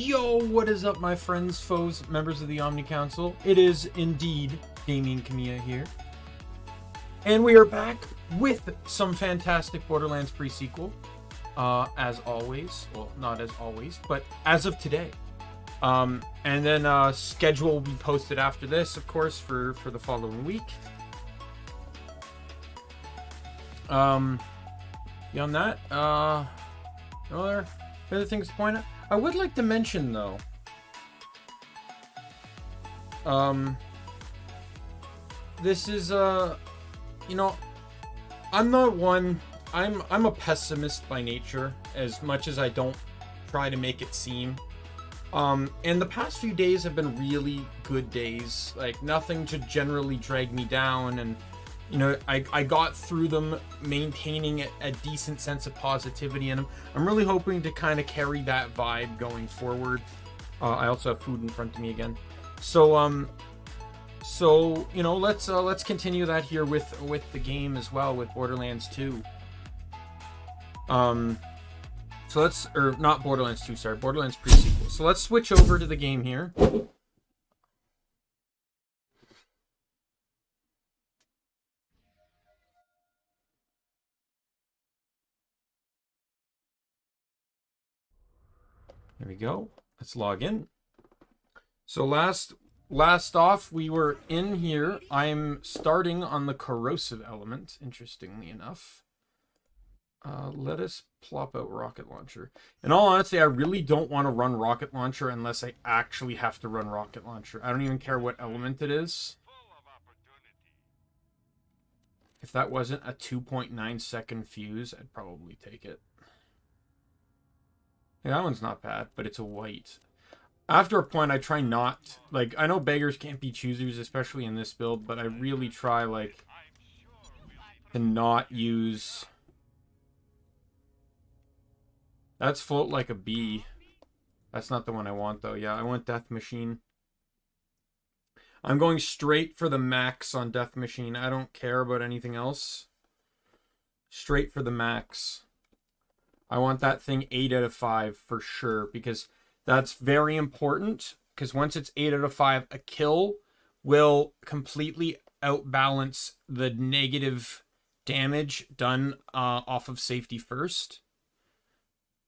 Yo, what is up, my friends, foes, members of the Omni Council? It is indeed Daimien Kamiya here. And we are back with some fantastic Borderlands pre-sequel. As always. Well, not as always, but as of today. And then schedule will be posted after this, of course, for the following week. Beyond that, no other things to point out. I would like to mention, though, this is, you know, I'm not one, I'm a pessimist by nature, as much as I don't try to make it seem. And the past few days have been really good days, like, nothing to generally drag me down, and, you know, I got through them maintaining a decent sense of positivity, and I'm really hoping to kind of carry that vibe going forward. I also have food in front of me again, so you know, let's continue that here with the game as well, with Borderlands 2. So let's, or not Borderlands 2, sorry, Borderlands pre-sequel. So let's switch over to the game here. There we go. Let's log in. So last off, we were in here. I'm starting on the corrosive element, interestingly enough. Let us plop out rocket launcher. In all honesty, I really don't want to run rocket launcher unless I actually have to run rocket launcher. I don't even care what element it is. If that wasn't a 2.9 second fuse, I'd probably take it. Yeah, that one's not bad, but it's a white. After a point, I try not... Like, I know beggars can't be choosers, especially in this build, but I really try, like, to not use... That's float like a bee. That's not the one I want, though. Yeah, I want Death Machine. I'm going straight for the max on Death Machine. I don't care about anything else. Straight for the max. I want that thing 8 out of 5 for sure, because that's very important, because once it's 8 out of 5, a kill will completely outbalance the negative damage done off of safety first.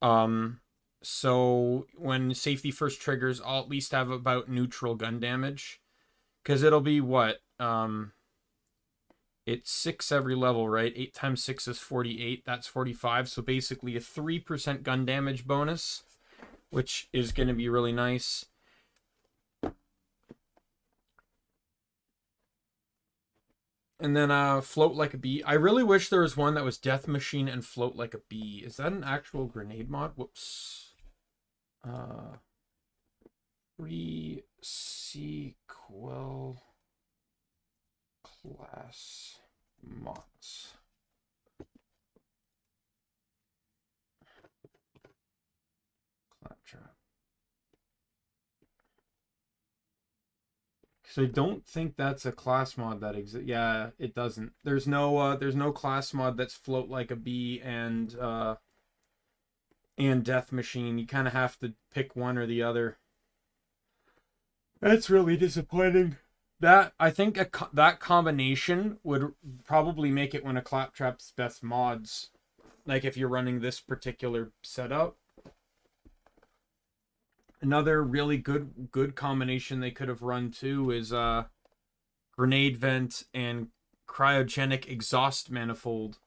So when safety first triggers, I'll at least have about neutral gun damage, because it'll be what? It's 6 every level, right? 8 times 6 is 48. That's 45. So basically a 3% gun damage bonus, which is going to be really nice. And then float like a bee. I really wish there was one that was Death Machine and float like a bee. Is that an actual grenade mod? Whoops. Pre-sequel class mods. Claptrap. Because I don't think that's a class mod that exists. Yeah, it doesn't. There's no class mod that's float like a bee and Death Machine. You kind of have to pick one or the other. That's really disappointing. That, I think that combination would probably make it one of Claptrap's best mods. Like if you're running this particular setup. Another really good combination they could have run too is grenade vent and cryogenic exhaust manifold,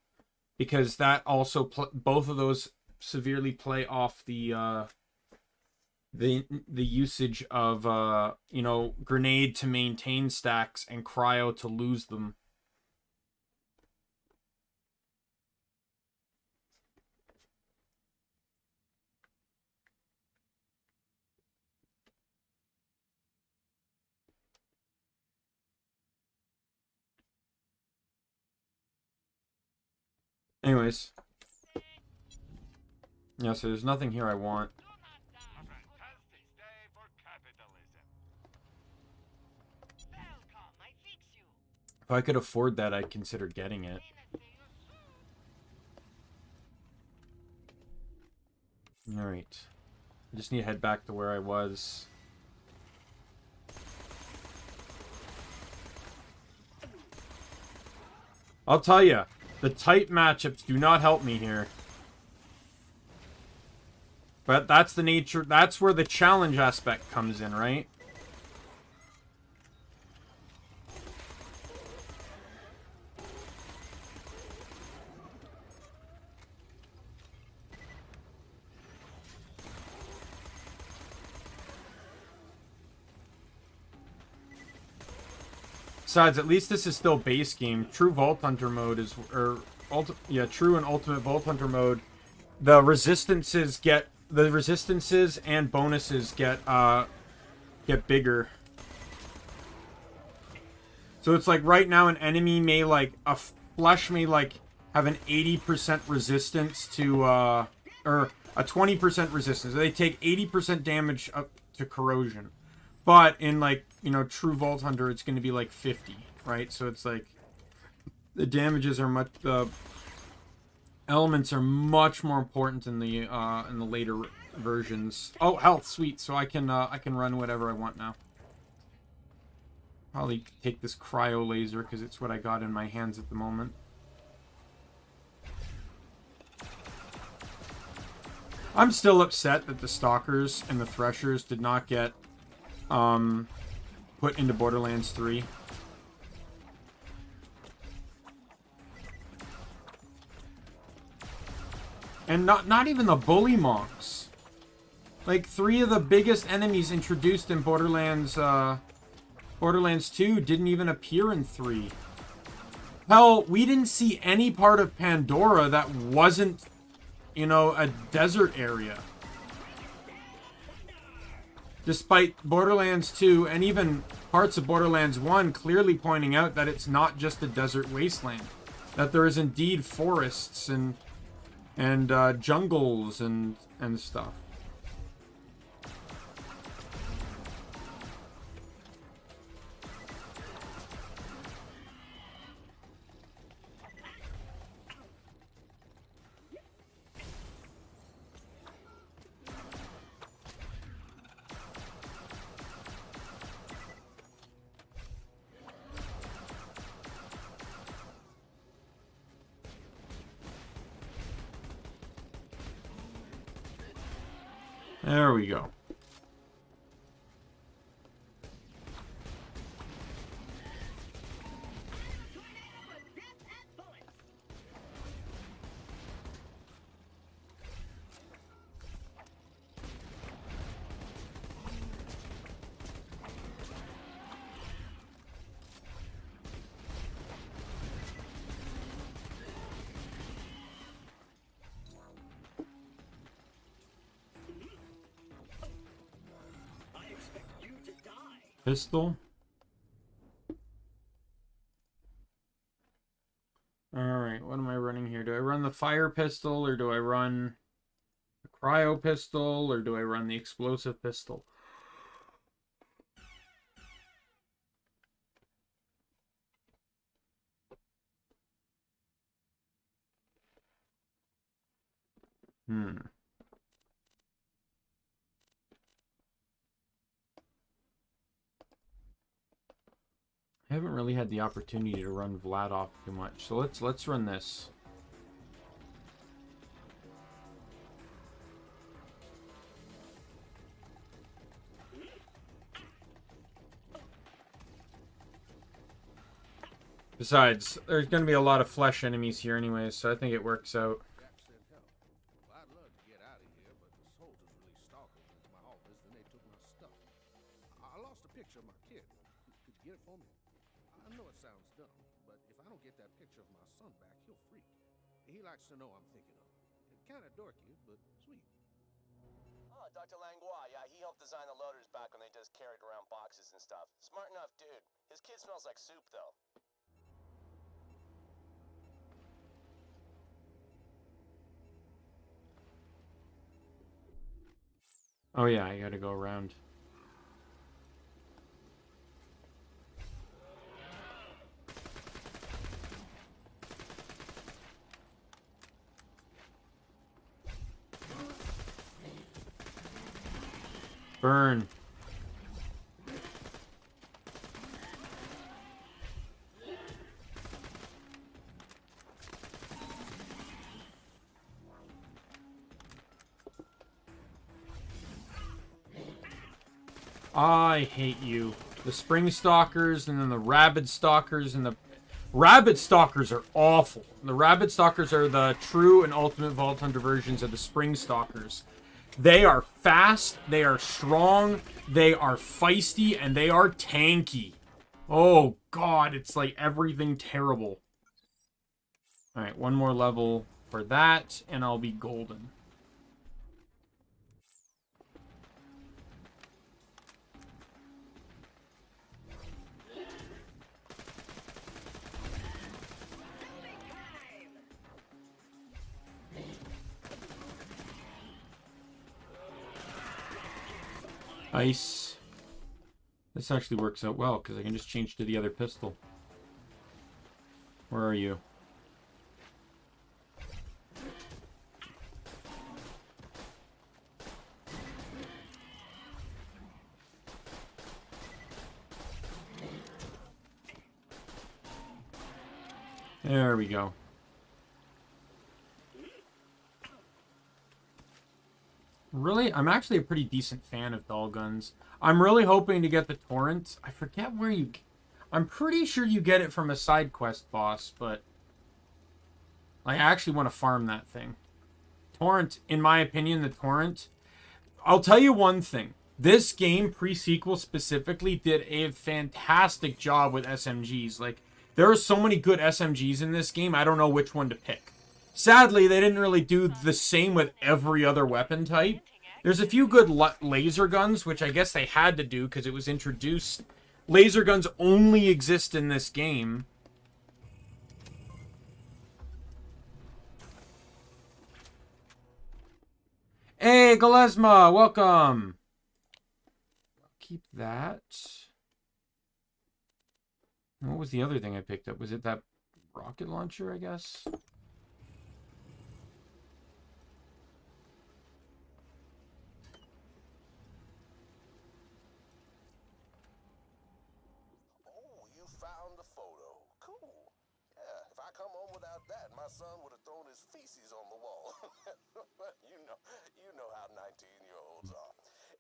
because that also both of those severely play off the usage of you know, grenade to maintain stacks and cryo to lose them. Anyways. Yeah, so there's nothing here I want. If I could afford that, I'd consider getting it. Alright. I just need to head back to where I was. I'll tell you, the tight matchups do not help me here. But that's the nature, that's where the challenge aspect comes in, right? Besides, at least this is still base game. True Vault Hunter mode is, true and Ultimate Vault Hunter mode. The resistances and bonuses get bigger. So it's like right now an enemy may like, a flesh may like have an 80% resistance to, or a 20% resistance. They take 80% damage up to corrosion. But in like, you know, True Vault Hunter, it's going to be like 50, right? So it's like the damages are much, the elements are much more important in the later versions. Oh, health, sweet. So I can run whatever I want now. Probably take this cryo laser because it's what I got in my hands at the moment. I'm still upset that the Stalkers and the Threshers did not get put into Borderlands 3. And not even the bully monks. Like 3 of the biggest enemies introduced in Borderlands 2 didn't even appear in 3. Hell, we didn't see any part of Pandora that wasn't, you know, a desert area. Despite Borderlands 2 and even parts of Borderlands 1 clearly pointing out that it's not just a desert wasteland. That there is indeed forests and jungles and stuff. There we go. Pistol. Alright, what am I running here? Do I run the fire pistol, or do I run the cryo pistol, or do I run the explosive pistol? I haven't really had the opportunity to run Vlad off too much, so let's run this. Besides, there's going to be a lot of flesh enemies here anyways, so I think it works out. To know I'm thinking of. Kind of dorky, but sweet. Oh, Dr. Langlois, yeah, he helped design the loaders back when they just carried around boxes and stuff. Smart enough dude. His kid smells like soup, though. Oh yeah, I gotta go around. Burn. I hate you. The Spring Stalkers and then the Rabid Stalkers and the... Rabid Stalkers are awful. The Rabid Stalkers are the true and ultimate Vault Hunter versions of the Spring Stalkers. They are fast, they are strong, they are feisty, and they are tanky. Oh god, it's like everything terrible. Alright, one more level for that, and I'll be golden. Ice. This actually works out well, because I can just change to the other pistol. Where are you? There we go. Really, I'm actually a pretty decent fan of Dahl guns. I'm really hoping to get the Torrent. I forget where you... I'm pretty sure you get it from a side quest boss, but... I actually want to farm that thing. Torrent, in my opinion, the Torrent... I'll tell you one thing. This game, pre-sequel specifically, did a fantastic job with SMGs. Like, there are so many good SMGs in this game, I don't know which one to pick. Sadly, they didn't really do the same with every other weapon type. There's a few good laser guns, which I guess they had to do because it was introduced. Laser guns only exist in this game. Hey, Galesma, welcome. Keep that. What was the other thing I picked up? Was it that rocket launcher, I guess? My son would have thrown his feces on the wall. you know how 19-year-olds are.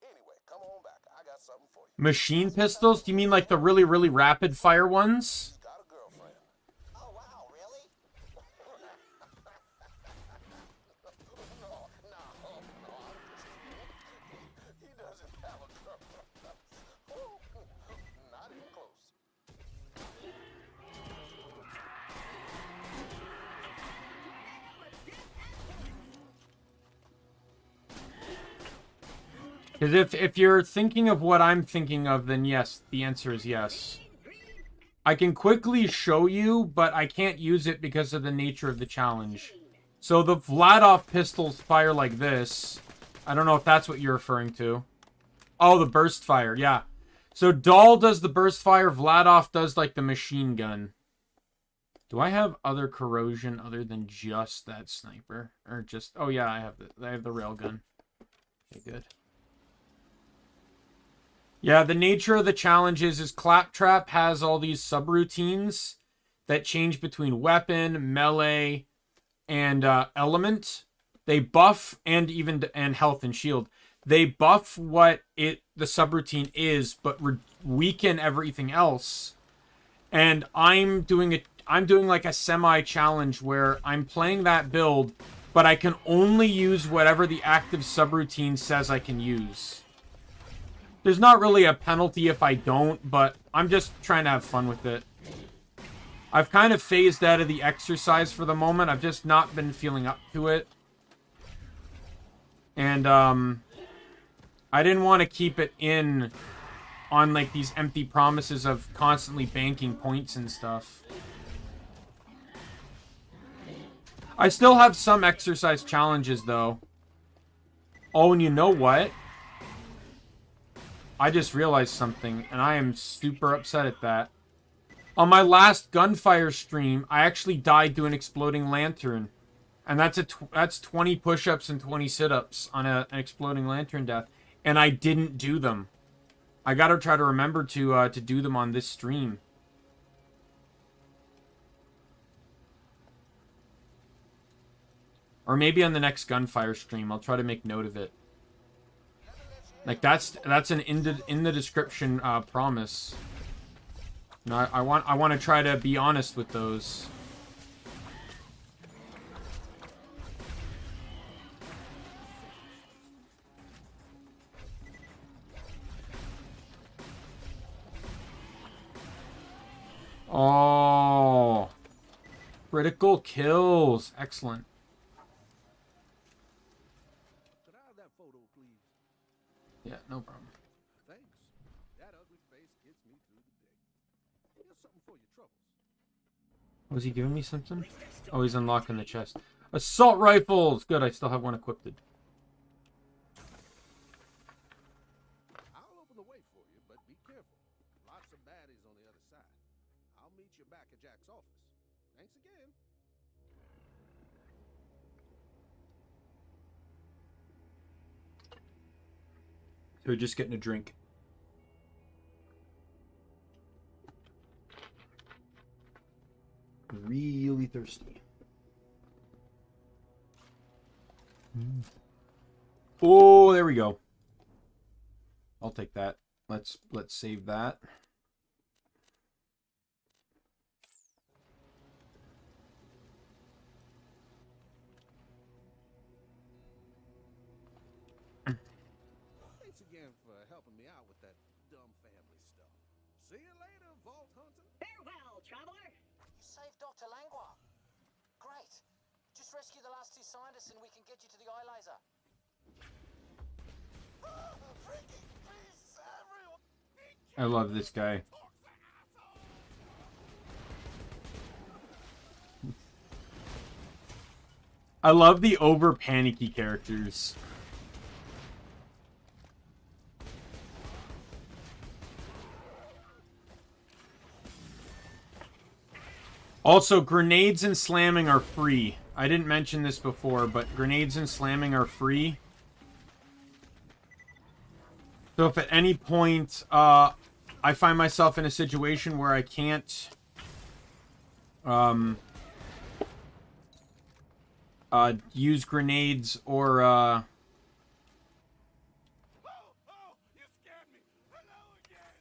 Anyway, come on back. I got something for you. Machine pistols? Do you mean like the really, really rapid fire ones? Got a girlfriend. Oh, wow, really? no. He doesn't have a girlfriend. Not even close. Because if you're thinking of what I'm thinking of, then yes, the answer is yes. I can quickly show you, but I can't use it because of the nature of the challenge. So the Vladov pistols fire like this. I don't know if that's what you're referring to. Oh, the burst fire, yeah. So Dahl does the burst fire, Vladov does like the machine gun. Do I have other corrosion other than just that sniper? Or just... Oh yeah, I have the railgun. Okay, good. Yeah, the nature of the challenge is Claptrap has all these subroutines that change between weapon, melee, and element. They buff and health and shield. They buff what the subroutine is, but weaken everything else. And I'm doing like a semi-challenge where I'm playing that build, but I can only use whatever the active subroutine says I can use. There's not really a penalty if I don't, but I'm just trying to have fun with it. I've kind of phased out of the exercise for the moment. I've just not been feeling up to it. And, I didn't want to keep it in on, like, these empty promises of constantly banking points and stuff. I still have some exercise challenges, though. Oh, and you know what? I just realized something, and I am super upset at that. On my last gunfire stream, I actually died to an exploding lantern. And that's 20 push-ups and 20 sit-ups on an exploding lantern death. and I didn't do them. I gotta try to remember to do them on this stream. Or maybe on the next gunfire stream. I'll try to make note of it. Like, that's an in the description promise. You know, I want to try to be honest with those. Oh, critical kills. Excellent. Could I have that photo, please? Yeah, no problem. Thanks. That ugly face gets me through the day. Here's something for your troubles. Was he giving me something? Oh, he's unlocking the chest. Assault rifles! Good, I still have one equipped. I'll open the way for you, but be careful. Lots of baddies on the other side. I'll meet you back at Jack's office. Thanks again. So we're just getting a drink. Really thirsty. Oh, there we go. I'll take that. Let's save that. Thanks again for helping me out with that dumb family stuff. See you later, Vault Hunter. Farewell, traveler. You saved Dr. Langlois. Great. Just rescue the last two scientists and we can get you to the eye laser. Freaky beasts everywhere! I love this guy. I love the over panicky characters. Also, grenades and slamming are free. I didn't mention this before, but grenades and slamming are free. So if at any point I find myself in a situation where I can't use grenades or Oh, you scared me. Hello again.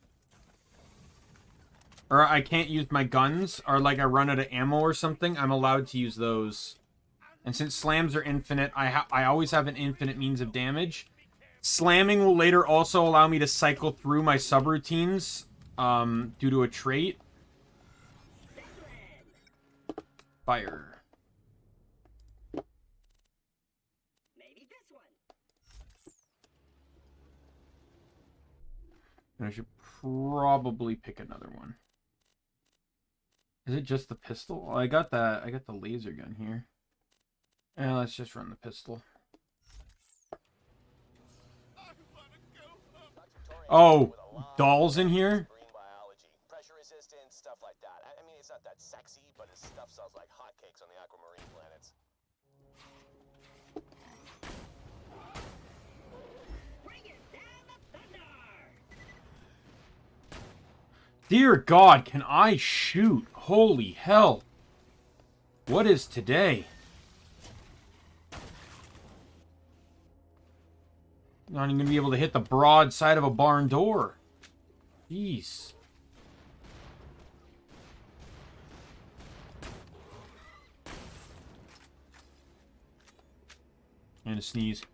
or I can't use my guns, or like I run out of ammo or something, I'm allowed to use those. And since slams are infinite, I always have an infinite means of damage. Slamming will later also allow me to cycle through my subroutines due to a trait. Fire. Maybe this one. And I should probably pick another one. Is it just the pistol? Oh, I got the laser gun here. Yeah, let's just run the pistol. Oh, Dahl's in here? Green biology, pressure resistance, stuff like that. I mean, it's not that sexy, but his stuff sells like hotcakes on the aquamarine planets. Bring it down the thunder. Dear God, can I shoot? Holy hell. What is today? Not even gonna be able to hit the broad side of a barn door. Jeez. And a sneeze.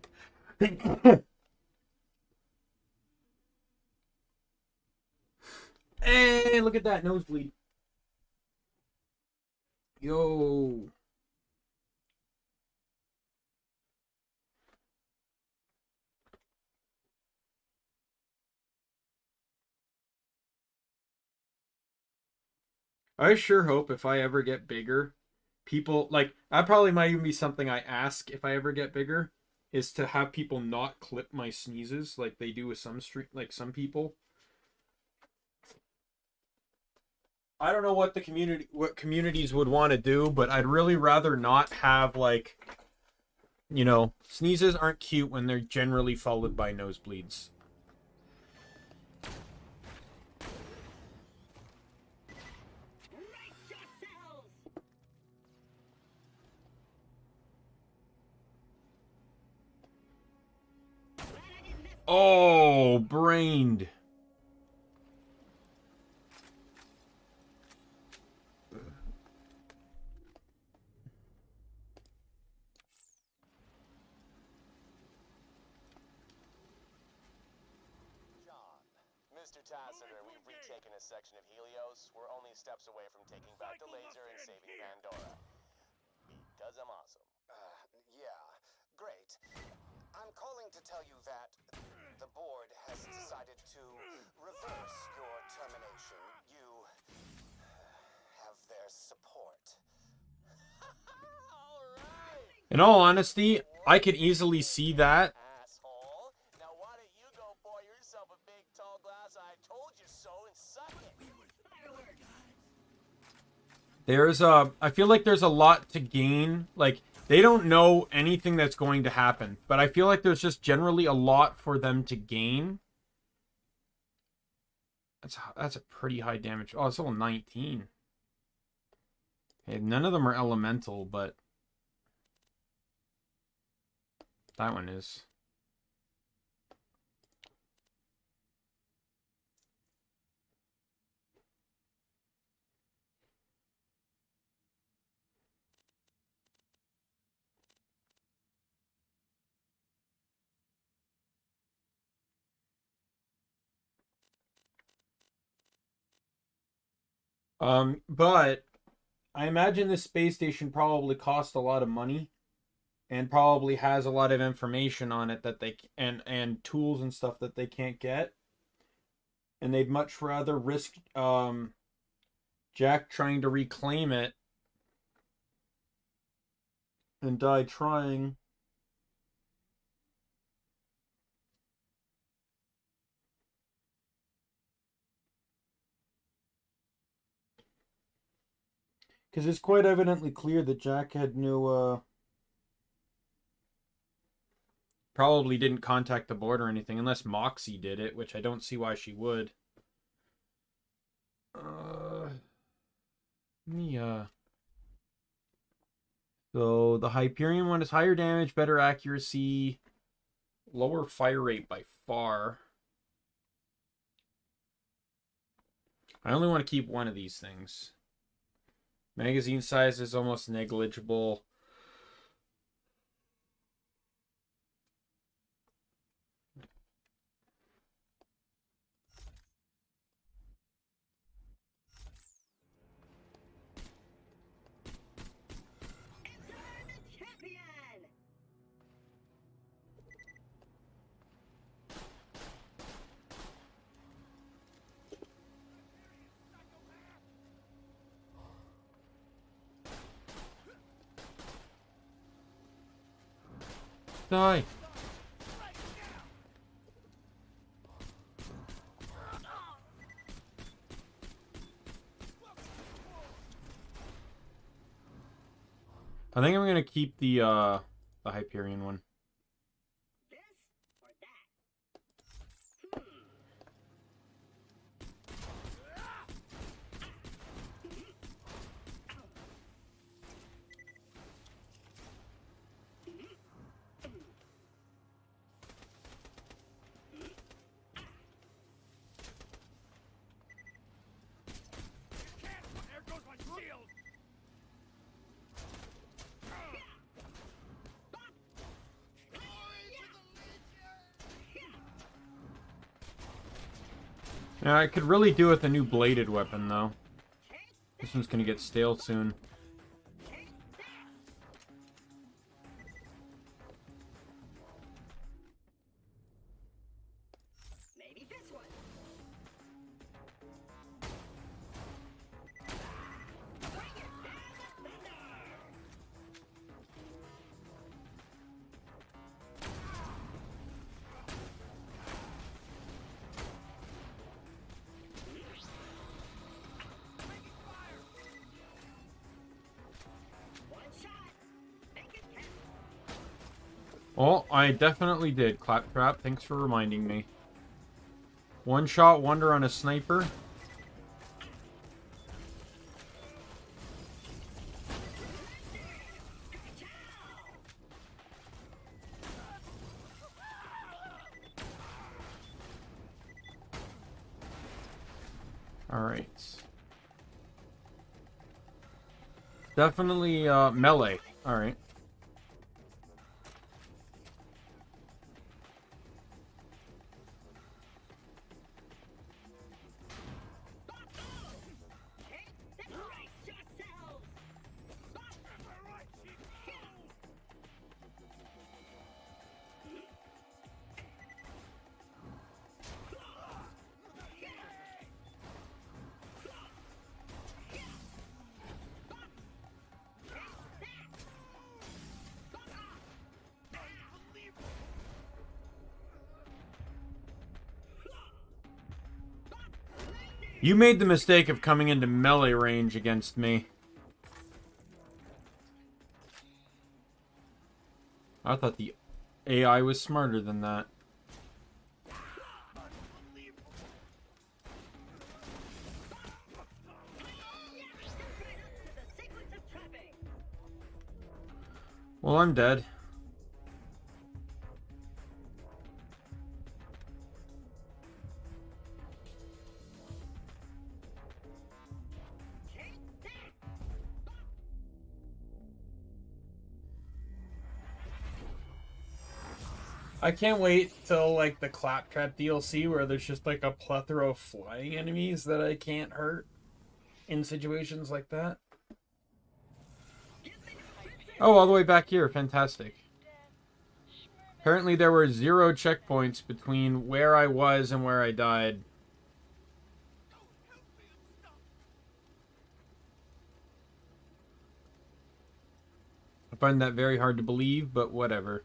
Hey, look at that nosebleed. Yo. I sure hope if I ever get bigger, people, like, that probably might even be something I ask if I ever get bigger, is to have people not clip my sneezes like they do with some some people. I don't know what communities would want to do, but I'd really rather not have, like, You know, sneezes aren't cute when they're generally followed by nosebleeds. Brace yourselves! Glad I didn't miss. Oh, brained. John, Mr. Tassiter, we've retaken a section of Helios. We're only steps away from taking back the laser and saving Pandora. Because I'm awesome. Yeah, great. I'm calling to tell you that the board has decided to reverse your termination. You have their support. All right. In all honesty, I could easily see that. Asshole. Now why don't you go pour yourself a big tall glass I told you so and suck it? I feel like there's a lot to gain. Like, they don't know anything that's going to happen, but I feel like there's just generally a lot for them to gain. That's a pretty high damage. Oh, it's level 19. Okay, none of them are elemental, but that one is. But I imagine this space station probably cost a lot of money and probably has a lot of information on it that they and tools and stuff that they can't get. And they'd much rather risk Jack trying to reclaim it and die trying. Because it's quite evidently clear that Jack had no, probably didn't contact the board or anything, unless Moxie did it, which I don't see why she would. Yeah. So the Hyperion one is higher damage, better accuracy, lower fire rate by far. I only want to keep one of these things. Magazine size is almost negligible. Enter the champion! Die. I think I'm gonna keep the Hyperion one. This or that? There goes my shield! Yeah, I could really do with a new bladed weapon though. This one's gonna get stale soon. Maybe this one. Bring it down the thunder! Oh, I definitely did, Claptrap. Thanks for reminding me. One-shot wonder on a sniper. Alright. Definitely melee. Alright. You made the mistake of coming into melee range against me. I thought the AI was smarter than that. Well, I'm dead. I can't wait till, like, the Claptrap DLC where there's just, like, a plethora of flying enemies that I can't hurt in situations like that. Oh, all the way back here. Fantastic. Apparently there were 0 checkpoints between where I was and where I died. I find that very hard to believe, but whatever.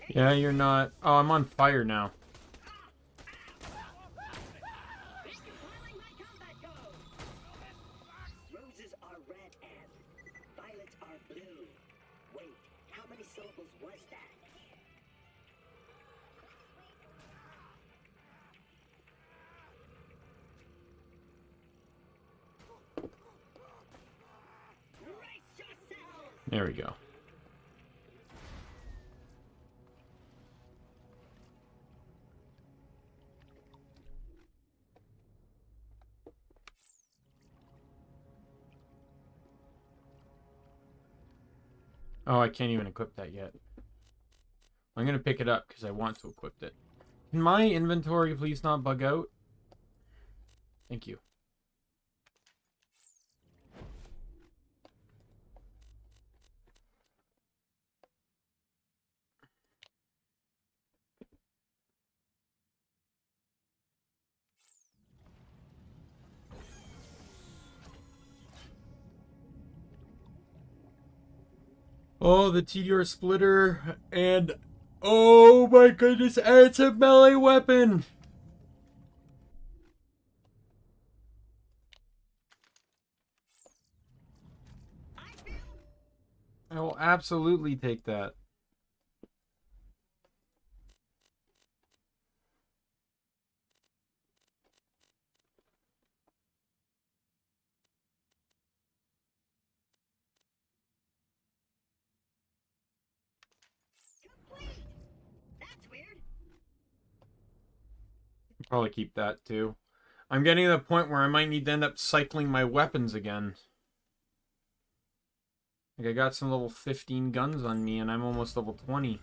Yeah, you're not... Oh, I'm on fire now. Roses are red and violets are blue. Wait, how many syllables was that? Brace yourselves! There we go. Oh, I can't even equip that yet. I'm going to pick it up because I want to equip it. Can my inventory please not bug out? Thank you. Oh, the TDR splitter, and oh my goodness, it's a melee weapon! I will absolutely take that. Complete! That's weird. I'll probably keep that too. I'm getting to the point where I might need to end up cycling my weapons again. Like, I got some level 15 guns on me and I'm almost level 20.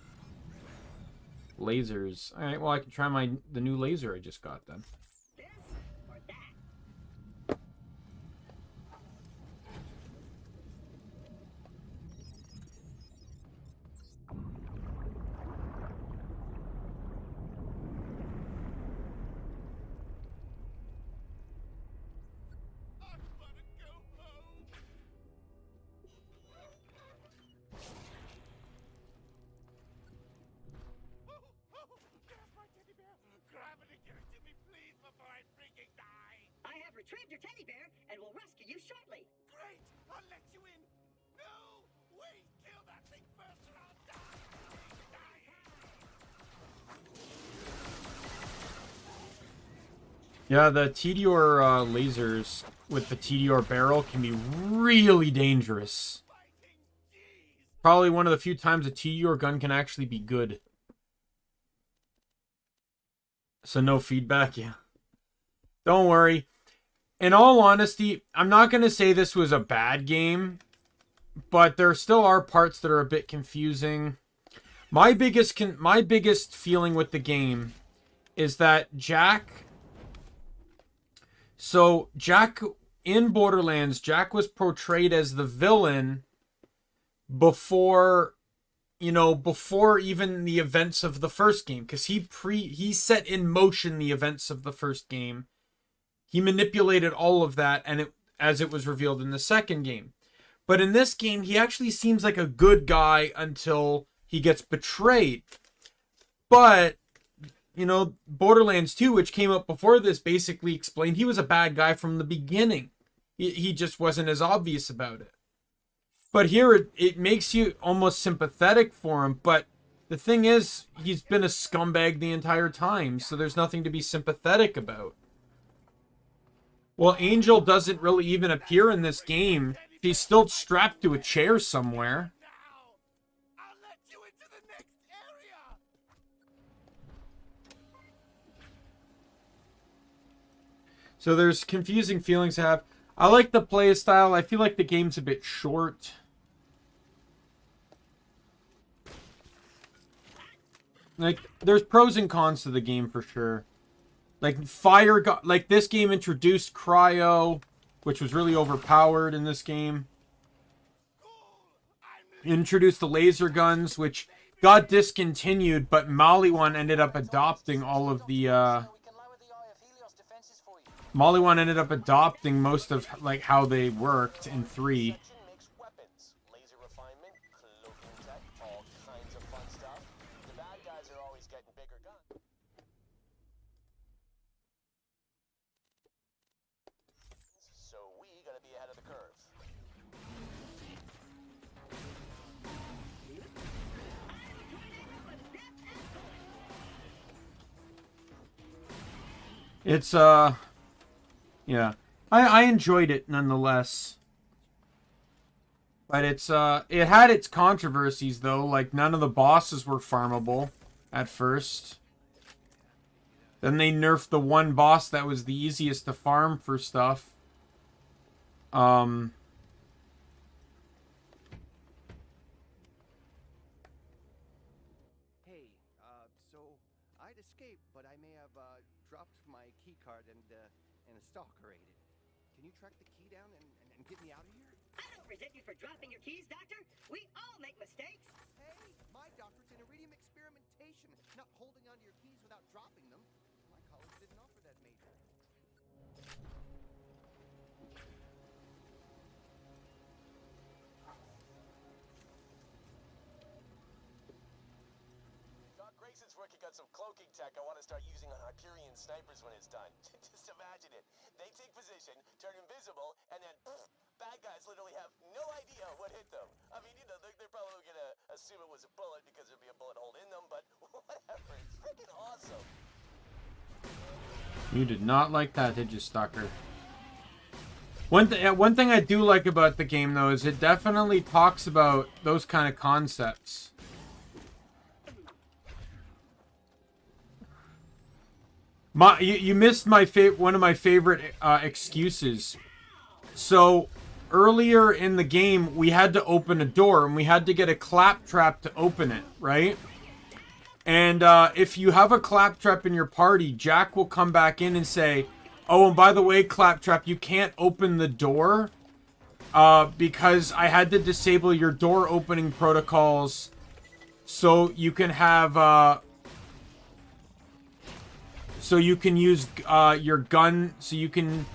Lasers. All right, well, I can try the new laser I just got then. This or that? I wanna go home. There's my teddy bear. Grab it and give it to me, please, before I freaking die. I have retrieved your teddy bear and will rescue you shortly. Great, I'll let you in. No, wait, kill that thing first or I'll die. Yeah, the Tedior lasers with the Tedior barrel can be really dangerous. Probably one of the few times a Tedior gun can actually be good. So no feedback, yeah. Don't worry. In all honesty, I'm not going to say this was a bad game, but there still are parts that are a bit confusing. My biggest feeling with the game is that Jack... So, Jack, in Borderlands, Jack was portrayed as the villain before, you know, before even the events of the first game. Because he set in motion the events of the first game. He manipulated all of that, and as it was revealed in the second game. But in this game, he actually seems like a good guy until he gets betrayed. But... you know, Borderlands 2, which came up before this, basically explained he was a bad guy from the beginning. He just wasn't as obvious about it. But here, it makes you almost sympathetic for him. But the thing is, he's been a scumbag the entire time, so there's nothing to be sympathetic about. Well, Angel doesn't really even appear in this game. She's still strapped to a chair somewhere. Now, I'll let you into the next area. So there's confusing feelings to have. I like the play style. I feel like the game's a bit short. Like, there's pros and cons to the game for sure. Like, like this game introduced cryo, which was really overpowered in this game. Introduced the laser guns, which got discontinued, but Maliwan ended up adopting all of the, Maliwan ended up adopting most of, like, how they worked in 3. Makes weapons, laser refinement, cloaking tech, all kinds of fun stuff. The bad guys are always getting bigger guns. So we gotta be ahead of the curve. It's, yeah. I enjoyed it nonetheless. But it's, it had its controversies though, like none of the bosses were farmable at first. Then they nerfed the one boss that was the easiest to farm for stuff. Hey, so I'd escaped, but I may have dropped my key card and a stalker ate it. Can you track the key down and get me out of here? I don't resent you for dropping your keys, Doctor. We all make mistakes. Hey, my doctor's in iridium experimentation, not holding onto your keys without dropping them. My college didn't offer that major. Doc Grayson's working on some cloaking tech I want to start using on Hyperion snipers when it's done. Just imagine it. They take position, turn invisible, and then bad guys literally have no idea what hit them. I mean, you know, they're probably going to assume it was a bullet because there'd be a bullet hole in them, but whatever. It's freaking awesome. You did not like that, did you, Stalker? One thing I do like about the game, though, is it definitely talks about those kind of concepts. You missed one of my favorite excuses. So earlier in the game, we had to open a door and we had to get a claptrap to open it, right? And if you have a Claptrap in your party, Jack will come back in and say, oh, and by the way, Claptrap, you can't open the door because I had to disable your door opening protocols so you can have, so you can use your gun, so you can,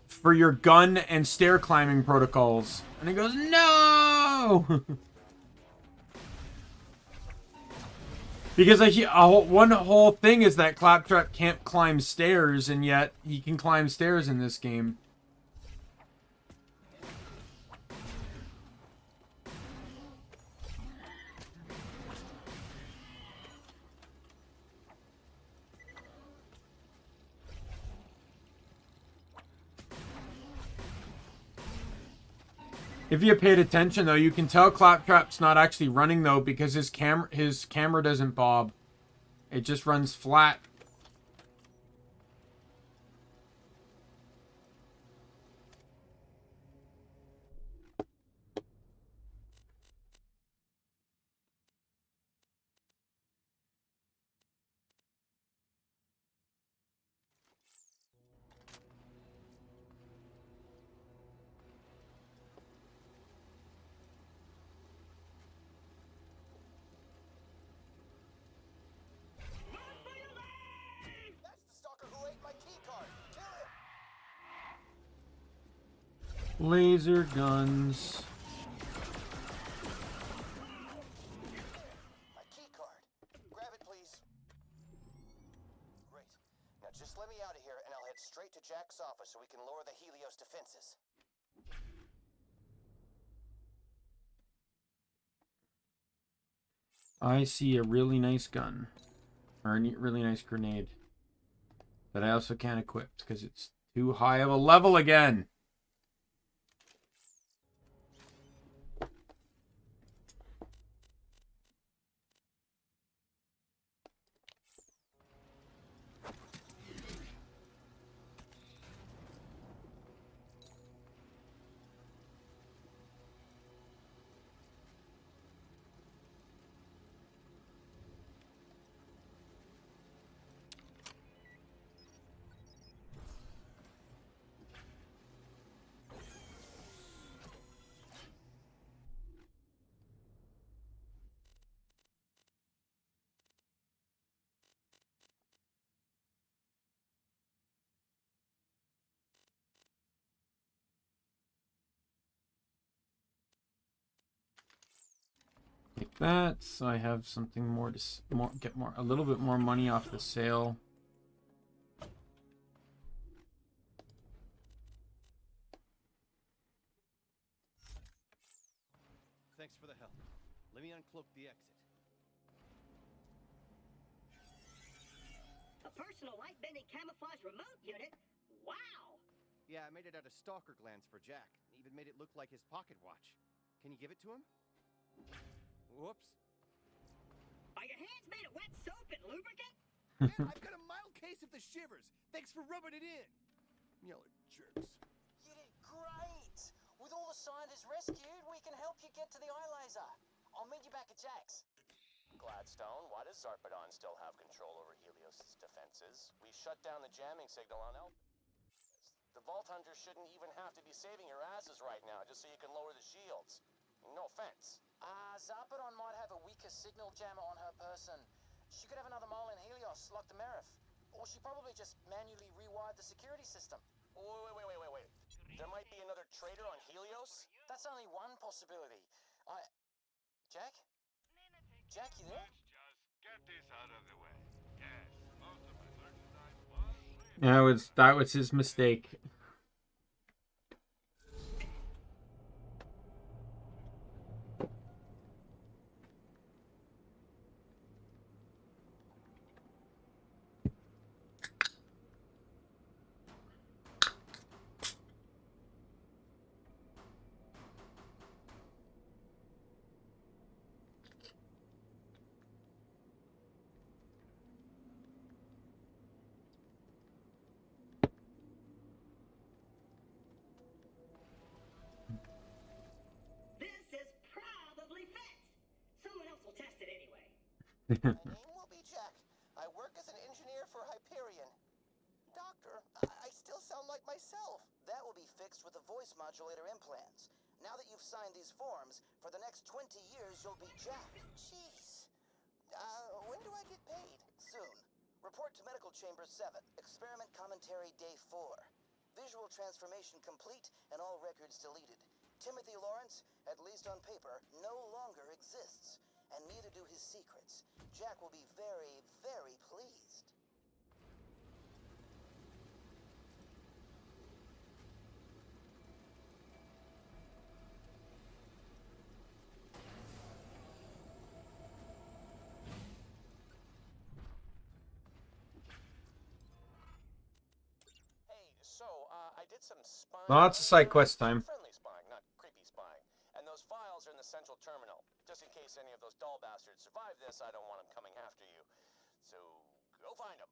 for your gun and stair climbing protocols. And he goes, no! Because one whole thing is that Claptrap can't climb stairs, and yet he can climb stairs in this game. If you paid attention, though, you can tell Claptrap's not actually running, though, because his camera doesn't bob. It just runs flat. That's the stalker who ate my keycard. Kill him. Laser guns. My keycard. Grab it, please. Great. Now just let me out of here, and I'll head straight to Jack's office so we can lower the Helios defenses. I see a really nice gun. Or a really nice grenade. That I also can't equip because it's too high of a level again. Like that, so I have something more to get a little bit more money off the sale. Thanks for the help. Let me uncloak the exit. A personal light-bending camouflage remote unit? Wow! Yeah, I made it out of stalker glands for Jack. Even made it look like his pocket watch. Can you give it to him? Whoops. Are your hands made of wet soap and lubricant? Yeah, I've got a mild case of the shivers. Thanks for rubbing it in. Y'all are jerks. You did great! With all the scientists rescued, we can help you get to the eye laser. I'll meet you back at Jack's. Gladstone, why does Zarpedon still have control over Helios' defenses? We shut down the jamming signal on El. The Vault Hunters shouldn't even have to be saving your asses right now just so you can lower the shields. No offense. Zarpedon might have a weaker signal jammer on her person. She could have another mole in Helios, like the Merith. Or she probably just manually rewired the security system. Wait. There might be another traitor on Helios? That's only one possibility. Jack? Jack, you there? Let's just get this out of the way. Yes, most of my merchandise was That was his mistake. This is probably fit. Someone else will test it anyway. My name will like myself. That will be fixed with the voice modulator implants. Now that you've signed these forms, for the next 20 years you'll be Jack. Jeez. When do I get paid? Soon. Report to Medical Chamber 7. Experiment Commentary Day 4. Visual transformation complete and all records deleted. Timothy Lawrence, at least on paper, no longer exists. And neither do his secrets. Jack will be very, very pleased. I did some spying. Lots of side quest time. Friendly spying, not creepy spying. And those files are in the central terminal. Just in case any of those Dahl bastards survive this, I don't want them coming after you. So, go find them.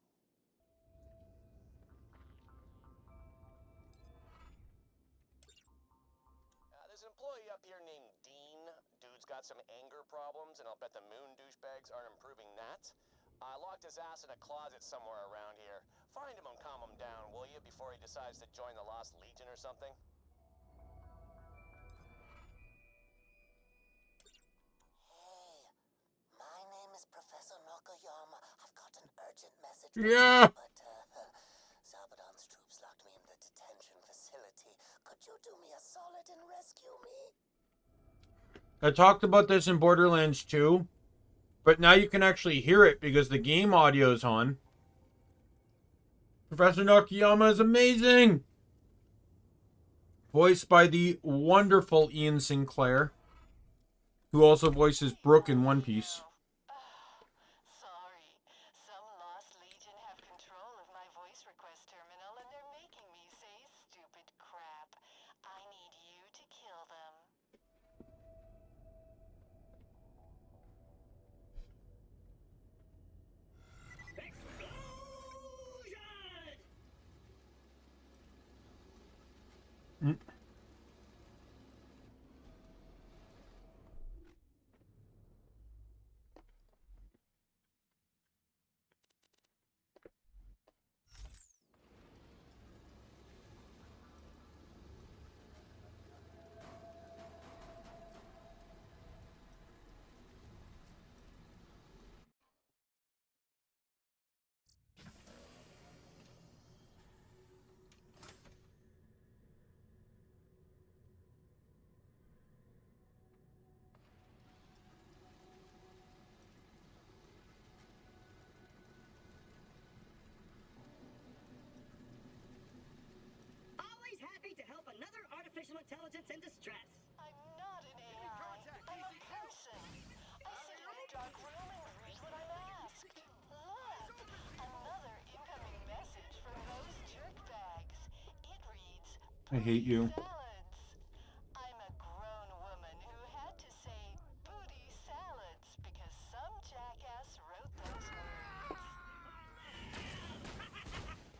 There's an employee up here named Dean. Dude's got some anger problems, and I'll bet the moon douchebags aren't improving that. I locked his ass in a closet somewhere around here. Find him and calm him down, will you, before he decides to join the Lost Legion or something? Hey, my name is Professor Nakayama. I've got an urgent message. Yeah. But, Zabadon's troops locked me in the detention facility. Could you do me a solid and rescue me? I talked about this in Borderlands 2, but now you can actually hear it because the game audio is on. Professor Nakayama is amazing! Voiced by the wonderful Ian Sinclair, who also voices Brooke in One Piece. Sorry. Some Lost Legion have control of my voice request terminal and they're making me say stupid crap. I need you to kill them. Mm. Always happy to help another artificial intelligence in distress. I'm not an AI. I'm a person. I sit in a dark room and read what I'm asked. Look! Another incoming message from those jerkbags. It reads, I hate you. salads. I'm a grown woman who had to say booty salads because some jackass wrote those words.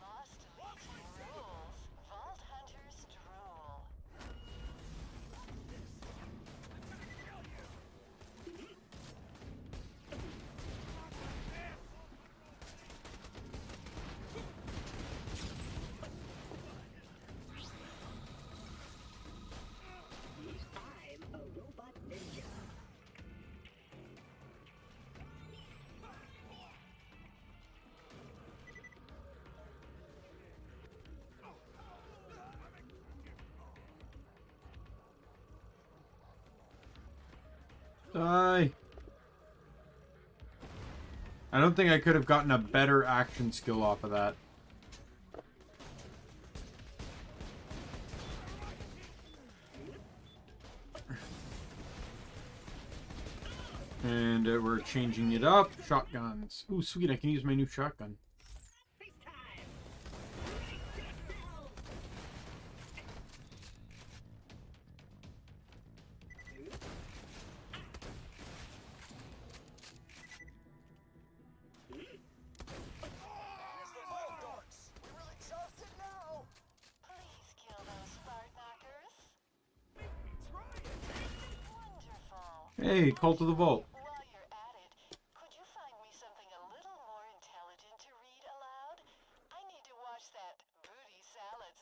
Lost Legion rules. Vault Hunters drool. I'm a robot ninja. Die. I don't think I could have gotten a better action skill off of that. And we're changing it up. Shotguns. Ooh, sweet. I can use my new shotgun. FaceTime. There's the vault dorks. We really toasted now. Please kill those fart knockers. Wonderful. Hey, Cult of the Vault. While you're at it, could you find me something a little more intelligent to read aloud? I need to watch that booty salads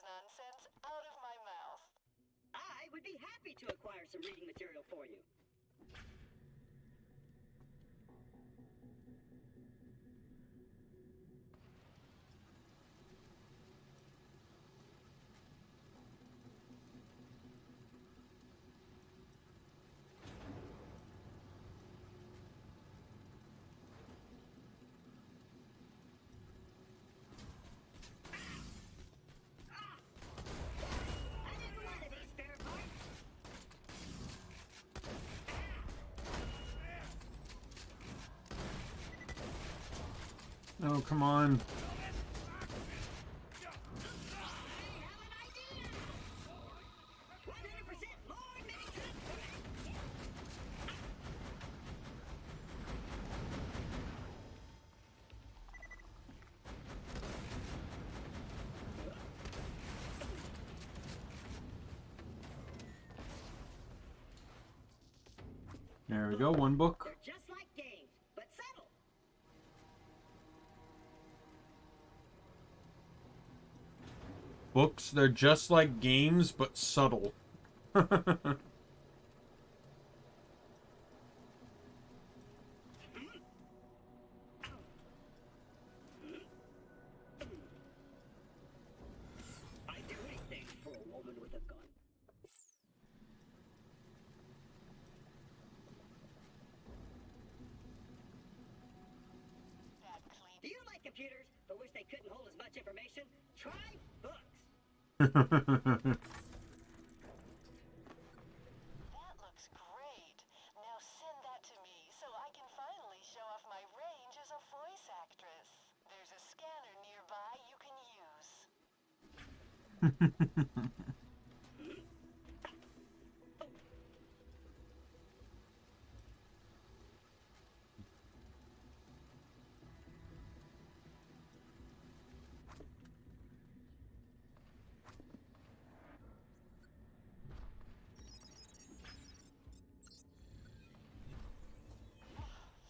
Oh, come on. There we go, one book. They're just like games, but subtle. Books, they're just like games, but subtle. I'd do anything for a woman with a gun. That clean. Do you like computers, but wish they couldn't hold as much information? Try books. That looks great. Now send that to me so I can finally show off my range as a voice actress. There's a scanner nearby you can use.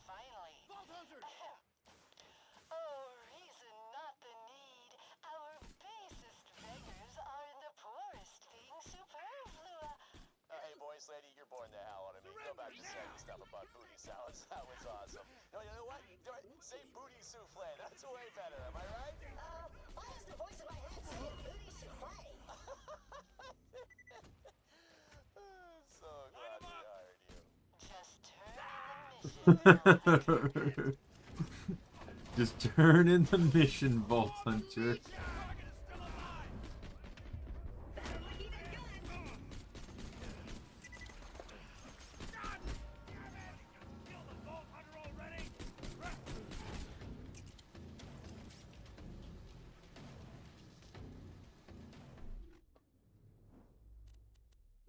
Finally. Oh, reason not the need. Our basest beggars are in the poorest thing superflua. Hey, boys, lady, you're boring the hell out of me. Go back to saying stuff about booty salads. That was awesome. No, you know what? Say booty souffle. That's way better. Am I right? Why is the voice in my head saying booty souffle? So glad we hired you. Just turn in the mission. Just turn in the mission, Vault Hunter.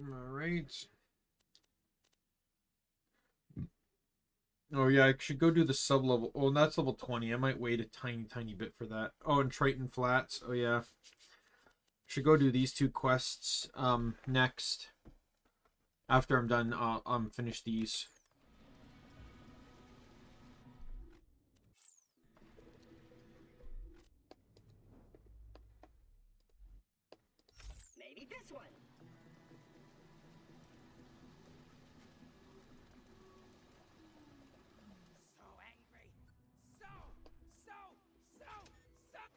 Alright. Oh yeah, I should go do the sub-level. Oh, that's level 20. I might wait a tiny bit for that. Oh, and Triton Flats. Oh yeah. Should go do these two quests next. After I'm done, finish these. Maybe this one. So angry. So.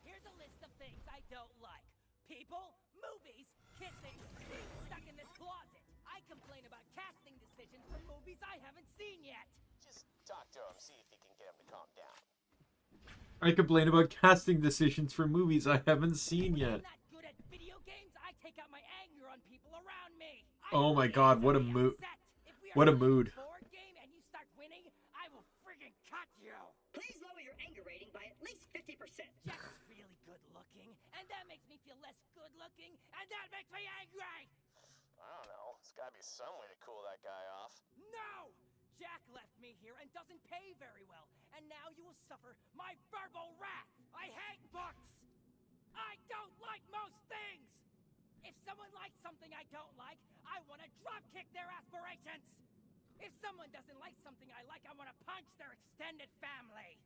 Here's a list of things I don't like. People, movies, kissing, being stuck in this closet. I complain about casting decisions for movies I haven't seen yet. Just talk to him, see if you can get him to calm down. I complain about casting decisions for movies I haven't seen yet. I'm not good at video games. I take out my anger on people around me. Oh my god, what a mood. What a mood. Board game and you start winning, I will friggin' cut you. Please lower your anger rating by at least 50%. Jack's really good looking, and that makes me feel less good looking, and that makes me angry. I don't know. There's gotta be some way to cool that guy off. No! Jack left me here and doesn't pay very well, and now you will suffer my verbal wrath. I hate books. I don't like most things. If someone likes something I don't like, I want to dropkick their aspirations. If someone doesn't like something I like, I want to punch their extended family.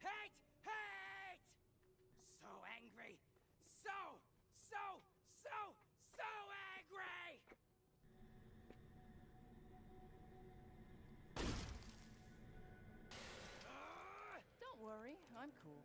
Hate! So angry. So angry! Don't worry, I'm cool.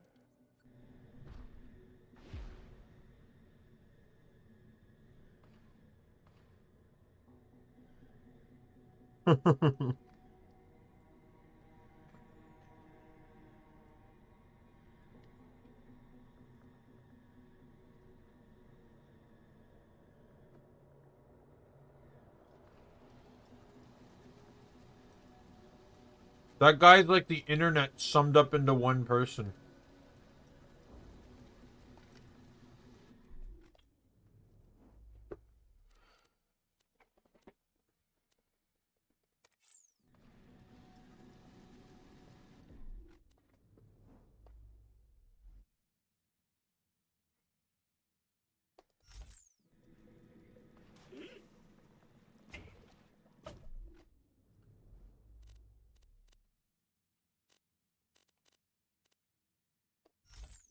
That guy's like the internet summed up into one person.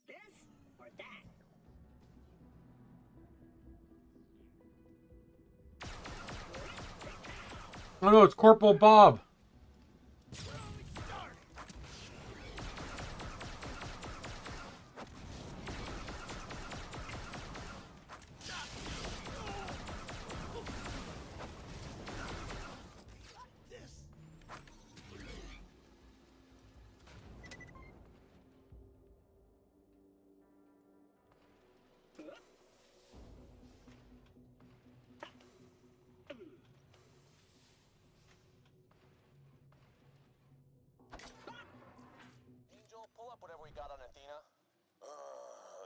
This or that? Oh no, it's Corporal Bob. Angel, pull up whatever we got on Athena.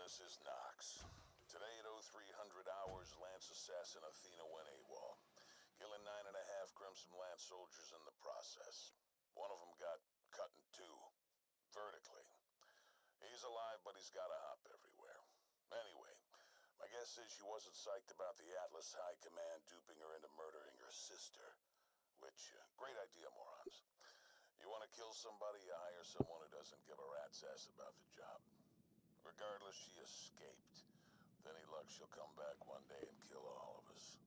This is Knox. Today at 0300 hours, Lance assassin Athena went AWOL, killing 9.5 Crimson Lance soldiers in the process. One of them got cut in two, vertically. He's alive, but he's got a hop everywhere. Anyway, my guess is she wasn't psyched about the Atlas High Command duping her into murdering her sister. Which, great idea, morons. You want to kill somebody, you hire someone who doesn't give a rat's ass about the job. Regardless, she escaped. With any luck, she'll come back one day and kill all of us.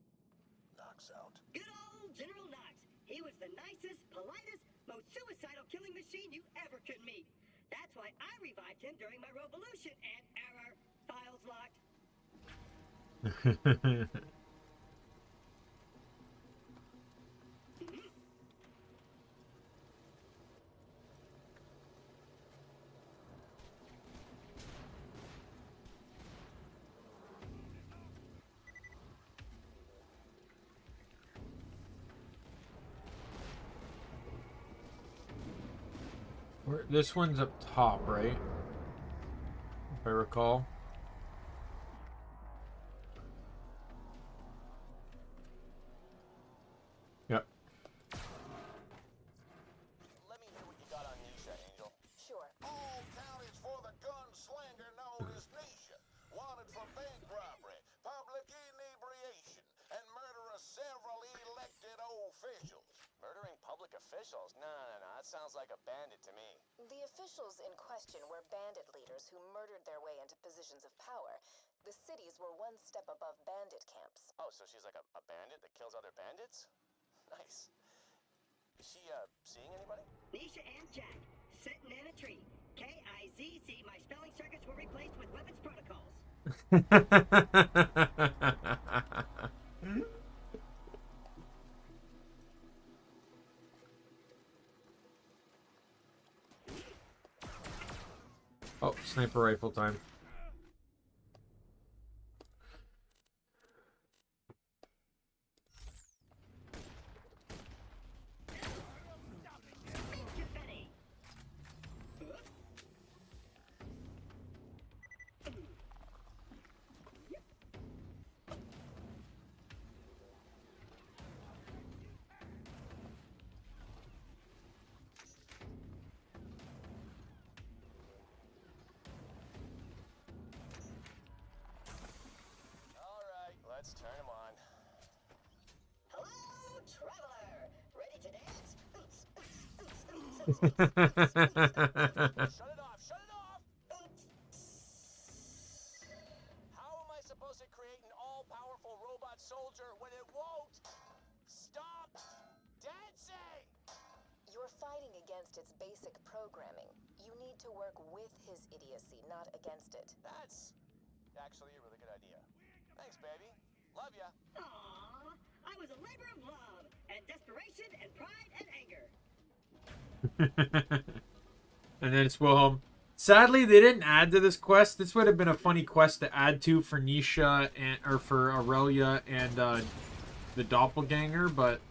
Knocks out. Good old General Knox. He was the nicest, politest, most suicidal killing machine you ever could meet. That's why I revived him during my revolution and error. Files locked. This one's up top, right? If I recall. Yep. Let me hear what you got on Nisha, Angel. Sure. All counties for the gunslinger known as Nisha. Wanted for bank robbery, public inebriation, and murder of several elected officials. Murdering public officials? No. That sounds like a bandit to me. The officials in question were bandit leaders who murdered their way into positions of power. The cities were one step above bandit camps. Oh, so she's like a bandit that kills other bandits? Nice. Is she, seeing anybody? Nisha and Jack, sitting in a tree. K-I-Z-Z, my spelling circuits were replaced with weapons protocols. Oh, sniper rifle time. Confetti. Alright, let's turn him on. Hello, traveler. Ready to dance? Shut it off! Shut it off! How am I supposed to create an all-powerful robot soldier when it won't stop dancing? You're fighting against its basic programming. You need to work with his idiocy, not against it. That's actually a really good idea. Thanks, baby. Love ya. Aww, I was a labor of love and desperation and pride and anger. And then it's Wilhelm. Sadly, they didn't add to this quest. This would have been a funny quest to add to for Nisha and or for Aurelia and the doppelganger, but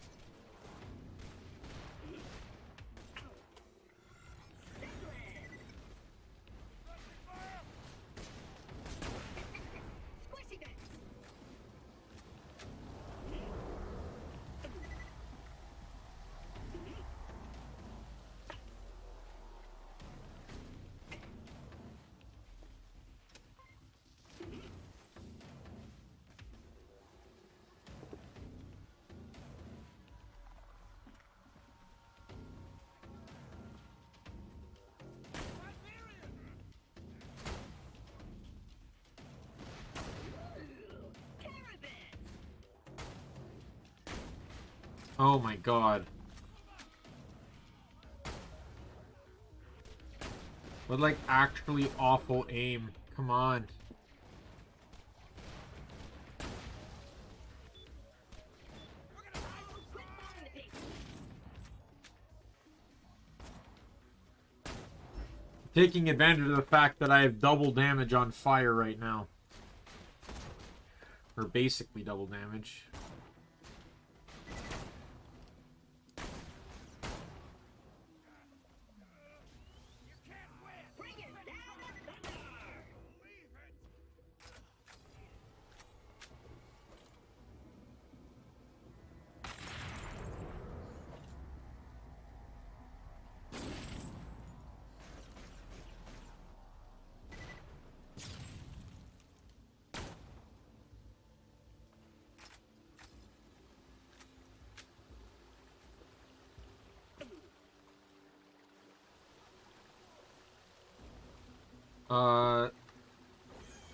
Oh my god. But like actually awful aim. Come on. Taking advantage of the fact that I have double damage on fire right now. Or basically double damage.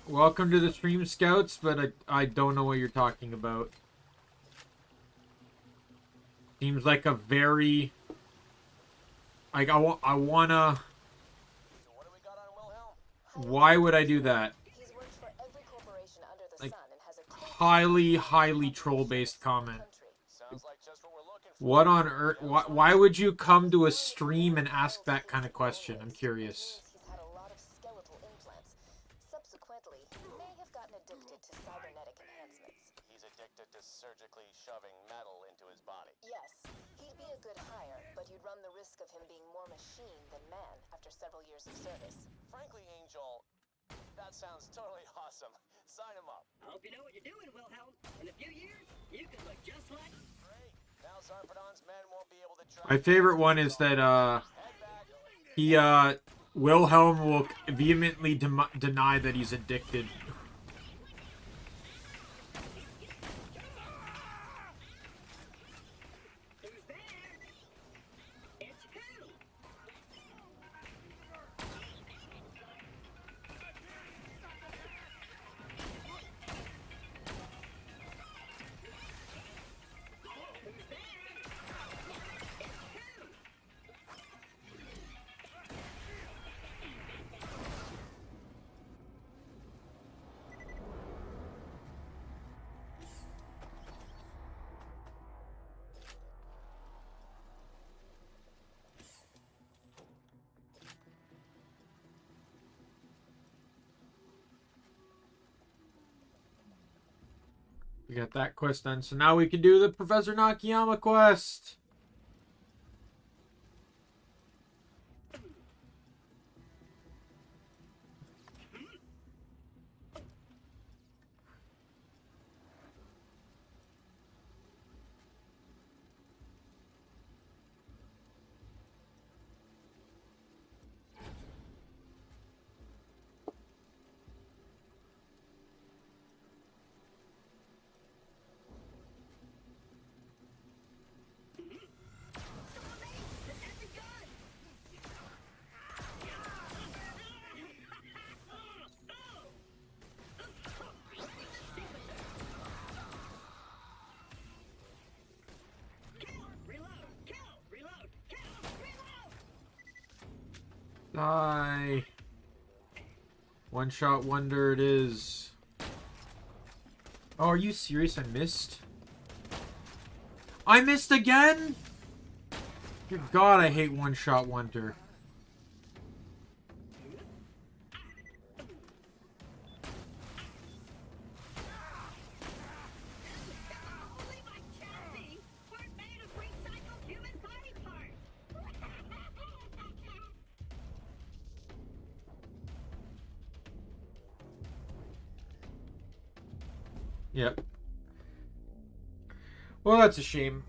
Welcome to the stream, Scouts, but I don't know what you're talking about. Seems like a very... Like, I wanna... Why would I do that? Like, highly troll-based comment. What on earth? Why would you come to a stream and ask that kind of question? I'm curious. Surgically shoving metal into his body. Yes, he'd be a good hire, but you'd run the risk of him being more machine than man after several years of service. Frankly, Angel, that sounds totally awesome. Sign him up. I hope you know what you're doing, Wilhelm. In a few years, you could look just like... Great. Now Sarpedon's men won't be able to try... My favorite one is that, Wilhelm will vehemently deny that he's addicted. We got that quest done, so now we can do the Professor Nakayama quest. Die. One shot wonder it is. Oh, are you serious? I missed? I missed again? Dear God, I hate one shot wonder. Yep. Well, that's a shame.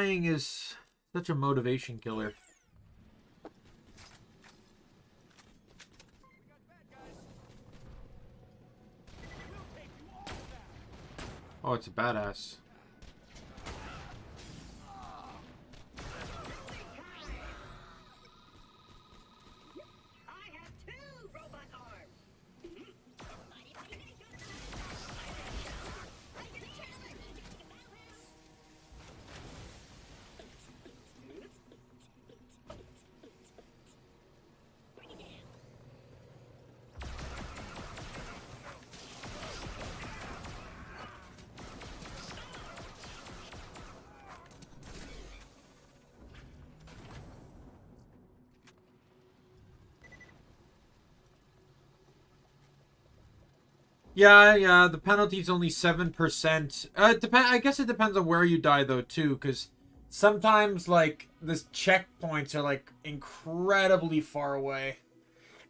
dying is such a motivation killer. Oh, it's a badass. Yeah, the penalty's only 7%. I guess it depends on where you die, though, too, because sometimes, like, the checkpoints are, like, incredibly far away.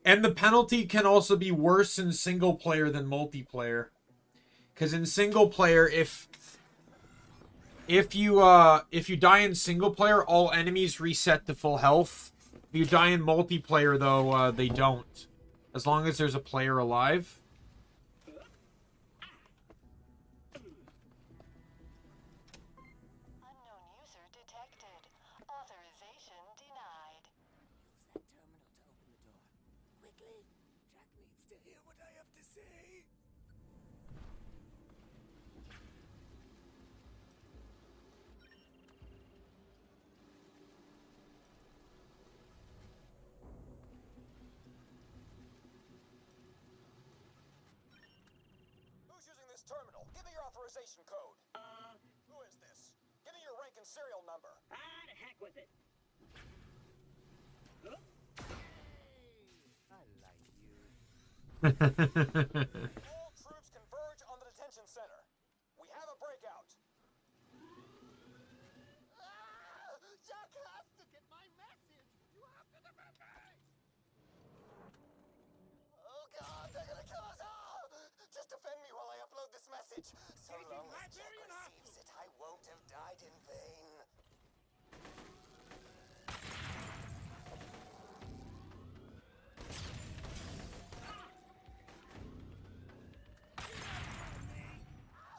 And the penalty can also be worse in single player than multiplayer. Because in single player, if you die in single player, all enemies reset to full health. If you die in multiplayer, though, they don't. As long as there's a player alive. Terminal. Give me your authorization code. Who is this? Give me your rank and serial number. To heck with it. All troops converge on the detention center. We have a breakout. Jack has to get my message. You have to defend me. Oh God, they're gonna kill us all. Just defend me while I upload this message. So long as Jack receives it, I won't have died in vain.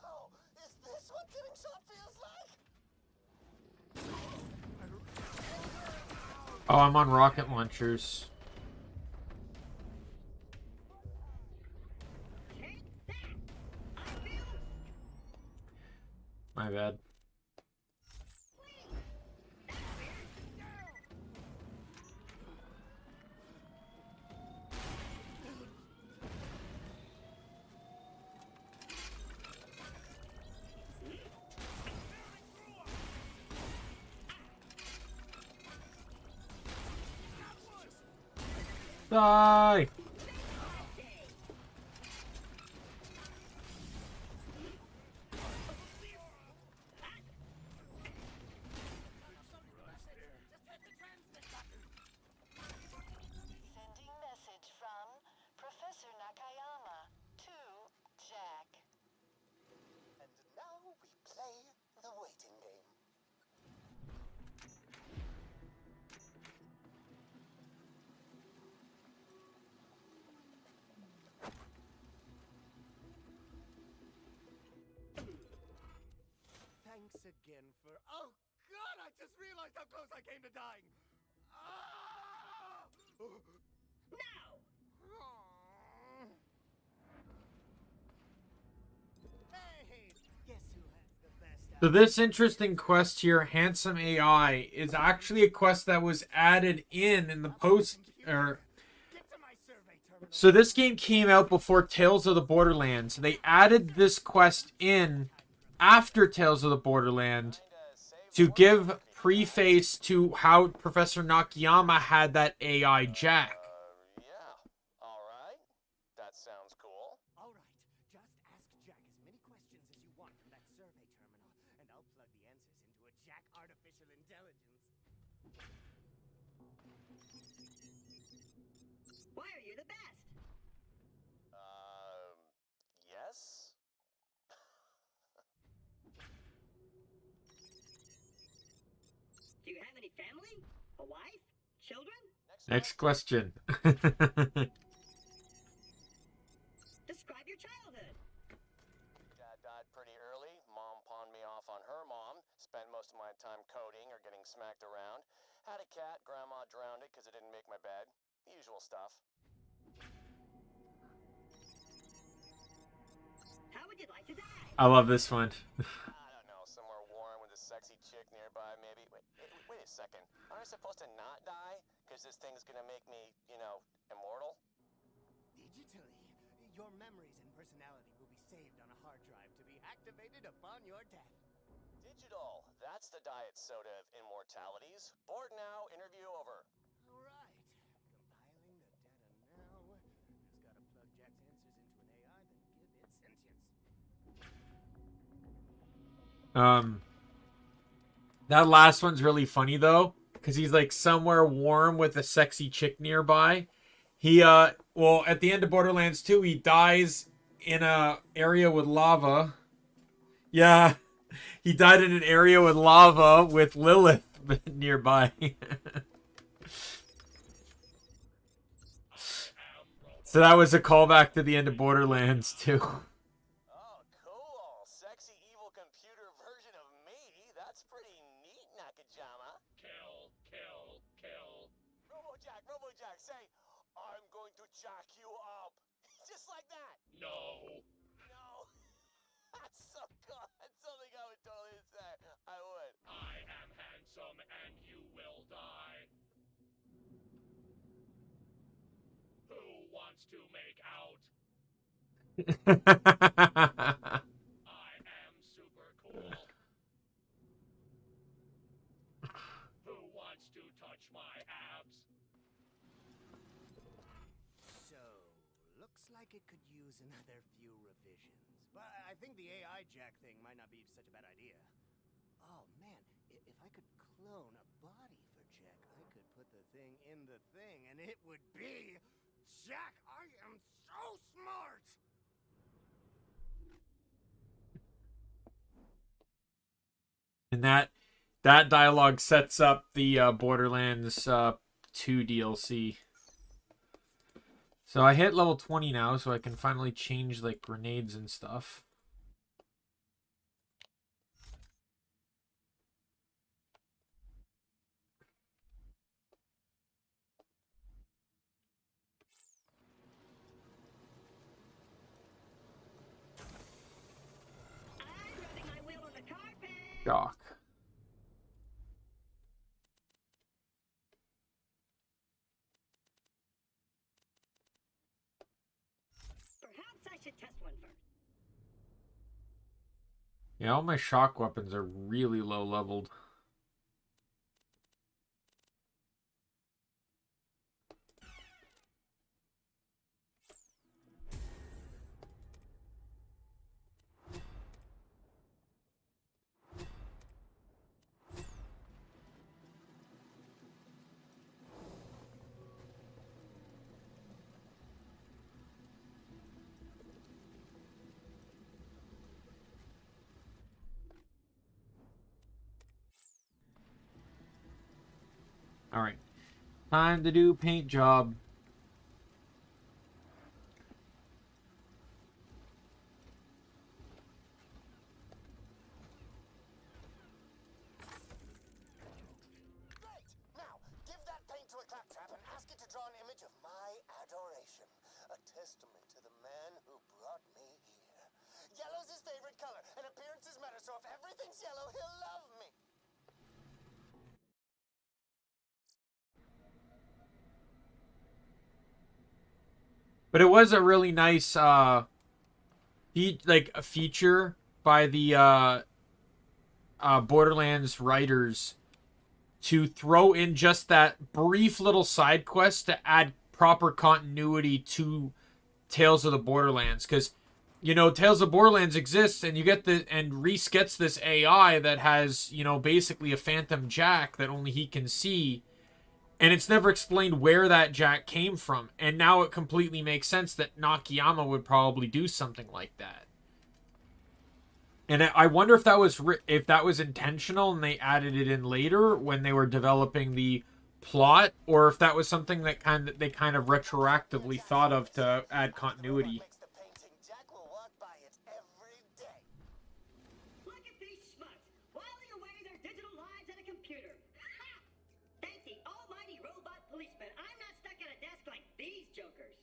Ow! Is this what getting shot feels like? Oh, I'm on rocket launchers. My bad. Die! Sending message from Professor Nakayama to Jack. And now we play the waiting game. Thanks again for... Oh, God, I just realized how close I came to dying. Now! Hey, guess who has the best... So this interesting quest here, Handsome AI, is actually a quest that was added in the post... So this game came out before Tales of the Borderlands. They added this quest in after Tales of the Borderland to give preface to how Professor Nakayama had that AI Jack. Yeah. All right. That sounds cool. All right, just ask Jack as many questions as you want from that survey terminal, and I'll plug the answers into a Jack artificial intelligence. Why are you the best? Yes? Do you have any family? A wife? Children? Next question. Describe your childhood. Dad died pretty early. Mom pawned me off on her mom. Spent most of my time coding or getting smacked around. Had a cat. Grandma drowned it because it didn't make my bed. The usual stuff. How would you like to die? I love this one. I don't know. Somewhere warm with a sexy chick nearby, maybe. Wait a second. Aren't I supposed to not die? Because this thing's gonna make me, you know, immortal? Digitally, your memories and personality will be saved on a hard drive to be activated upon your death. Digital. That's the diet soda of immortalities. Bored now. Interview over. All right. Compiling the data now. Just gotta plug Jack's answers into an AI, then give it sentience. That last one's really funny though, because he's like somewhere warm with a sexy chick nearby. He well, at the end of Borderlands 2, he dies in a area with lava. Yeah, he died in an area with lava with Lilith nearby. So that was a callback to the end of Borderlands 2. Oh, cool. Sexy evil computer version of me. That's pretty neat, Nakajama. Kill. Robojack, say, I'm going to jack you up. Just like that. No. No. That's so cool. That's something I would totally say. I would. I am handsome and you will die. Who wants to make out? I am super cool. Who wants to touch my abs? So, looks like it could use another few revisions. But I think the AI Jack thing might not be such a bad idea. Oh man, if I could clone a body for Jack, I could put the thing in the thing and it would be Jack. I am so smart. And that dialogue sets up the Borderlands 2 DLC. So I hit level 20 now, so I can finally change like grenades and stuff. I'm rubbing my wheel on the carpet. Shock. Perhaps I should test one first. Yeah, all my shock weapons are really low leveled. Alright. Time to do paint job. Great! Now, give that paint to a claptrap and ask it to draw an image of my adoration. A testament to the man who brought me here. Yellow's his favorite color, and appearances matter, so if everything's yellow, he'll love me. But it was a really nice a feature by the Borderlands writers to throw in just that brief little side quest to add proper continuity to Tales of the Borderlands, because you know Tales of Borderlands exists and you get and Reese gets this AI that has, you know, basically a phantom Jack that only he can see, and it's never explained where that Jack came from, and now it completely makes sense that Nakayama would probably do something like that. And I wonder if that was intentional and they added it in later when they were developing the plot, or if that was something that they kind of retroactively thought of to add continuity. Makes the painting. Jack will walk by it every day. Look at these schmucks, whiling away their digital lives at a computer. Ha! Thank the almighty robot policeman, I'm not stuck at a desk like these jokers.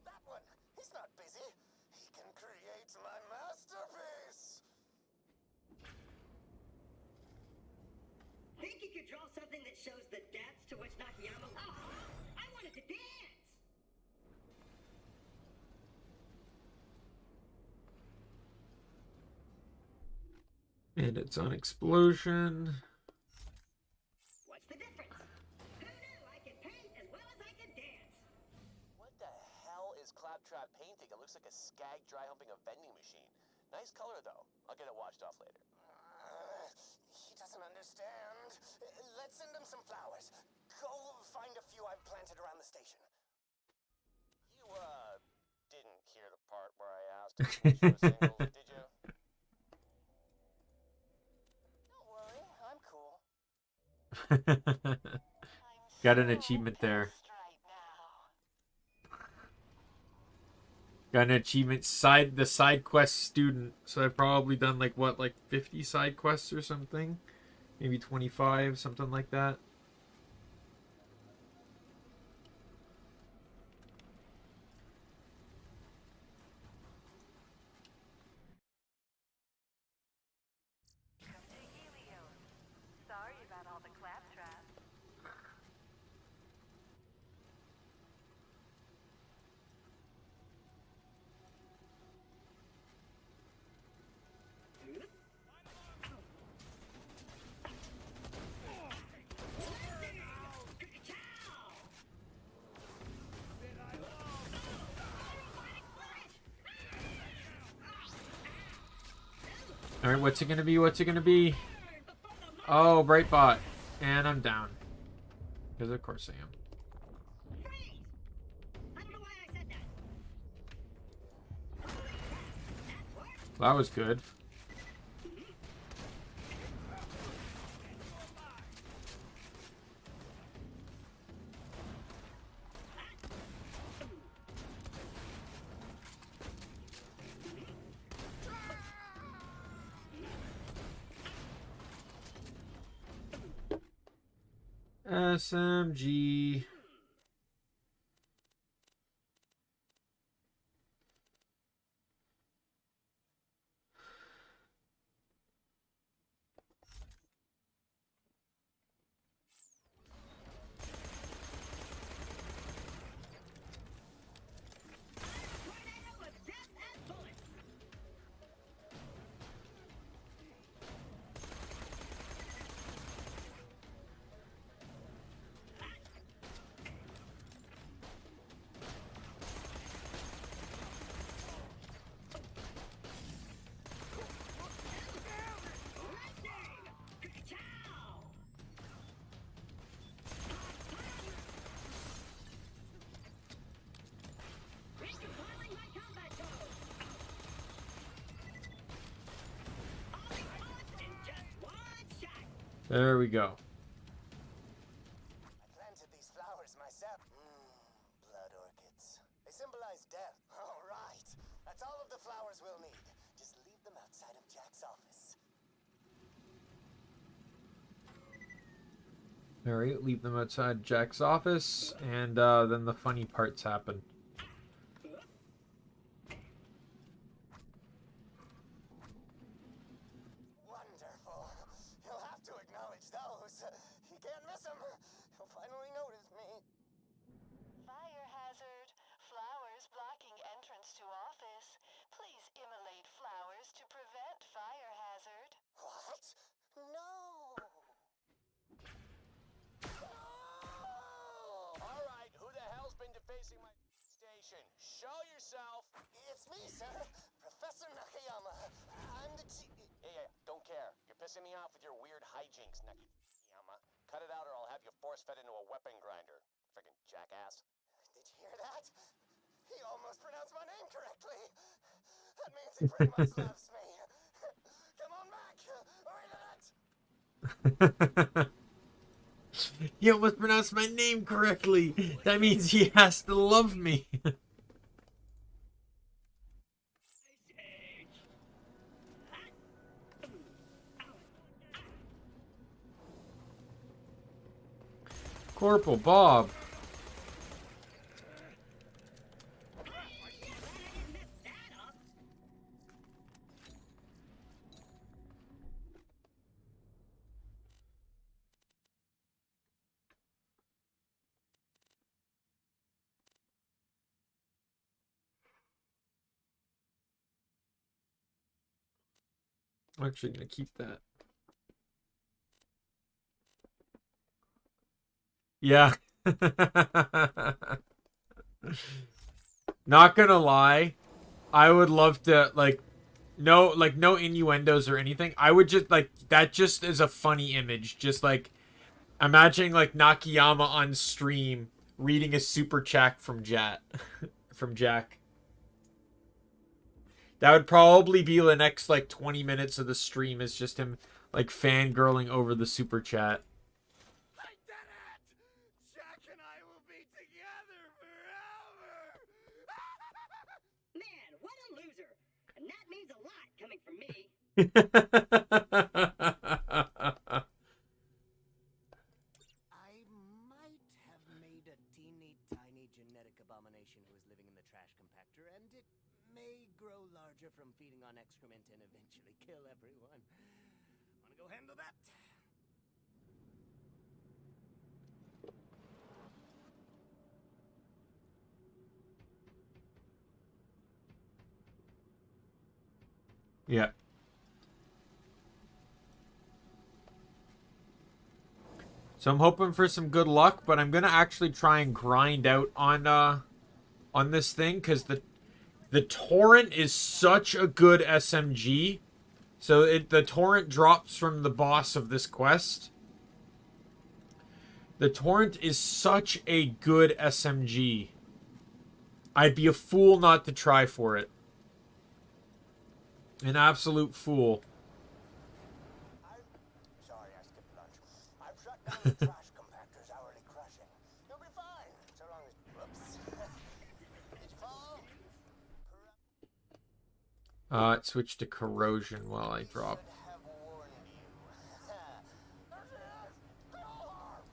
That one. He's not busy. He can create my masterpiece. Think you could draw something that shows the depths to which Nakayama... Oh, I wanted to dance! And it's on explosion. What's the difference? Who knew I could paint as well as I could dance? What the hell is Claptrap painting? It looks like a skag dry humping a vending machine. Nice color, though. I'll get it washed off later. He doesn't understand. Let's send him some flowers. Go find a few I've planted around the station. You, didn't hear the part where I asked if you were single, did you? Don't worry, I'm cool. Got an achievement there. Got an achievement, the side quest student. So I've probably done like 50 side quests or something, maybe 25, something like that. Come to Helios. Sorry about all the claptrap. All right, what's it gonna be? What's it gonna be? Oh, Brightbot, and I'm down. Because of course I am. Freeze! I don't know why I said that. That was good. SMG. Tornado of death and bullets. Recompiling my combat code. All these bullets in just one shot. There we go. I planted these flowers myself. Blood orchids. They symbolize death. All right. That's all of the flowers we'll need. Just leave them outside of Jack's office. All right, leave them outside Jack's office, and then the funny parts happen. Wonderful. He'll have to acknowledge those. He can't miss them. He'll finally notice me. Fire hazard. Flowers blocking entrance to office. Please immolate flowers to prevent fire hazard. What? No! All right, who the hell's been defacing my station? Show yourself! It's me, sir. Professor Nakayama. I'm the Yeah, don't care. You're pissing me off with your weird hijinks, Nakayama. Cut it out or I'll have you force-fed into a weapon grinder. Friggin' jackass. Did you hear that? He almost pronounced my name correctly. That means he pretty much loves me. He almost pronounced my name correctly. That means he has to love me. Corporal Bob. I'm actually gonna keep that. Yeah. Not gonna lie, I would love to no innuendos or anything. I would just that just is a funny image. Just imagining Nakayama on stream reading a super chat from Jack. That would probably be the next 20 minutes of the stream is just him fangirling over the super chat. I did it! Jack and I will be together forever! Man, what a loser! And that means a lot coming from me. I might have made a teeny tiny genetic abomination who is living in the trash compactor, and it may grow larger from feeding on excrement and eventually kill everyone. Wanna go handle that? Yeah. So I'm hoping for some good luck, but I'm gonna actually try and grind out on this thing because the torrent is such a good SMG. So the torrent drops from the boss of this quest. The torrent is such a good SMG. I'd be a fool not to try for it. An absolute fool. Sorry, I skipped lunch. I've shut down the trash compactor's hourly crushing. You'll be fine, so long as... Whoops. Did you fall? It switched to corrosion while I drop. Have warned you. There she is! Kill her!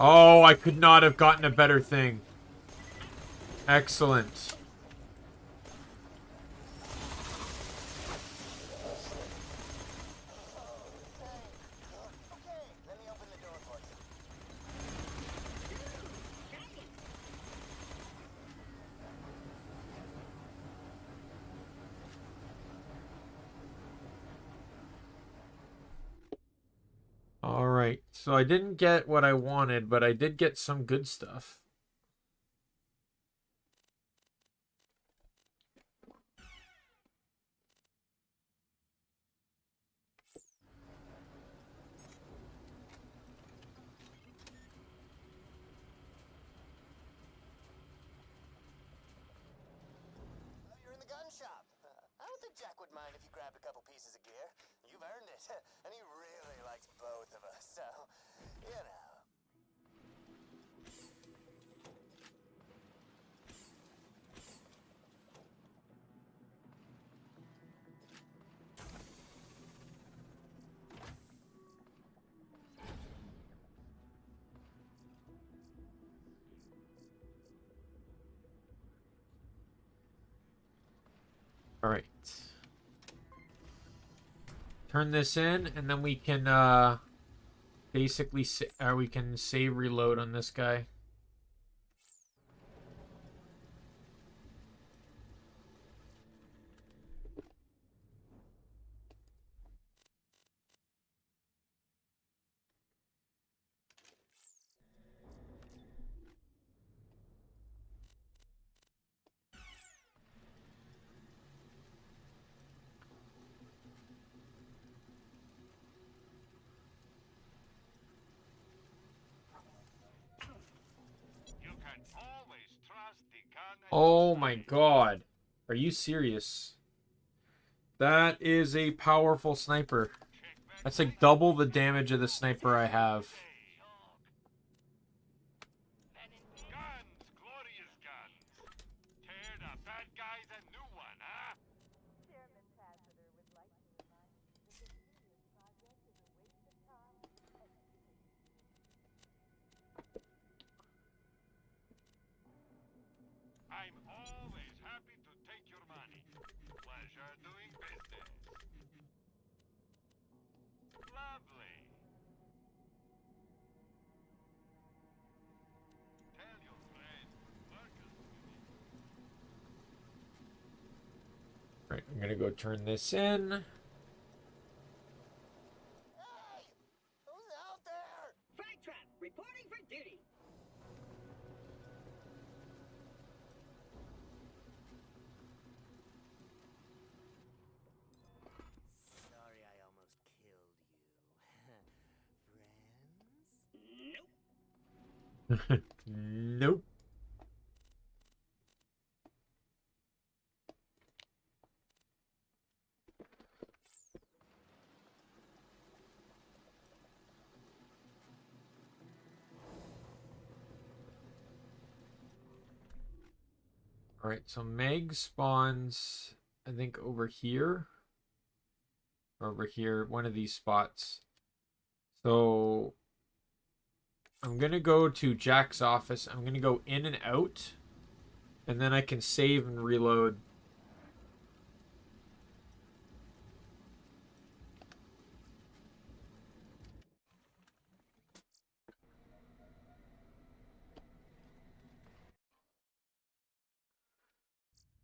Oh, I could not have gotten a better thing. Excellent. Okay, let me open the door for you. Alright, so I didn't get what I wanted, but I did get some good stuff. You're in the gun shop. I don't think Jack would mind if you grabbed a couple pieces of gear. You've earned it. And he really likes both of us, so, you know. Alright. Turn this in, and then we can, basically, we can save reload on this guy. Oh my god. Are you serious? That is a powerful sniper. That's like double the damage of the sniper I have. Guns, glorious guns. Tear the bad guys a new one, huh? Chairman Tassiter would like to remind you that the Helios project is a waste of time and I'm always happy to take your money. Pleasure doing business. Lovely. Tell your friends to welcome to me. Right, I'm gonna go turn this in. Hey! Who's out there? Frag trap, reporting for duty. Sorry I almost killed you. Friends? Nope. Alright, so Meg spawns, I think, over here. Over here, one of these spots. So I'm gonna go to Jack's office. I'm gonna go in and out. And then I can save and reload.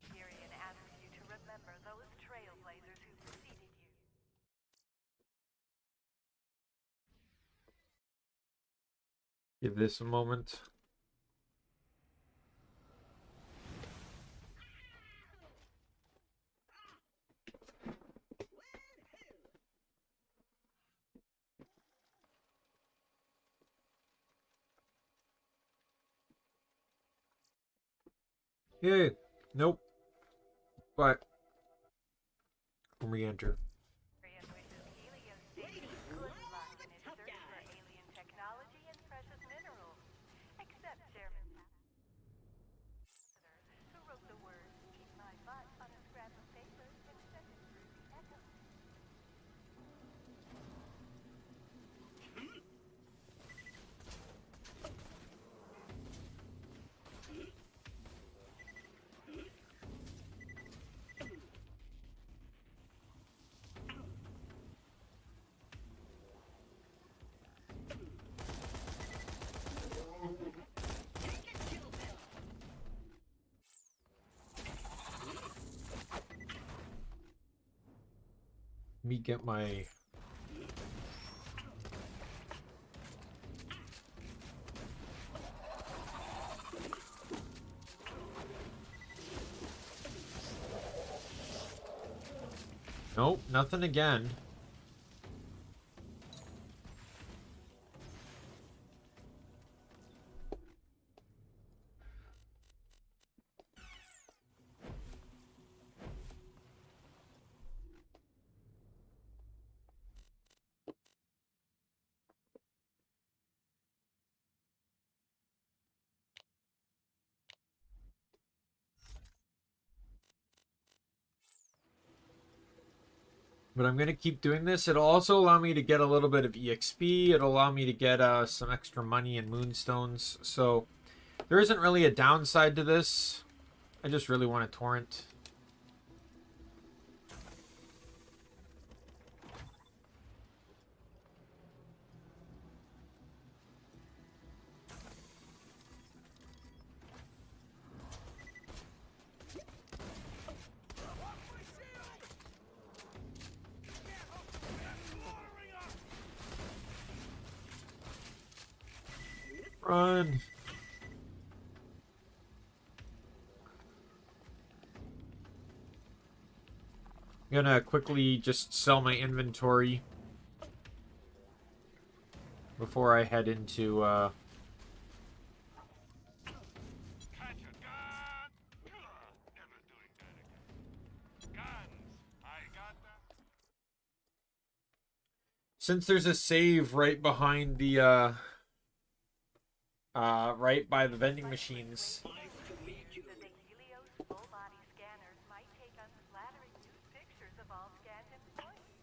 Tyrion asks you to remember those trailblazers who preceded you. Give this a moment. Yeah, nope. But re-enter. Tyrion wishes Helios Station good luck in its search for alien technology and precious minerals. Except Chairman Tassiter, who wrote the words, "Keep my butt" on a scrap of paper and sent it through the echo. Me get my... Nope, nothing again. But I'm going to keep doing this. It'll also allow me to get a little bit of EXP. It'll allow me to get some extra money and moonstones. So there isn't really a downside to this. I just really want a torrent. Run. I'm gonna quickly just sell my inventory before I head into Catch a gun. Since there's a save right behind the right by the vending machines. The Helios full-body scanners might take unflattering nude pictures of all scanned employees.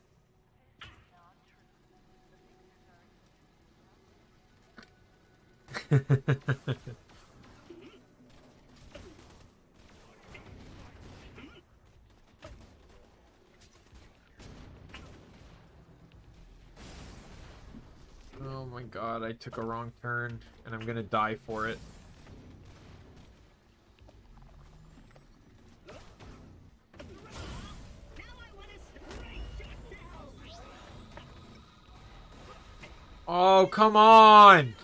This is not true. The pictures are Oh my god, I took a wrong turn, and I'm gonna die for it. Oh, come on!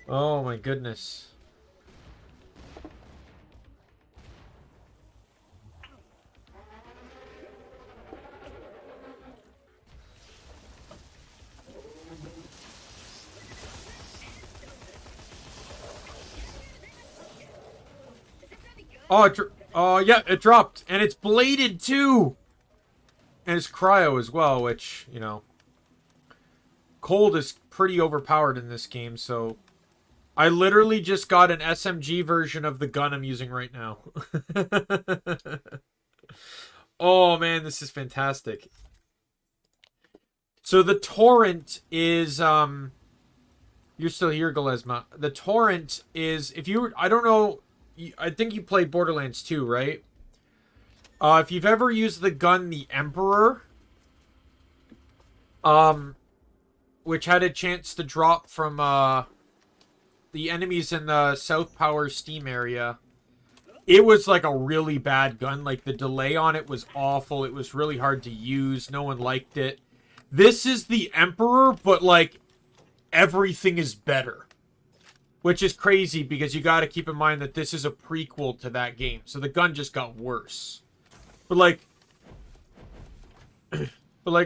Oh my goodness. Oh, yeah, it dropped. And it's bladed, too! And it's cryo as well, which, you know... Cold is pretty overpowered in this game, so... I literally just got an SMG version of the gun I'm using right now. Oh, man, this is fantastic. So the torrent is... You're still here, Galesma. The torrent is... If you... I don't know... I think you played Borderlands 2, right? If you've ever used the gun, the Emperor, which had a chance to drop from the enemies in the South Power Steam area, it was like a really bad gun. Like, the delay on it was awful. It was really hard to use. No one liked it. This is the Emperor, but, like, everything is better. Which is crazy, because you gotta keep in mind that this is a prequel to that game. So the gun just got worse. But, like...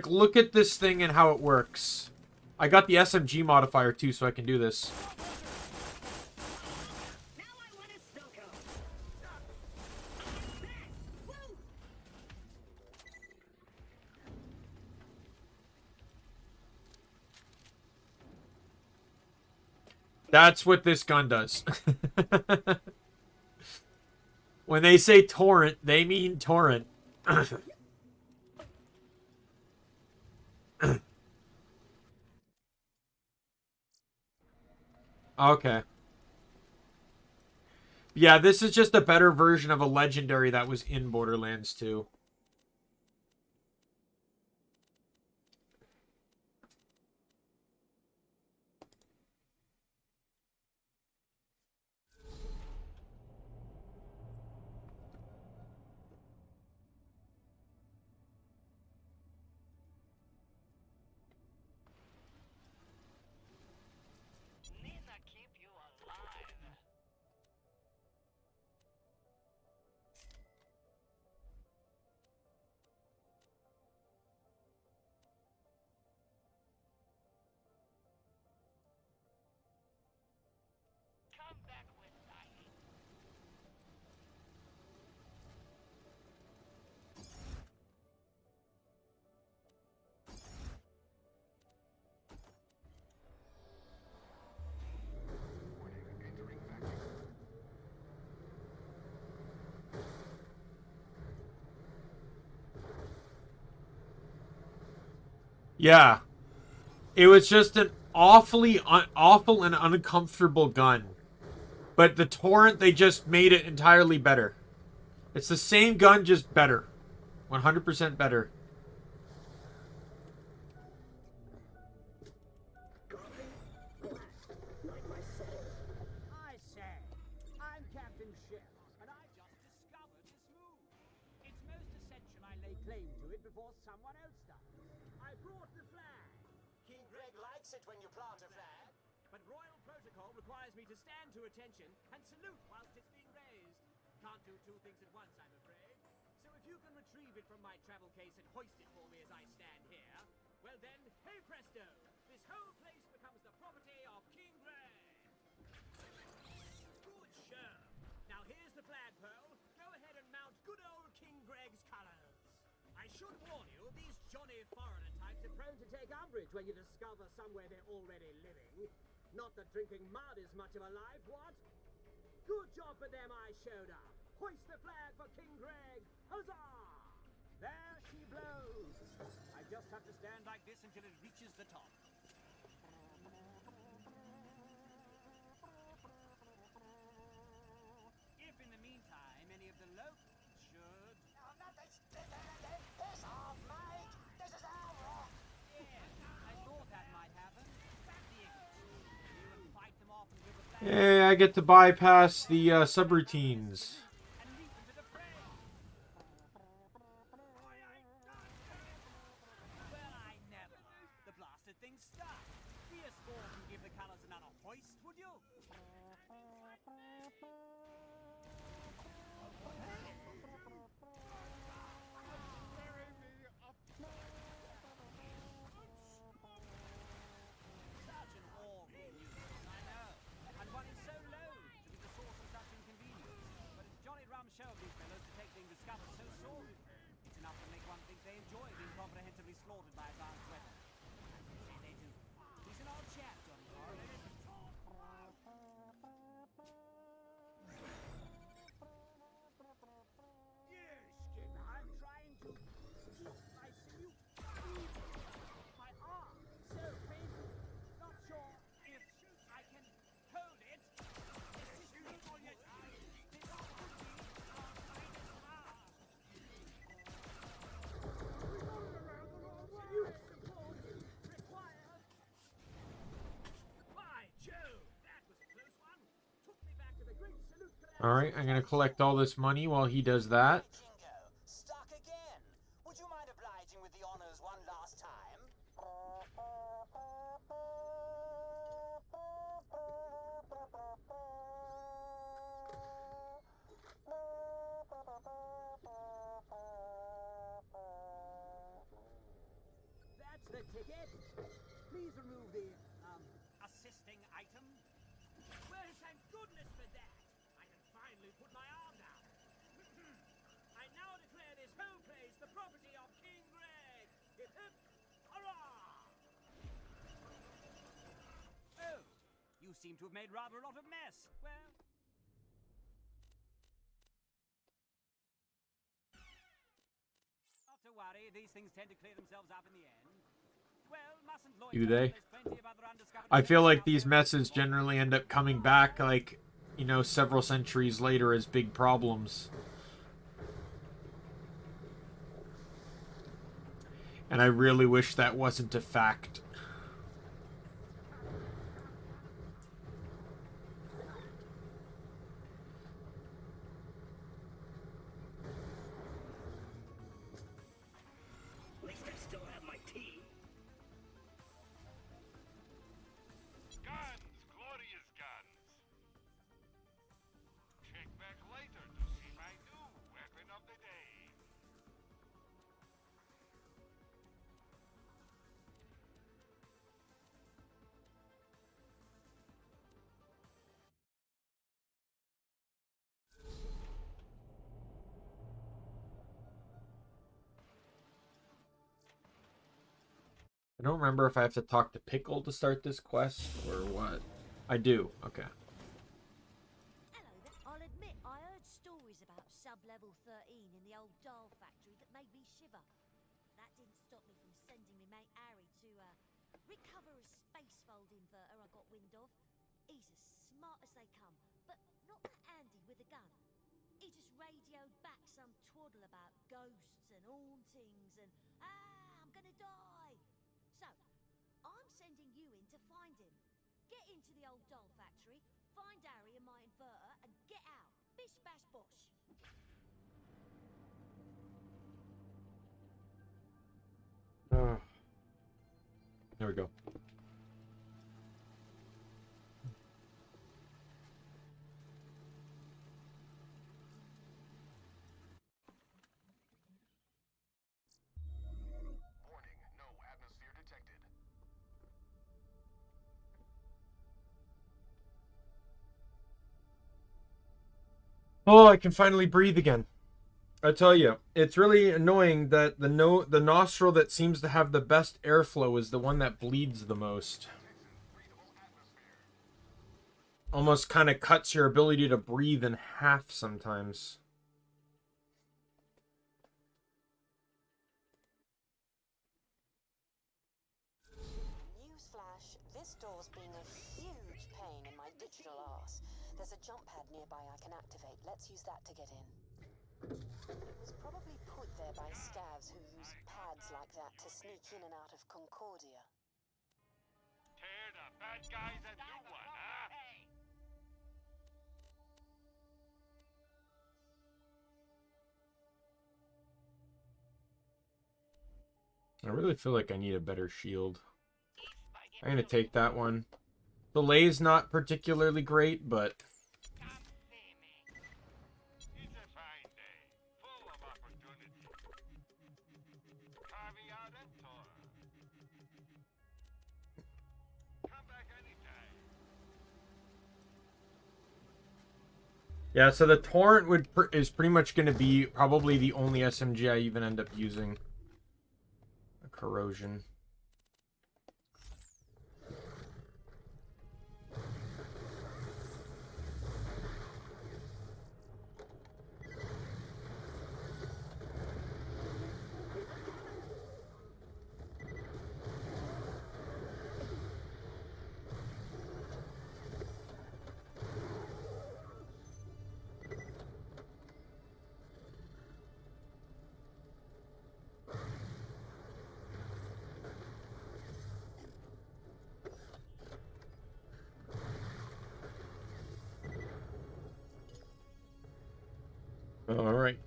look at this thing and how it works. I got the SMG modifier, too, so I can do this. That's what this gun does. When they say torrent, they mean torrent. Okay. Yeah, this is just a better version of a legendary that was in Borderlands 2. Yeah. It was just an awful and uncomfortable gun. But the torrent, they just made it entirely better. It's the same gun, just better. 100% better. I say, I'm Captain Chef, and I just discovered this move. It's most essential I lay claim to it before someone else does. I brought the flag. King Greg likes it when you plant a flag. But Royal protocol requires me to stand to attention and salute whilst it's being raised. Can't do two things at once, I'm afraid. So if you can retrieve it from my travel case and hoist it for me as I stand here, well then, hey presto! This whole place becomes the property of King Greg! Good show! Now here's the flagpole. Go ahead and mount good old King Greg's colors. I should warn you, these Johnny foreigner types are prone to take umbrage when you discover somewhere they're already living. Not that drinking mud is much of a life, what? Good job for them I showed up. Hoist the flag for King Greg. Huzzah! There she blows. I just have to stand like this until it reaches the top. If in the meantime any of the locals should... No, not this. Piss off, mate! This is our rock! Yeah, I thought that might happen. Back the English. You and fight them off and give the flag... Hey, I get to bypass the subroutines. and leap into the fray. Well, I never. The blasted thing stuck. Be a sport and give the colours another hoist, would you? Such an awful nuisance, I know. And one is so low to be the source of such inconvenience. But it's jolly rum show of these fellows to take being discovered so sorely. It's enough to make one think they enjoy being comprehensively slaughtered by advanced weapons. I can say they do. He's an old chap, Johnny Dahl. Yes, Jim, I'm trying to keep my salute. My arm so painful. Not sure if I can hold it. This is on your eye. This could be our finest hour. Salute support required. By Jove, that was a close one. Took me back to the great salute command. All right, I'm gonna collect all this money while he does that. Jingo, stuck again. Would you mind obliging with the honors one last time? That's the ticket. Please remove the, assisting item. Well, thank goodness for that. I can finally put my arm down. I now declare this whole place the property of King Greg. Hip hip, hurrah! Oh, you seem to have made rather a lot of mess. Well... not to worry, these things tend to clear themselves up in the end. Well, mustn't loiter. Do they? There's plenty of other undiscovered I feel like places these messes generally end up coming back, like, you know, several centuries later as big problems. And I really wish that wasn't a fact. At least I still have my tea. Guns, glorious guns. Check back later to see my new weapon of the day. I don't remember if I have to talk to Pickle to start this quest or what. I do. Okay. Hello there. I'll admit I heard stories about sub-level 13 in the old Dahl factory that made me shiver. That didn't stop me from sending me mate Harry to recover a spacefold inverter I got wind of. He's as smart as they come, but not that handy with a gun. He just radioed back some twaddle about ghosts and hauntings and I'm gonna die. So, I'm sending you in to find him. Get into the old Dahl factory, find Harry and my inverter, and get out. Bish bash bosh. There we go. Oh, I can finally breathe again. I tell you, it's really annoying that the nostril that seems to have the best airflow is the one that bleeds the most. Almost kind of cuts your ability to breathe in half sometimes. Newsflash, this door's been a huge pain in my digital arse. There's a jump pad nearby I can activate. Let's use that to get in. It was probably put there by scavs who use pads like that to sneak in and out of Concordia. Tear the bad guys a new one, huh? I really feel like I need a better shield. I'm gonna take that one. The lay's not particularly great, but It's a fine day, full of opportunity. Caveat emptor. Come back anytime. yeah. So the torrent is pretty much gonna be probably the only SMG I even end up using. A corrosion. All right.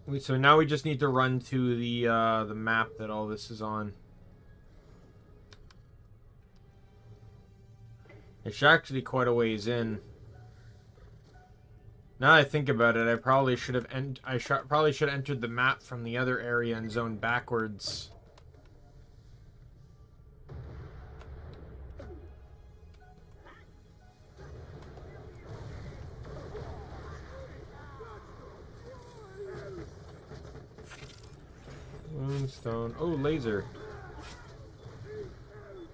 Wait, so now we just need to run to the map that all this is on. It's actually quite a ways in. Now that I think about it, I probably should have probably should have entered the map from the other area and zoned backwards. Moonstone. Oh, laser.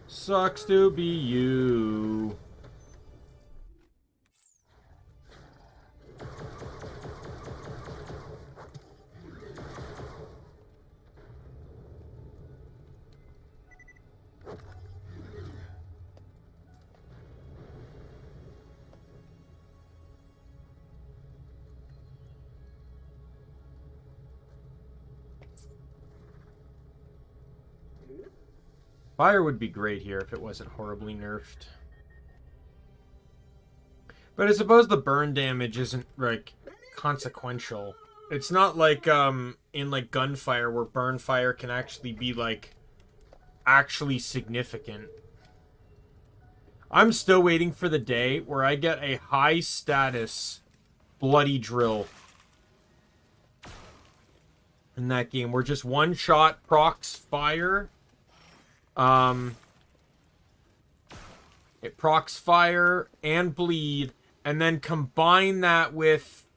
Sucks to be you. Fire would be great here if it wasn't horribly nerfed. But I suppose the burn damage isn't, like, consequential. It's not like, in, like, gunfire where burn fire can actually be, like, actually significant. I'm still waiting for the day where I get a high status bloody drill in that game, where just one shot procs fire. It procs fire and bleed, and then combine that with...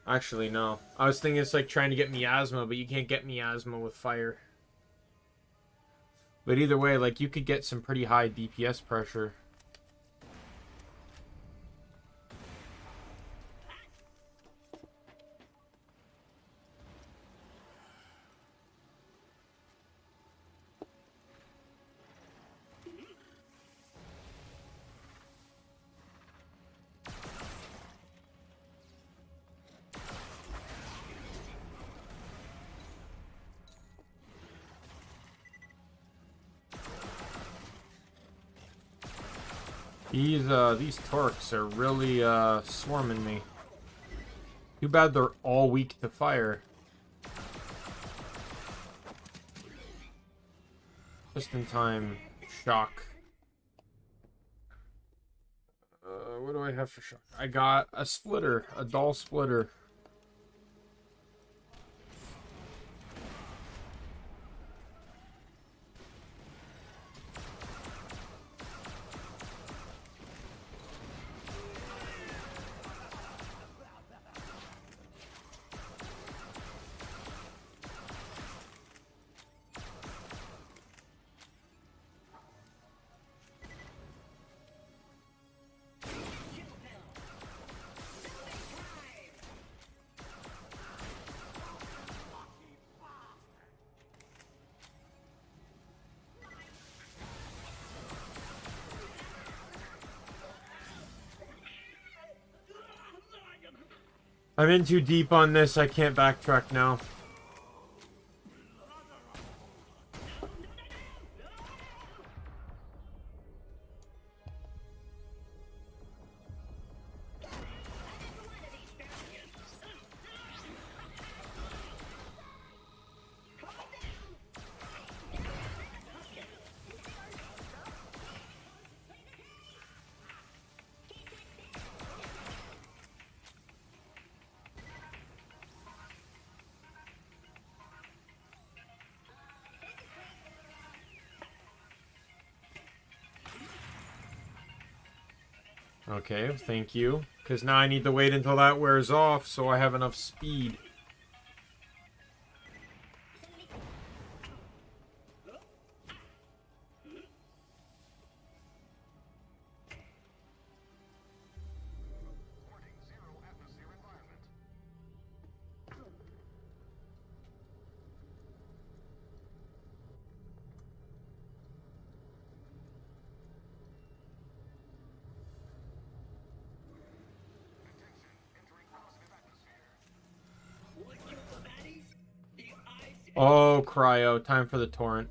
Actually, no. I was thinking it's like trying to get miasma, but you can't get miasma with fire. But either way, like, you could get some pretty high DPS pressure. These torques are really, swarming me. Too bad they're all weak to fire. Just in time. Shock. What do I have for shock? I got a splitter. A Dahl splitter. I'm in too deep on this. I can't backtrack now. Okay, thank you. Because now I need to wait until that wears off so I have enough speed. Oh, cryo. Time for the torrent.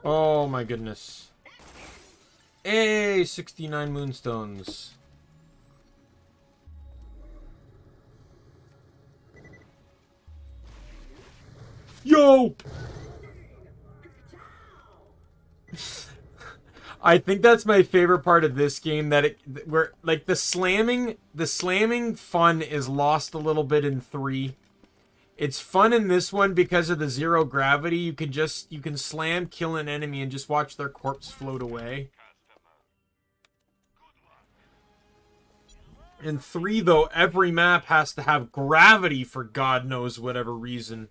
Oh my goodness. Hey, 69 moonstones. Yo! I think that's my favorite part of this game, that where like the slamming fun is lost a little bit in 3. It's fun in this one because of the zero gravity. You can slam, kill an enemy, and just watch their corpse float away. In 3, though, every map has to have gravity for God knows whatever reason.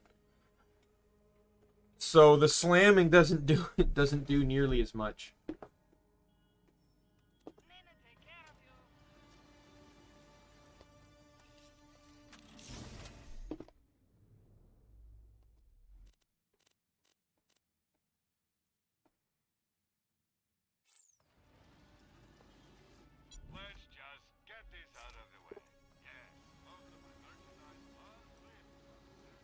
So the slamming doesn't do nearly as much.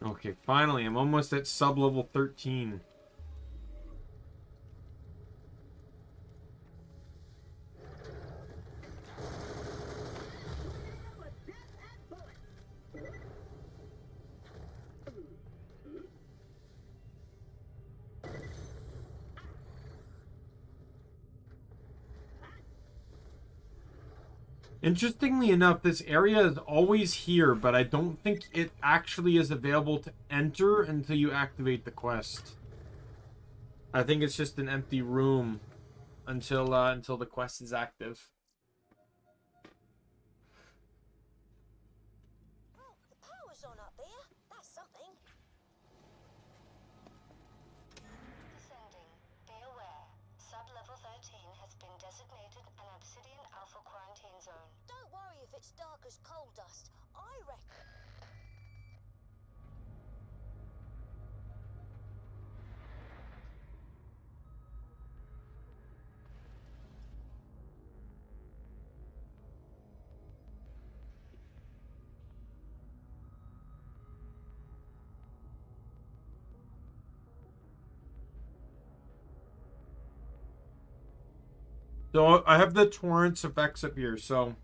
Okay, finally, I'm almost at sub-level 13. Interestingly enough, this area is always here, but I don't think it actually is available to enter until you activate the quest. I think it's just an empty room until the quest is active. Oh, the power's on up there. That's something. Descending. Be aware. Sub-level 13 has been designated an Obsidian Alpha Quarantine Zone. Don't worry if it's dark as coal dust. I reckon. So I have the torrents effects up here. So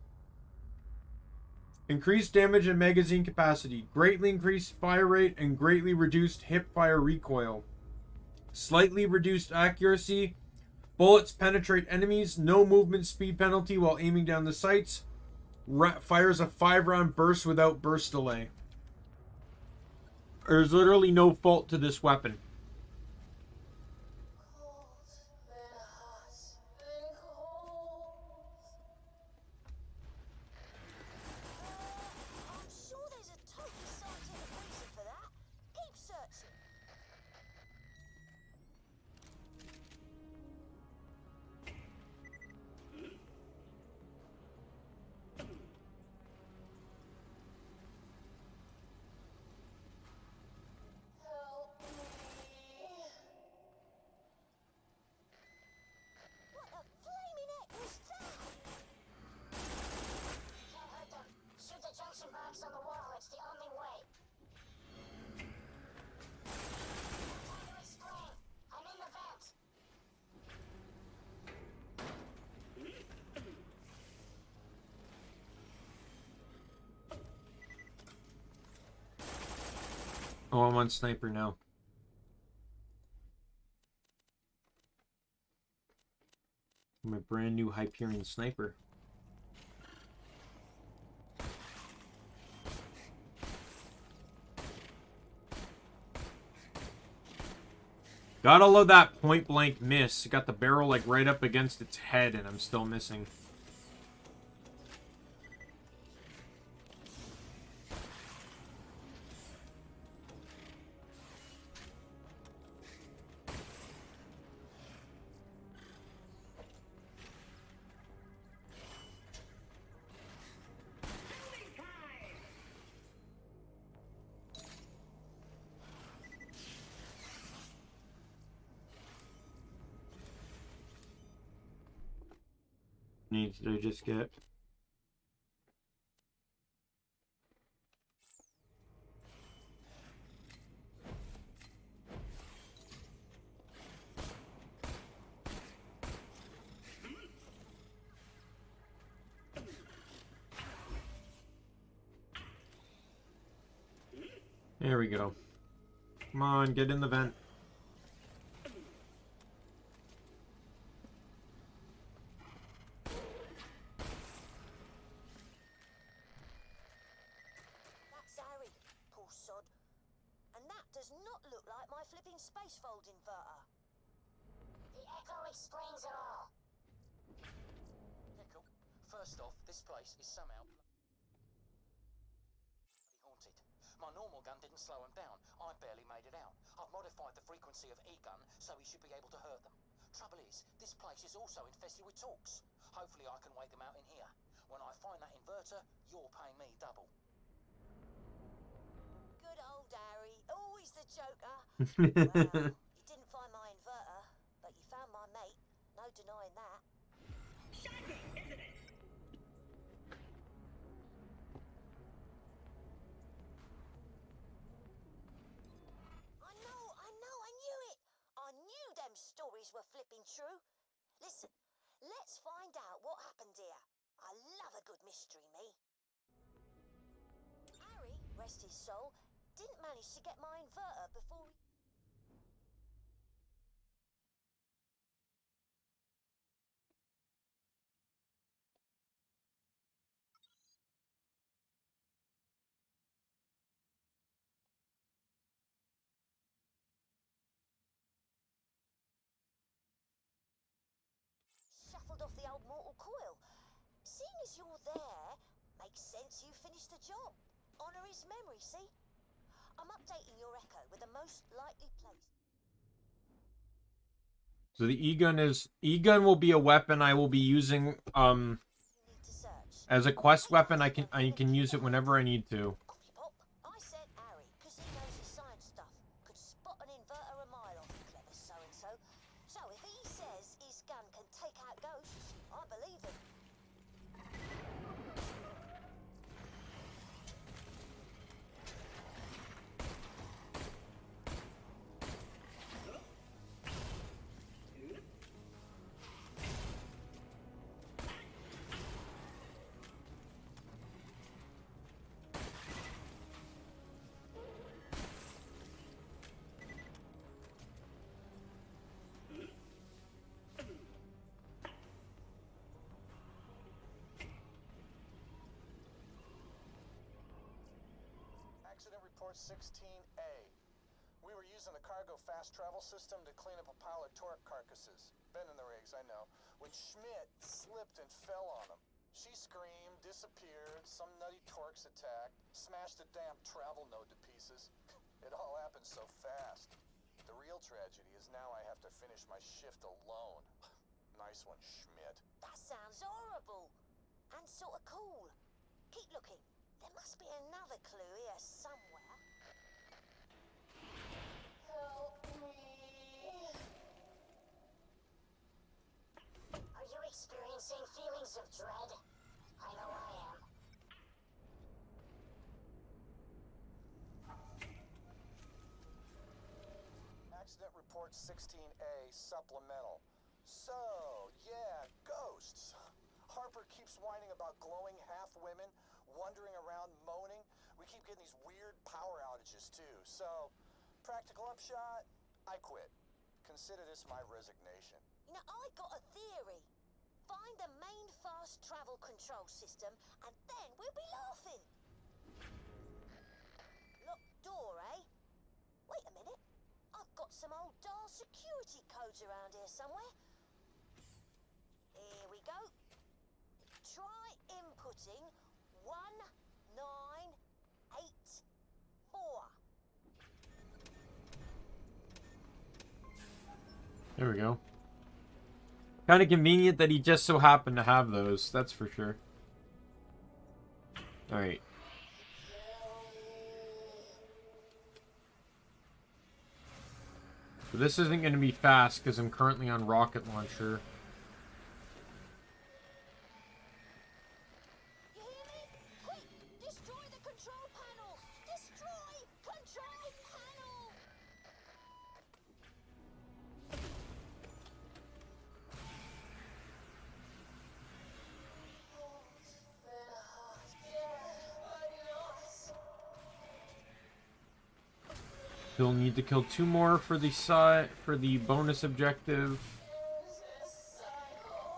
increased damage and magazine capacity, greatly increased fire rate, and greatly reduced hip fire recoil. Slightly reduced accuracy. Bullets penetrate enemies. No movement speed penalty while aiming down the sights. Fires a 5-round burst without burst delay. There's literally no fault to this weapon. I'm sure there's a token scientific Oh, I'm on sniper now. I'm a brand new Hyperion sniper. Gotta love that point blank miss. Got the barrel like right up against its head and I'm still missing. Needs to just get. There we go. Come on, get in the vent. That's Harry, poor sod. And that does not look like my flipping spacefold inverter. The echo explains it all. Yeah, cool. First off, this place is somehow haunted. My normal gun didn't slow him down. I barely made it out. I've modified the frequency of E-gun so he should be able to hurt them. Trouble is, this place is also infested with Torks. Hopefully I can wake them out in here. When I find that inverter, you're paying me double. Good old Harry, always the joker. Well, you didn't find my inverter, but you found my mate. No denying that. Shocking, isn't it? I knew it! I knew them stories were flipping true. Listen, let's find out what happened here. I love a good mystery, me. Harry, rest his soul, didn't manage to get my inverter before he... shuffled off the old mortal coil. Seeing as you're there, makes sense you finished the job. Honor his memory, see? I'm updating your echo with the most likely place. So the E-gun will be a weapon I will be using as a quest weapon. I can use it whenever I need to. I said Harry, because he knows his science stuff. Could spot an inverter a mile off, clever so-and-so. So if he says his gun can take out ghosts, I believe him. Accident report 16A. We were using the cargo fast travel system to clean up a pile of Torque carcasses. Bending the rigs, I know. When Schmidt slipped and fell on him. She screamed, disappeared, some nutty Torques attacked, smashed the damn travel node to pieces. It all happened so fast. The real tragedy is now I have to finish my shift alone. Nice one, Schmidt. That sounds horrible. And sort of cool. Keep looking. There must be another clue here somewhere. Help me. Are you experiencing feelings of dread? I know I am. Accident report 16A supplemental. So, yeah, ghosts. Harper keeps whining about glowing half-women, wandering around moaning. We keep getting these weird power outages too. So, practical upshot, I quit. Consider this my resignation. You know, I got a theory. Find the main fast travel control system, and then we'll be laughing. Locked door, eh? Wait a minute. I've got some old Dahl security codes around here somewhere. Here we go. Try inputting 1984. There we go. Kind of convenient that he just so happened to have those, that's for sure. Alright. So this isn't going to be fast because I'm currently on rocket launcher. You hear me? Quick! Destroy the control panel! Destroy control panel! He'll need to kill 2 more for the bonus objective.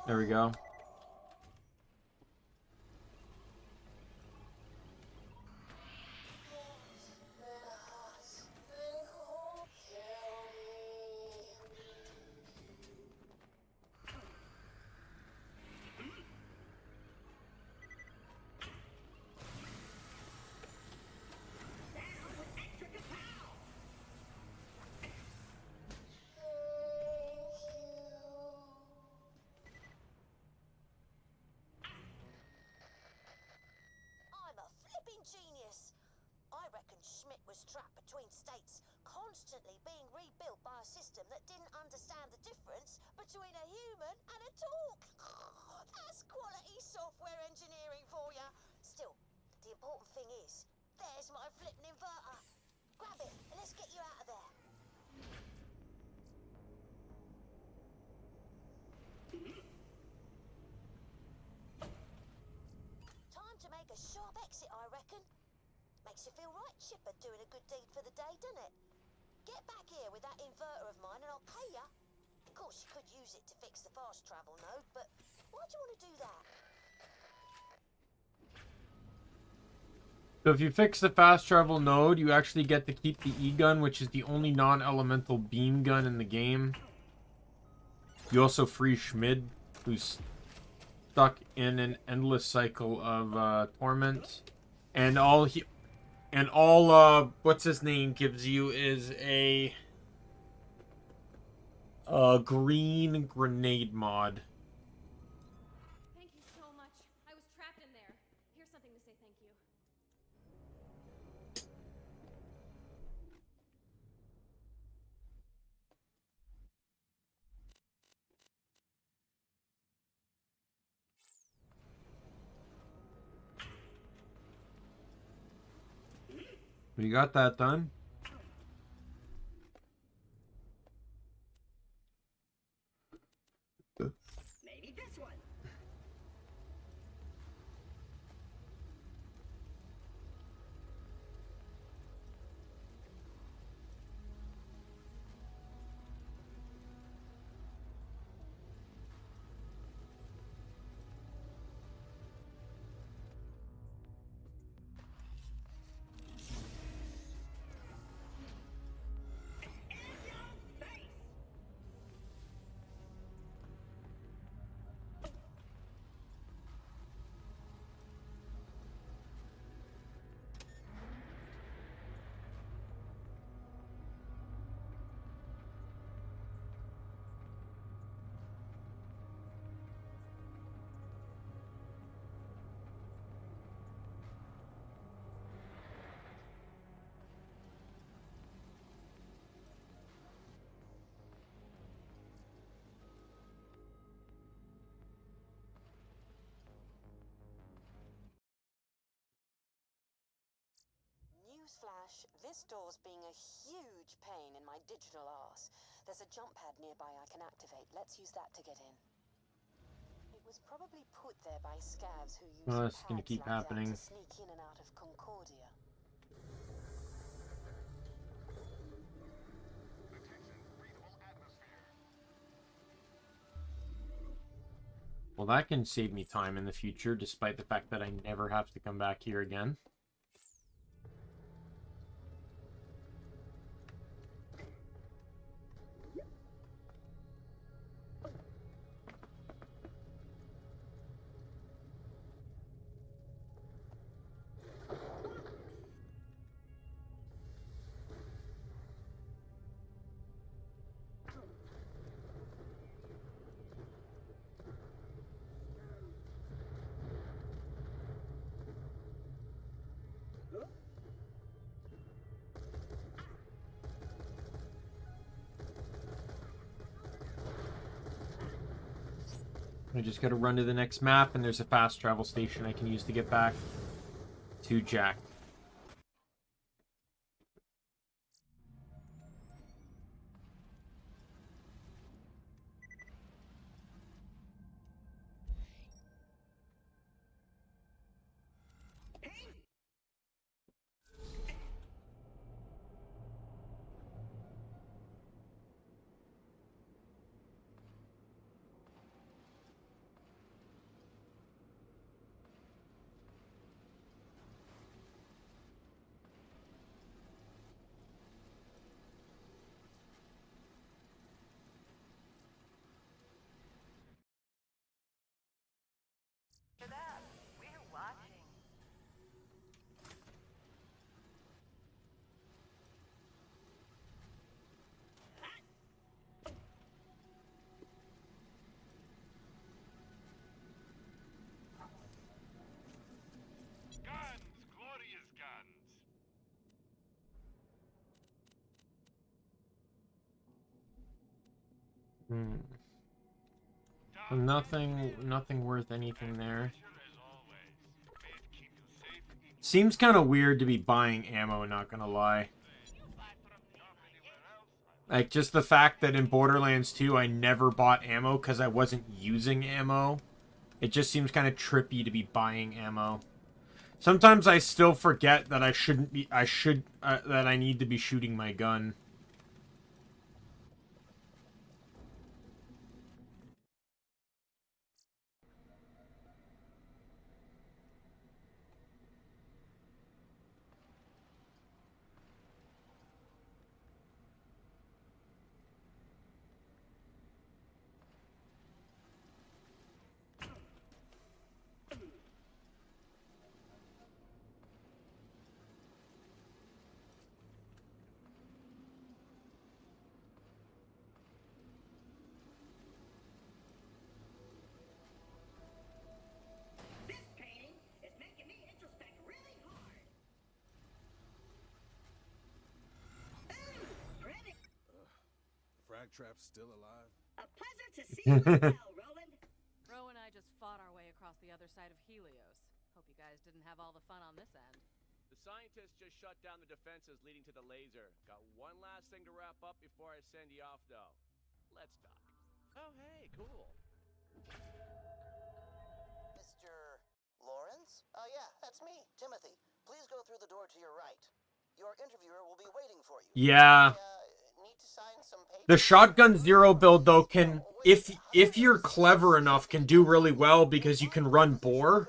There we go. I'm a flipping genius. I reckon Schmidt was trapped between states, constantly being rebuilt by a system that didn't understand the difference between a human and a talk. That's quality software engineering for you. Still, the important thing is, there's my flipping inverter. Grab it and let's get you out of there. Time to make a sharp exit, I reckon. Makes you feel right chipper doing a good deed for the day, doesn't it? Get back here with that inverter of mine and I'll pay ya. Of course, you could use it to fix the fast travel node, but why do you want to do that? So if you fix the fast travel node, you actually get to keep the E-gun, which is the only non-elemental beam gun in the game. You also free Schmid, who's stuck in an endless cycle of torment. And all what's his name gives you is a green grenade mod. Thank you so much. I was trapped in there. Here's something to say thank you. We got that done. Maybe this one. Newsflash, this door's being a huge pain in my digital arse. There's a jump pad nearby I can activate. Let's use that to get in. It was probably put there by scavs who use Oh, it's gonna pads keep like that happening. to sneak in and out of Concordia. Well, that can save me time in the future, despite the fact that I never have to come back here again. I just gotta run to the next map, and there's a fast travel station I can use to get back to Jack. For that, we're watching. Guns! Glorious guns! Nothing worth anything there. Seems kind of weird to be buying ammo, not gonna lie. Like, just the fact that in Borderlands 2 I never bought ammo because I wasn't using ammo. It just seems kind of trippy to be buying ammo. Sometimes I still forget that I shouldn't be, that I need to be shooting my gun. Frag Trap's still alive? A pleasure to see you as well, Roland. Ro and I just fought our way across the other side of Helios. Hope you guys didn't have all the fun on this end. The scientists just shut down the defenses leading to the laser. Got one last thing to wrap up before I send you off, though. Let's talk. Oh, hey, cool. Mr. Lawrence? Oh, yeah, that's me, Timothy. Please go through the door to your right. Your interviewer will be waiting for you. Yeah. Need to sign some papers. The Shotgun Zero build, though, can, if you're clever enough, can do really well because you can run bore.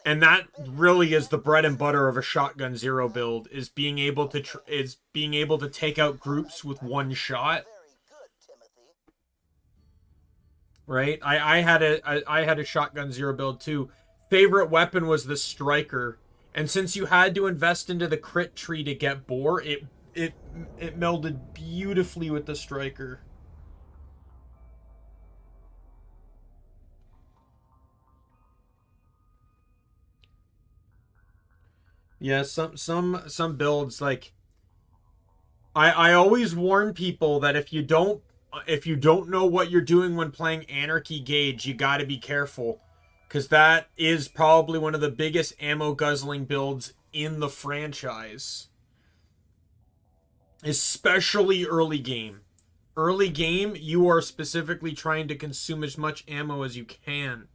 And that really is the bread and butter of a Shotgun Zero build, is being able to take out groups with one shot. Right? I had a Shotgun Zero build too. Favorite weapon was the Striker. And since you had to invest into the crit tree to get bore, it melded beautifully with the Striker. Yeah, some builds, like, I always warn people that if you don't know what you're doing when playing Anarchy Gauge, you got to be careful, because that is probably one of the biggest ammo guzzling builds in the franchise. Especially early game. Early game, you are specifically trying to consume as much ammo as you can.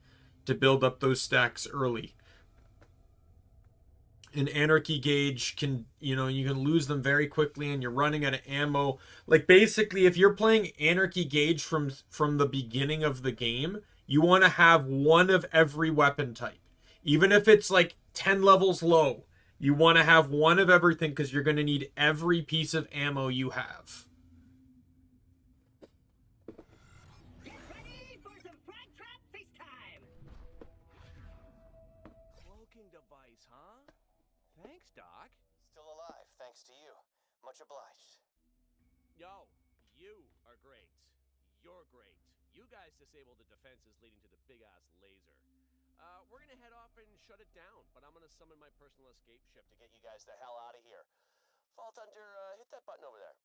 to build up those stacks early. An anarchy gauge can, you know, you can lose them very quickly and you're running out of ammo. Like basically if you're playing anarchy gauge from the beginning of the game, you want to have one of every weapon type. Even if it's like 10 levels low, you want to have one of everything because you're going to need every piece of ammo you have. Get ready for some frag trap feast time! Cloaking device, huh? Thanks, Doc. Still alive, thanks to you. Much obliged. Yo, you are great. You're great. You guys disabled the defenses leading to the big-ass laser. We're gonna head off and shut it down, but I'm gonna summon my personal escape ship to get you guys the hell out of here. Vault Hunter, hit that button over there.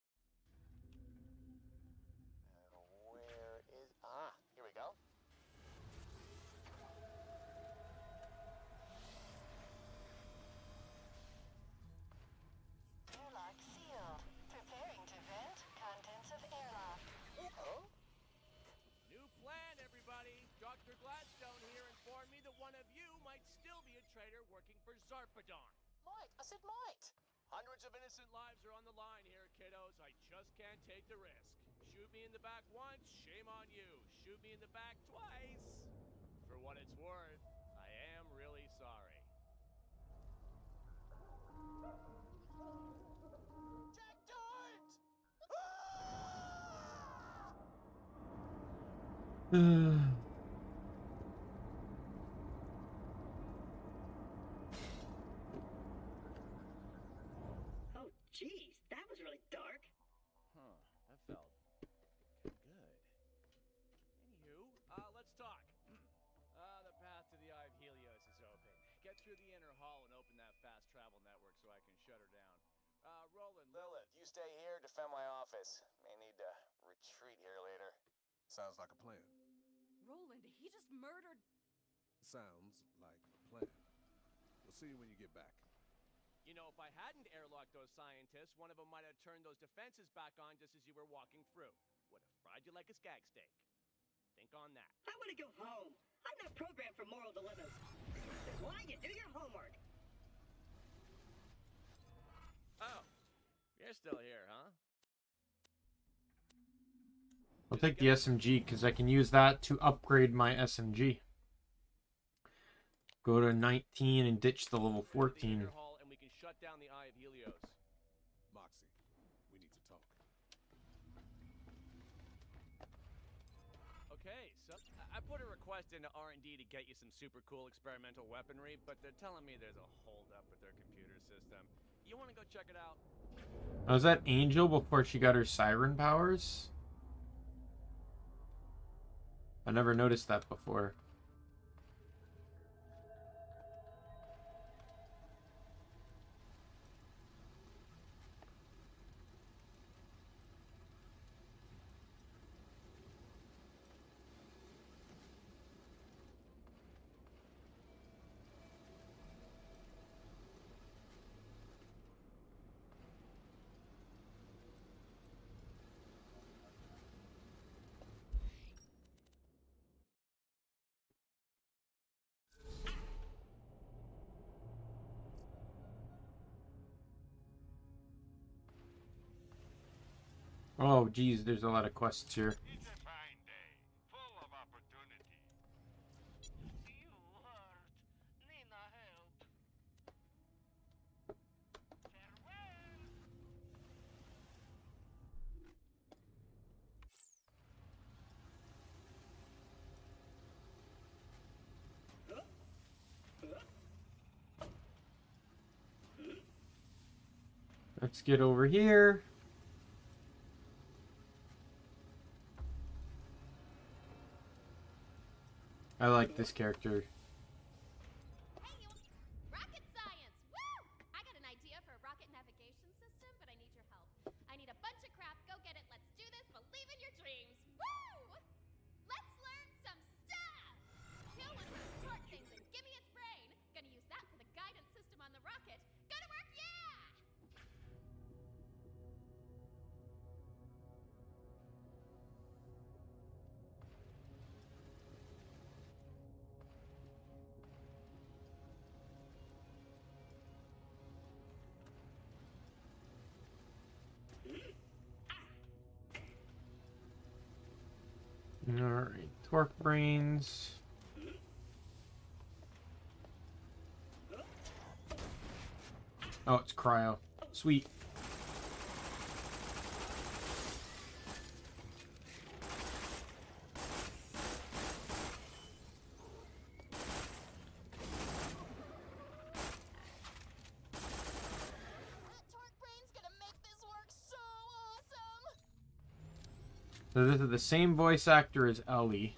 Where is... Ah, here we go. Airlock sealed. Preparing to vent contents of airlock. Huh? New plan, everybody. Dr. Gladstone here informed me that one of you might still be a traitor working for Zarpadon. Might. I said might. Hundreds of innocent lives are on the line here, kiddos. I just can't take the risk. Shoot me in the back once, shame on you. Shoot me in the back twice. For what it's worth, I am really sorry. Jack died! Oh, jeez, that was really dark. Huh, that felt good. Anywho, let's talk. The path to the Eye of Helios is open. Get through the inner hall and open that fast travel network so I can shut her down. Roland, Lilith, you stay here, defend my office. May need to retreat here later. Sounds like a plan. Roland, he just murdered... Sounds like a plan. We'll see you when you get back. You know, if I hadn't airlocked those scientists, one of them might have turned those defenses back on just as you were walking through. Would have fried you like a skag steak. Think on that. I want to go home. I'm not programmed for moral dilemmas. This is why you do your homework. Oh, you're still here, huh? I'll take the SMG because I can use that to upgrade my SMG. Go to 19 and ditch the level 14. And we can shut down the Eye of Helios. Moxie, we need to talk. Okay, so I put a request into R&D to get you some super cool experimental weaponry, but they're telling me there's a holdup with their computer system. You want to go check it out? Was that Angel before she got her siren powers? I never noticed that before. Oh, geez, there's a lot of quests here. It's a fine day, full of opportunity. You hurt. Nina help. Farewell. Let's get over here. I like this character. Hey, you... Rocket science! Woo! I got an idea for a rocket navigation system, but I need your help. I need a bunch of crap. Go get it. Let's do this. Believe in your dreams. Woo! Let's learn some stuff! Kill one of those short things and give me its brain. Gonna use that for the guidance system on the rocket. Go to work, yeah! Alright, torque brains. Oh, it's cryo. Sweet. So this is the same voice actor as Ellie.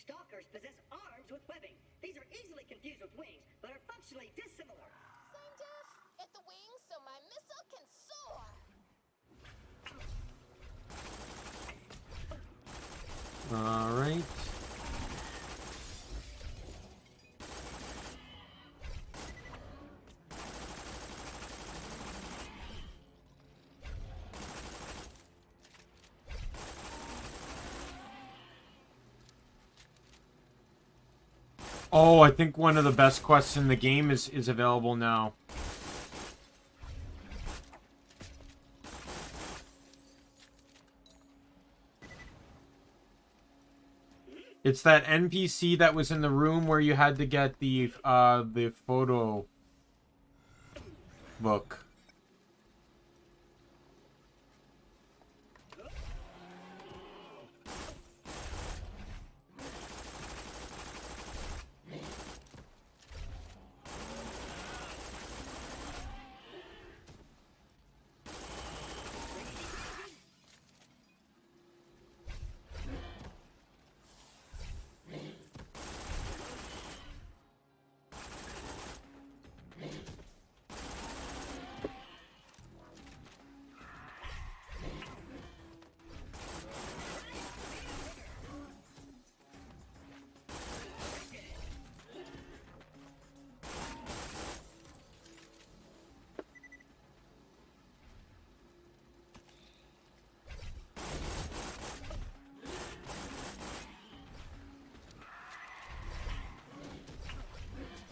Stalkers possess arms with webbing. These are easily confused with wings, but are functionally dissimilar. Same diff. Get the wings so my missile can soar. Alright. Oh, I think one of the best quests in the game is available now. It's that NPC that was in the room where you had to get the photo book.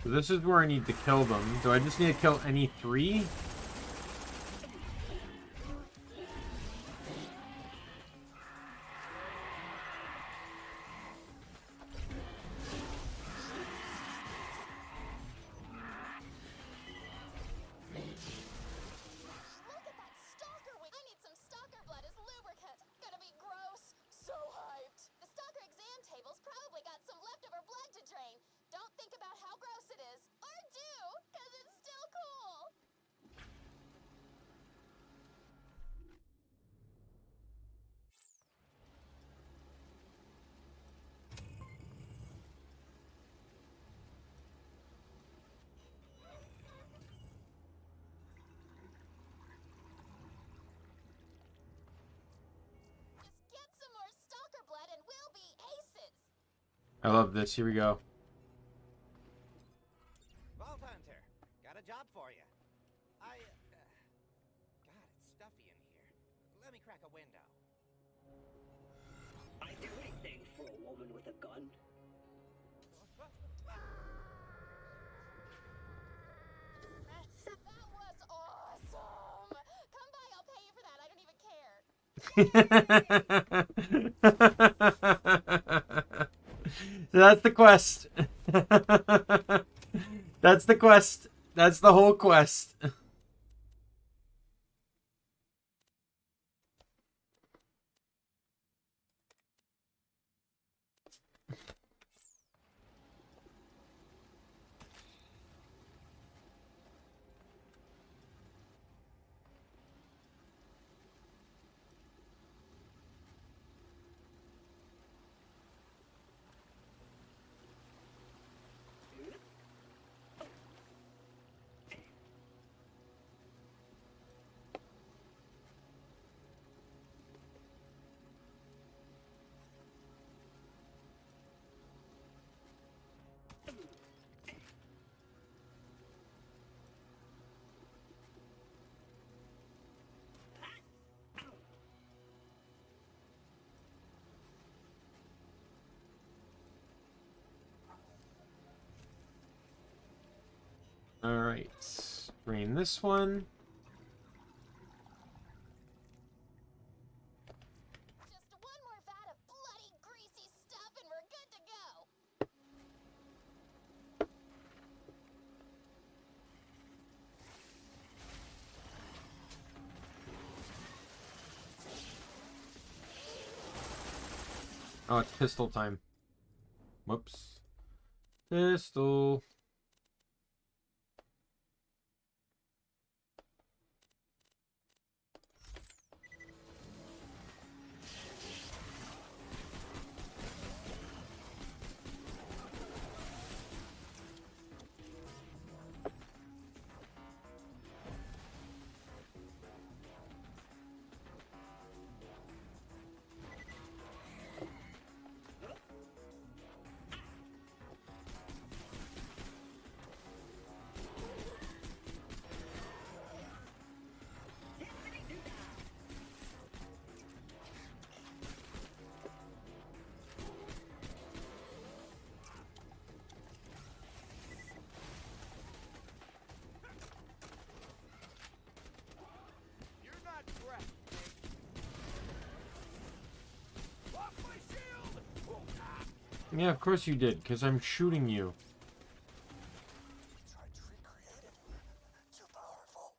So this is where I need to kill them. Do I just need to kill any 3? I love this. Here we go. Vault Hunter, got a job for you. God, it's stuffy in here. Let me crack a window. I'd do anything for a woman with a gun. That was awesome. Come by, I'll pay you for that. I don't even care. So that's the quest. That's the quest. That's the whole quest. Alright. Drain this one. Just one more vat of bloody, greasy stuff and we're good to go. Oh, it's pistol time. Whoops. Pistol. You're not Brett. Off my shield! Yeah, of course you did, because I'm shooting you. Tried to recreate it. Too powerful.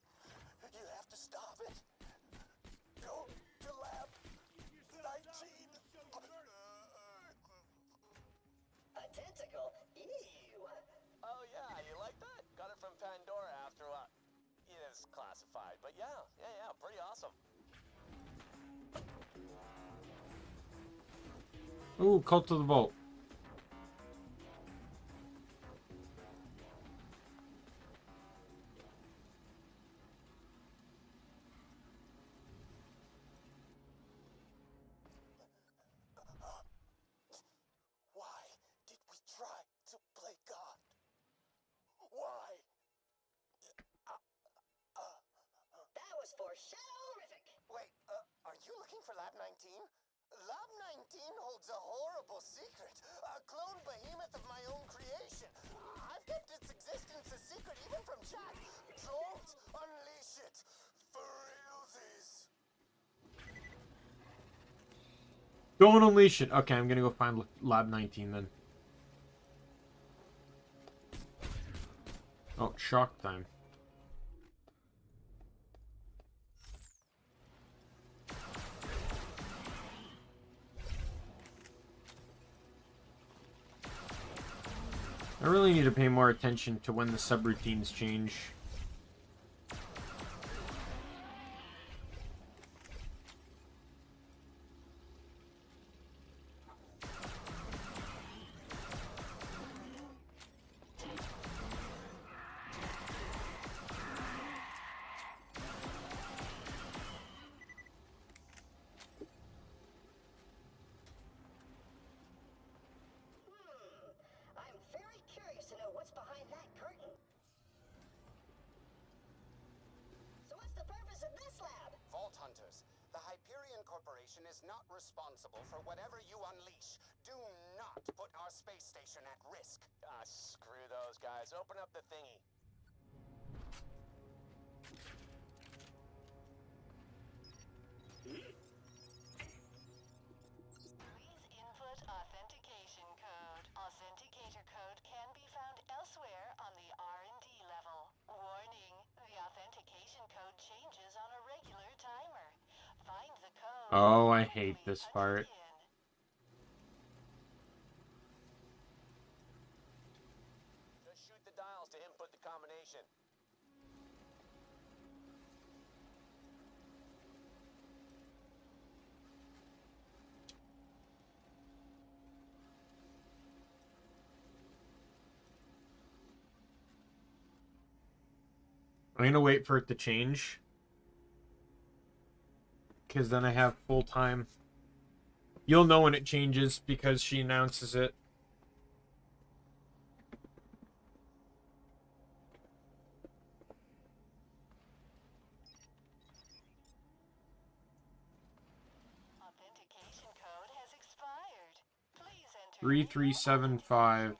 You have to stop it. Go to lab 19. A tentacle? Ew. Oh yeah, you like that? Got it from Pandora after what? It is classified, but yeah, pretty awesome. Ooh, Cult of the Vault. Why did we try to play God? Why? That was foreshadowrific. Wait, are you looking for Lab 19? Lab 19 holds a horrible secret. A clone behemoth of my own creation. I've kept its existence a secret even from Jack. Don't unleash it. For realsies. Don't unleash it. Okay, I'm gonna go find Lab 19 then. Oh, shock time. I really need to pay more attention to when the subroutines change. I'm very curious to know what's behind that curtain. So what's the purpose of this lab? Vault Hunters. The Hyperion Corporation is not responsible for whatever you unleash. Do not put our space station at risk. Ah, screw those guys. Open up the thingy. Please input authentication code. Authenticator code can be found elsewhere on the R&D level. Warning, the authentication code changes on a regular timer. Find the code. Oh, I hate this part. Just shoot the dials to input the combination. I'm gonna wait for it to change. Because then I have full time. You'll know when it changes because she announces it. Authentication code has expired. Please enter 3375.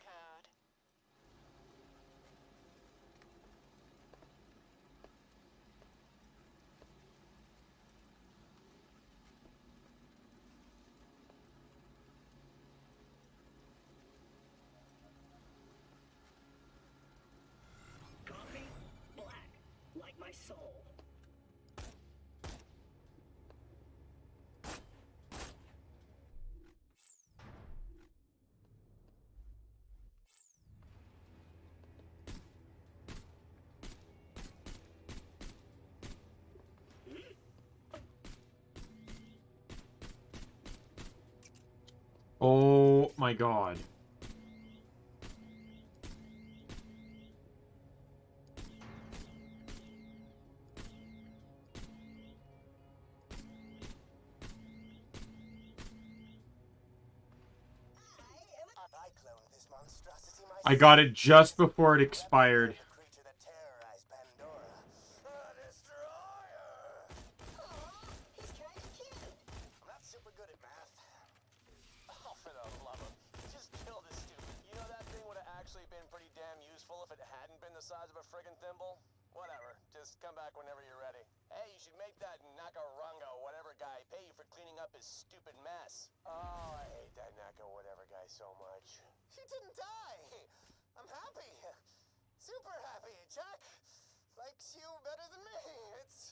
soul. Oh my god. I cloned this monstrosity myself. I got it just before it expired. The creature that terrorized Pandora. A destroyer! He's kind of cute. I'm not super good at math. Oh, for the love of... Just kill this stupid. You know that thing would have actually been pretty damn useful if it hadn't been the size of a friggin' thimble? Whatever. Just come back whenever you're ready. Hey, you should make that Nakarungo whatever guy pay you for cleaning up his stupid mess. Oh, I hate that Naka whatever guy so much. He didn't die. I'm happy. Super happy. Jack likes you better than me. It's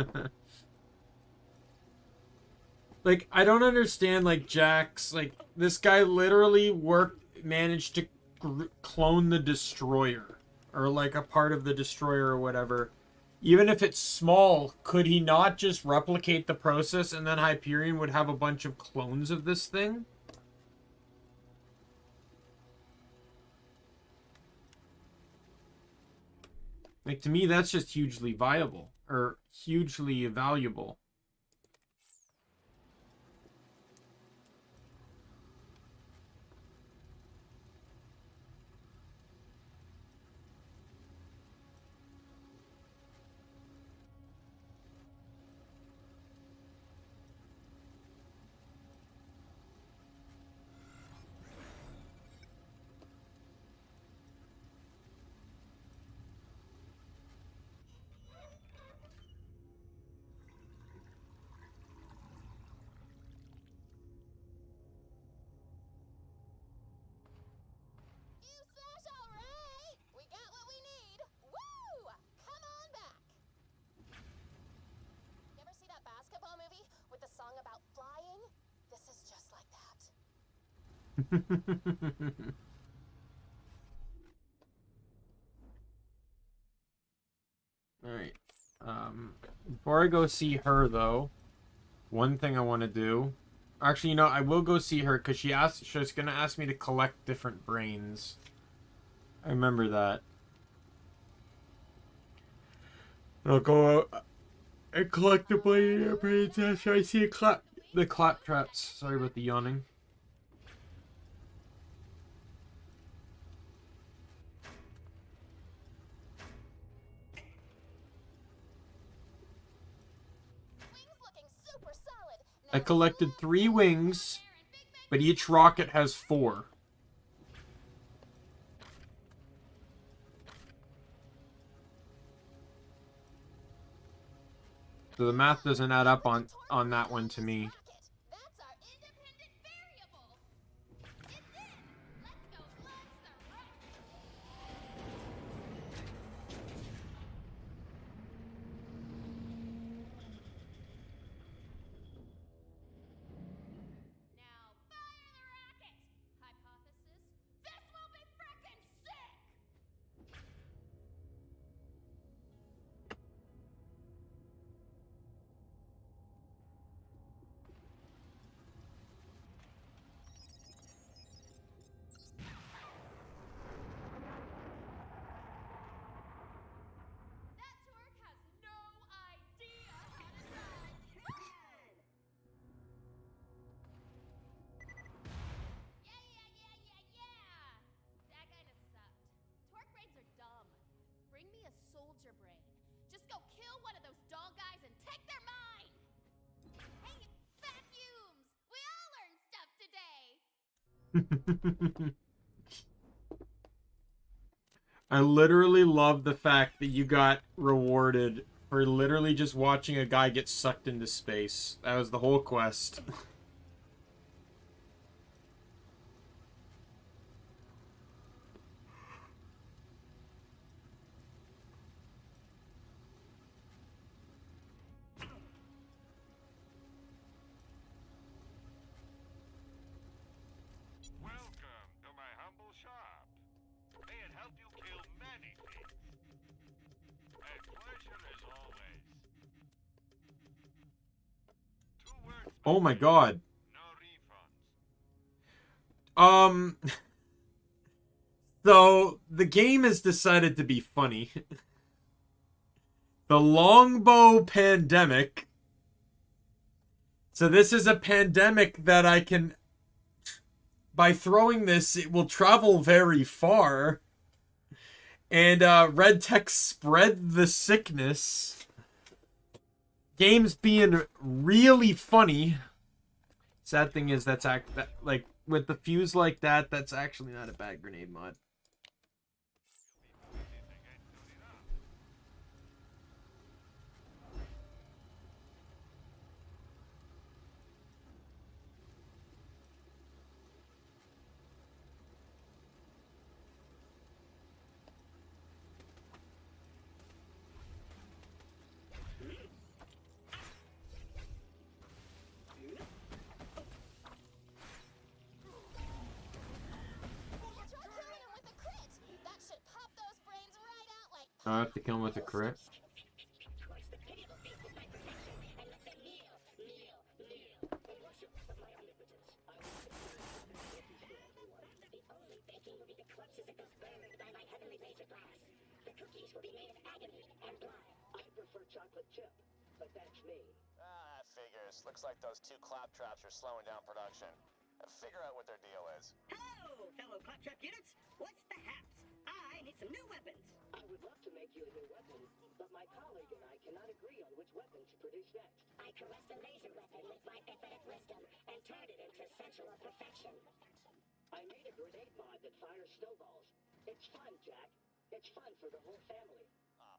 awesome. Like, I don't understand, like, Jack's, like, this guy literally managed to clone the Destroyer. Or, like, a part of the Destroyer or whatever. Even if it's small, could he not just replicate the process and then Hyperion would have a bunch of clones of this thing? Like, to me, that's just hugely viable. Or hugely valuable. Alright. Before I go see her, though, one thing I want to do... Actually, you know, I will go see her, because she was going to ask me to collect different brains. I remember that. I'll go out and collect the brains after I see the clap traps. Sorry about the yawning. I collected 3 wings, but each rocket has 4. So the math doesn't add up on that one to me. I literally love the fact that you got rewarded for literally just watching a guy get sucked into space. That was the whole quest. Oh my god. So the game has decided to be funny. The longbow pandemic. So this is a pandemic that I can, by throwing this, it will travel very far. And red text spread the sickness. Game's being really funny. Sad thing is like with the fuse like that, that's actually not a bad grenade mod. I have to kill him with a crit. Figures. Looks like those two claptraps are slowing down production. Figure out what their deal is. Hello, fellow claptrap units. What's the haps? I need some new weapons. I would love to make you a new weapon, but my colleague and I cannot agree on which weapon to produce next. I caressed a laser weapon with my infinite wisdom and turned it into sensual perfection. I made a grenade mod that fires snowballs. It's fun, Jack. It's fun for the whole family.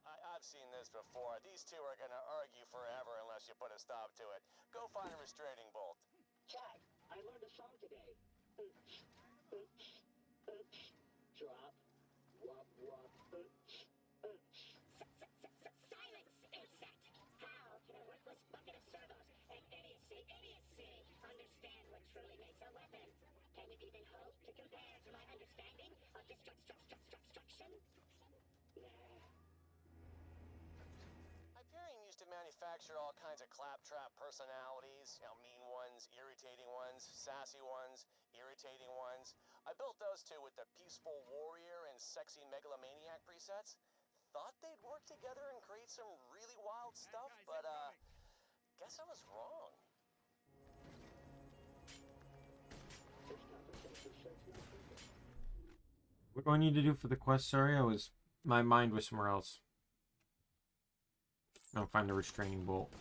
I've seen this before. These two are gonna argue forever unless you put a stop to it. Go find a restraining bolt. Jack, I learned a song today. Drop. Wop, wop. Silence, insect! How can a worthless bucket of servos and idiocy understand what truly makes a weapon? Can you even hope to compare to my understanding of destruction? Hyperion used to manufacture all kinds of claptrap personalities. You know, mean ones, irritating ones, sassy ones, irritating ones. I built those two with the peaceful warrior and sexy megalomaniac presets. Thought they'd work together and create some really wild stuff, but guess I was wrong. What do I need to do for the quest? Sorry, my mind was somewhere else. I'll find the restraining bolt.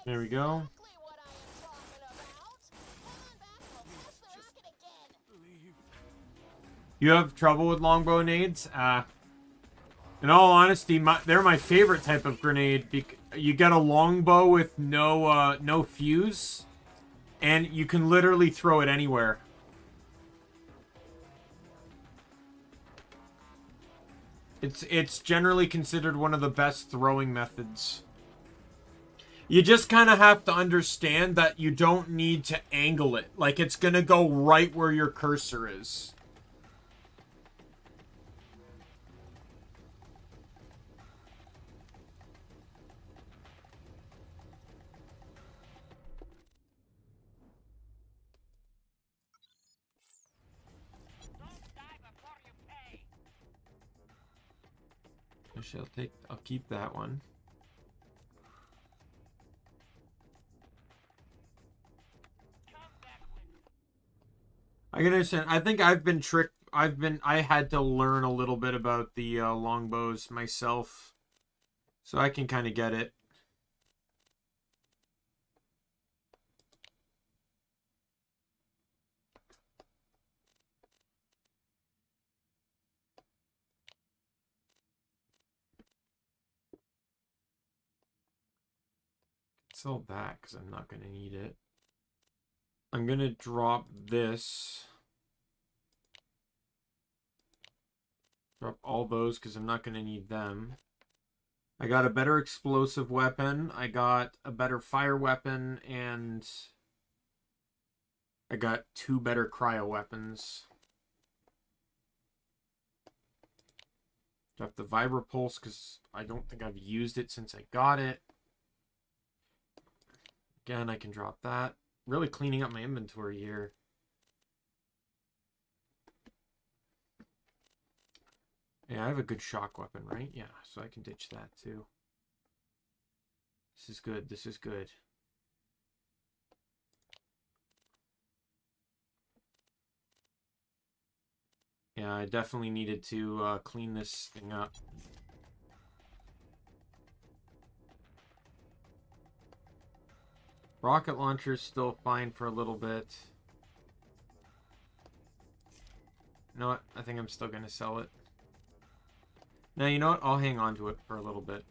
There we go. You have trouble with longbow nades? In all honesty, they're my favorite type of grenade. You get a longbow with no fuse, and you can literally throw it anywhere. It's generally considered one of the best throwing methods. You just kind of have to understand that you don't need to angle it. Like, it's gonna go right where your cursor is. Actually, I'll keep that one. I can understand. I think I've been tricked. I had to learn a little bit about the longbows myself. So I can kind of get it. Sell that because I'm not going to need it. I'm going to drop this. Drop all those because I'm not going to need them. I got a better explosive weapon. I got a better fire weapon. And I got 2 better cryo weapons. Drop the Vibra Pulse because I don't think I've used it since I got it. Again, I can drop that. Really cleaning up my inventory here. Yeah, I have a good shock weapon, right? Yeah, so I can ditch that too. This is good. This is good. Yeah, I definitely needed to clean this thing up. Rocket launcher is still fine for a little bit. You know what? I think I'm still going to sell it. Now, you know what? I'll hang on to it for a little bit.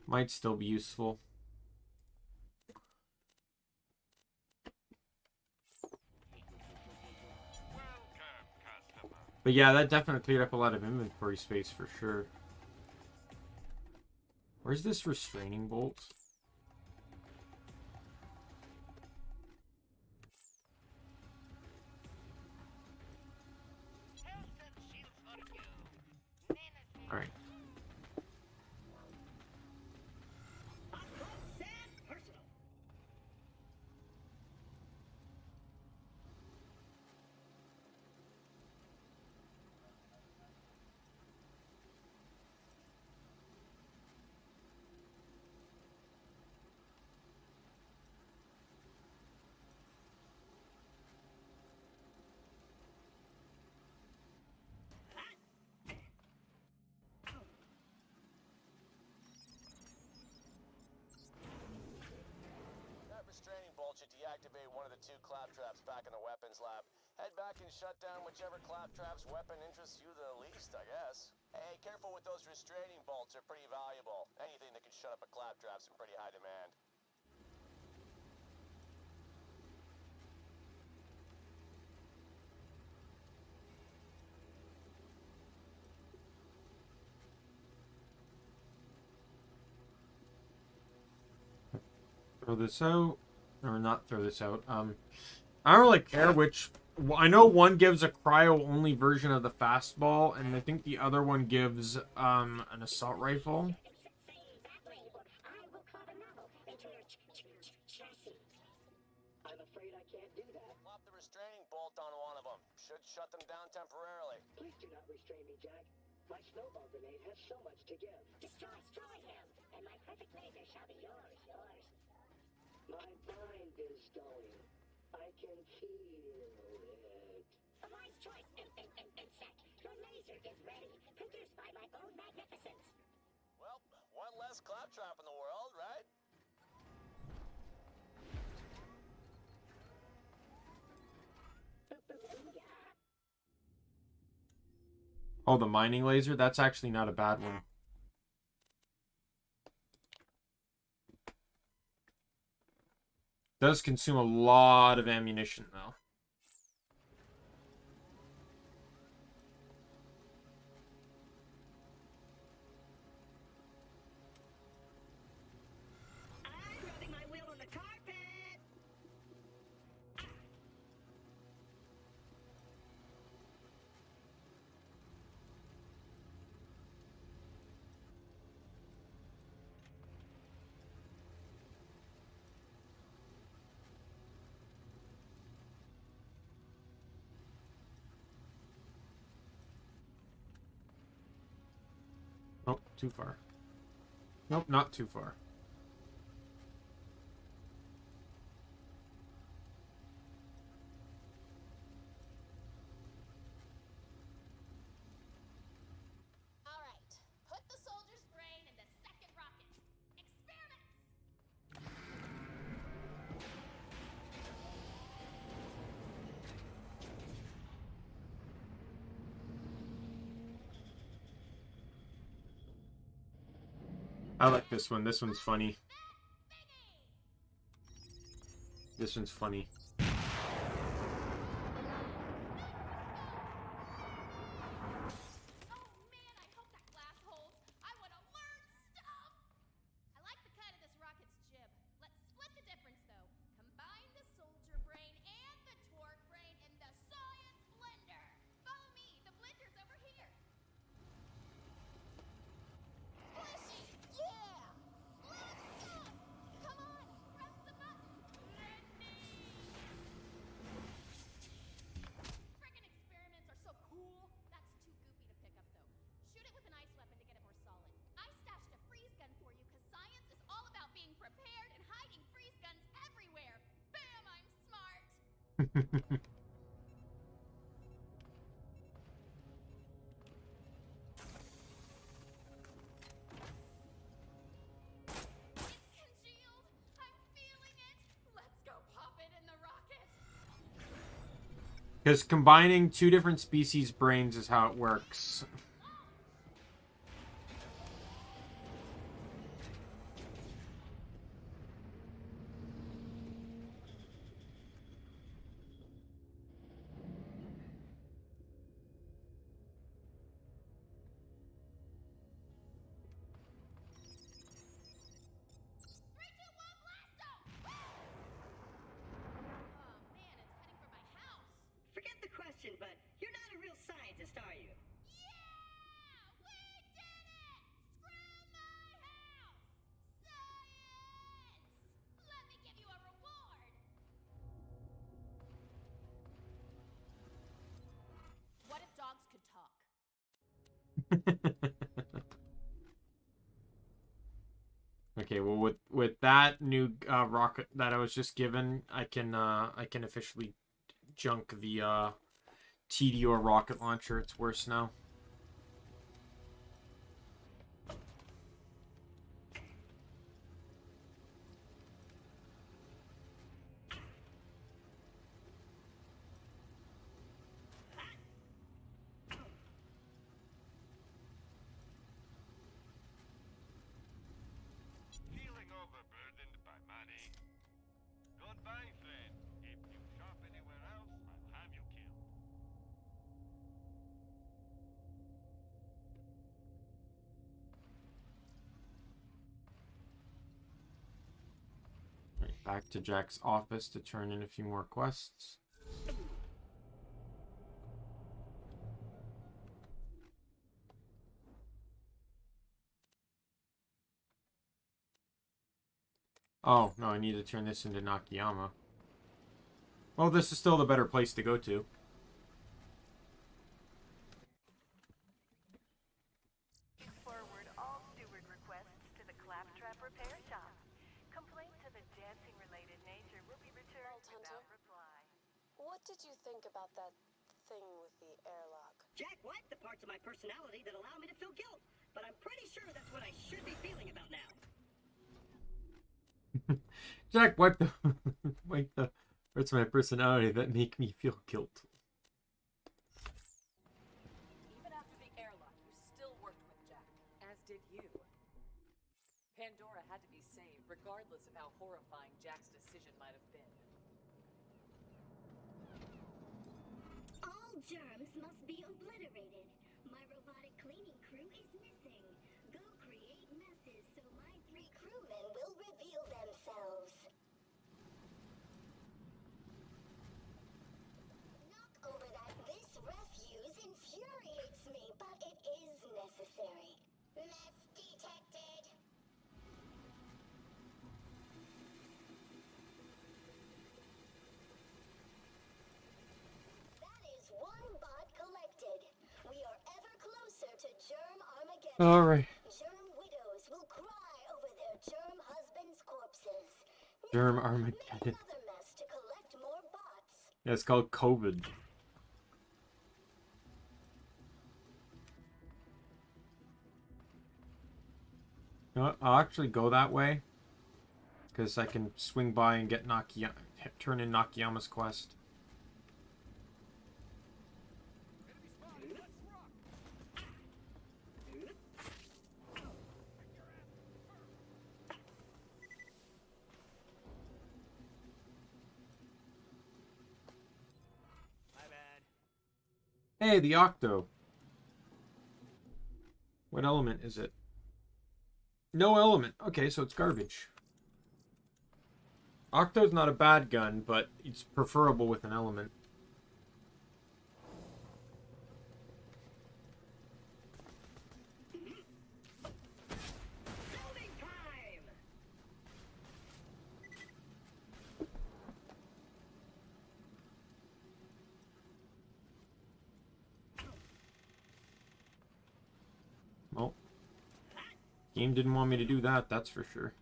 Might still be useful. But yeah, that definitely cleared up a lot of inventory space for sure. Where's this restraining bolt? All right. should deactivate one of the 2 claptraps back in the weapons lab. Head back and shut down whichever claptrap's weapon interests you the least, I guess. Hey, careful with those restraining bolts, they're pretty valuable. Anything that can shut up a claptrap's in pretty high demand. Throw this out. Or not throw this out. I don't really care which. I know one gives a cryo-only version of the fastball, and I think the other one gives an assault rifle. I'm afraid I can't do that. Plop the restraining bolt on one of them. Should shut them down temporarily. Please do not restrain me, Jack. My snowball grenade has so much to give. Destroy him, and my perfect laser shall be yours. My mind is going. I can feel it. A wise choice, insect. Your laser is ready, produced by my own magnificence. Well, one less claptrap in the world, right? Oh, the mining laser? That's actually not a bad one. Does consume a lot of ammunition, though. I'm rubbing my wheel on the carpet. Nope, too far. Nope, not too far. Alright, put the soldier's brain in the I like this one. This one's funny. This one's funny. Because combining two different species' brains is how it works. Forget the question, but you're not a real scientist, are you? What if dogs could talk? Okay, well with that new rocket that I was just given, I can officially junk the TDO rocket launcher. It's worse now. Feeling overburdened by money? Goodbye, friend. If you shop anywhere else, I'll have you killed. Right, back to Jack's office to turn in a few more quests. Oh, no, I need to turn this into Nakayama. Well, this is still the better place to go to. Forward all steward requests to the Claptrap Repair Shop. Complaints of a dancing-related nature will be returned without reply. What did you think about that thing with the airlock? Jack wiped the parts of my personality that allow me to feel guilt, but I'm pretty sure that's what I should be feeling about now. Jack, wipe the parts of my personality that make me feel guilt. Even after the airlock, you still worked with Jack, as did you. Pandora had to be saved, regardless of how horrifying Jack's decision might have been. All germs must be obliterated. My robotic cleaning crew is missing. Go create messes so my 3 crewmen will reveal themselves. Knock over that. This refuse infuriates me, but it is necessary. Mess detected. That is 1 bot collected. We are ever closer to Germ Armageddon. All right. Germ widows will cry over their germ husbands' corpses. Germ Armageddon. Another mess to collect more bots. Yeah, it's called COVID. You know what? I'll actually go that way. Because I can swing by and get turn in Nakayama's quest. Hey, the Octo. What element is it? No element. Okay, so it's garbage. Octo's not a bad gun, but it's preferable with an element. Well, game didn't want me to do that, that's for sure.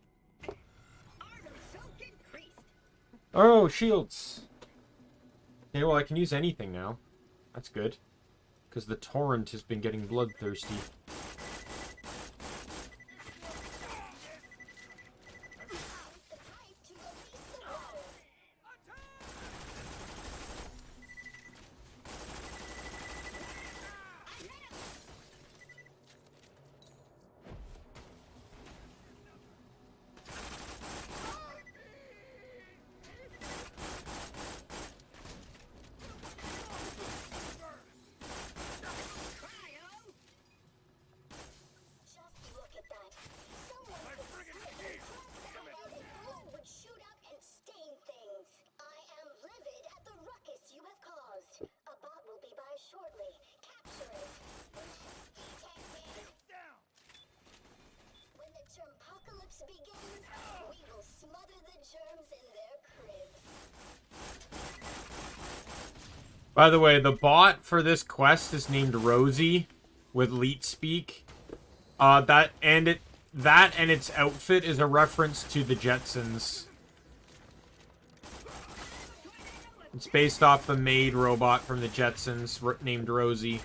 Oh, shields! Okay, well, I can use anything now. That's good. Because the torrent has been getting bloodthirsty. By the way, the bot for this quest is named Rosie with Leet Speak. That and its outfit is a reference to the Jetsons. It's based off the maid robot from the Jetsons named Rosie.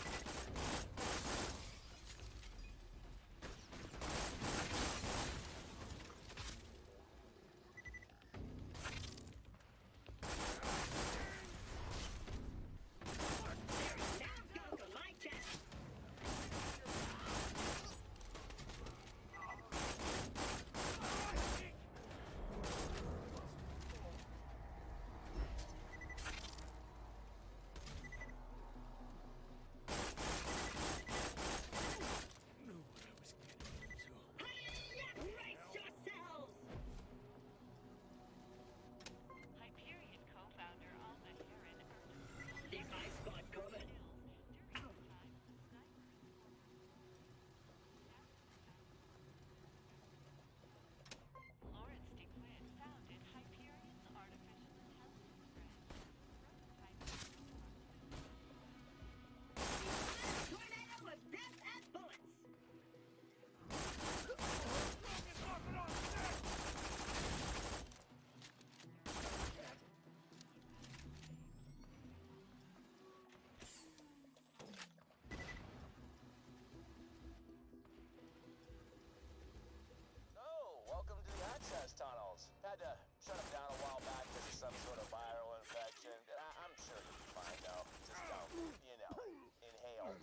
Tunnels. Had to shut them down a while back because of some sort of viral infection. I'm sure you'll be fine though. Just don't, you know, inhale.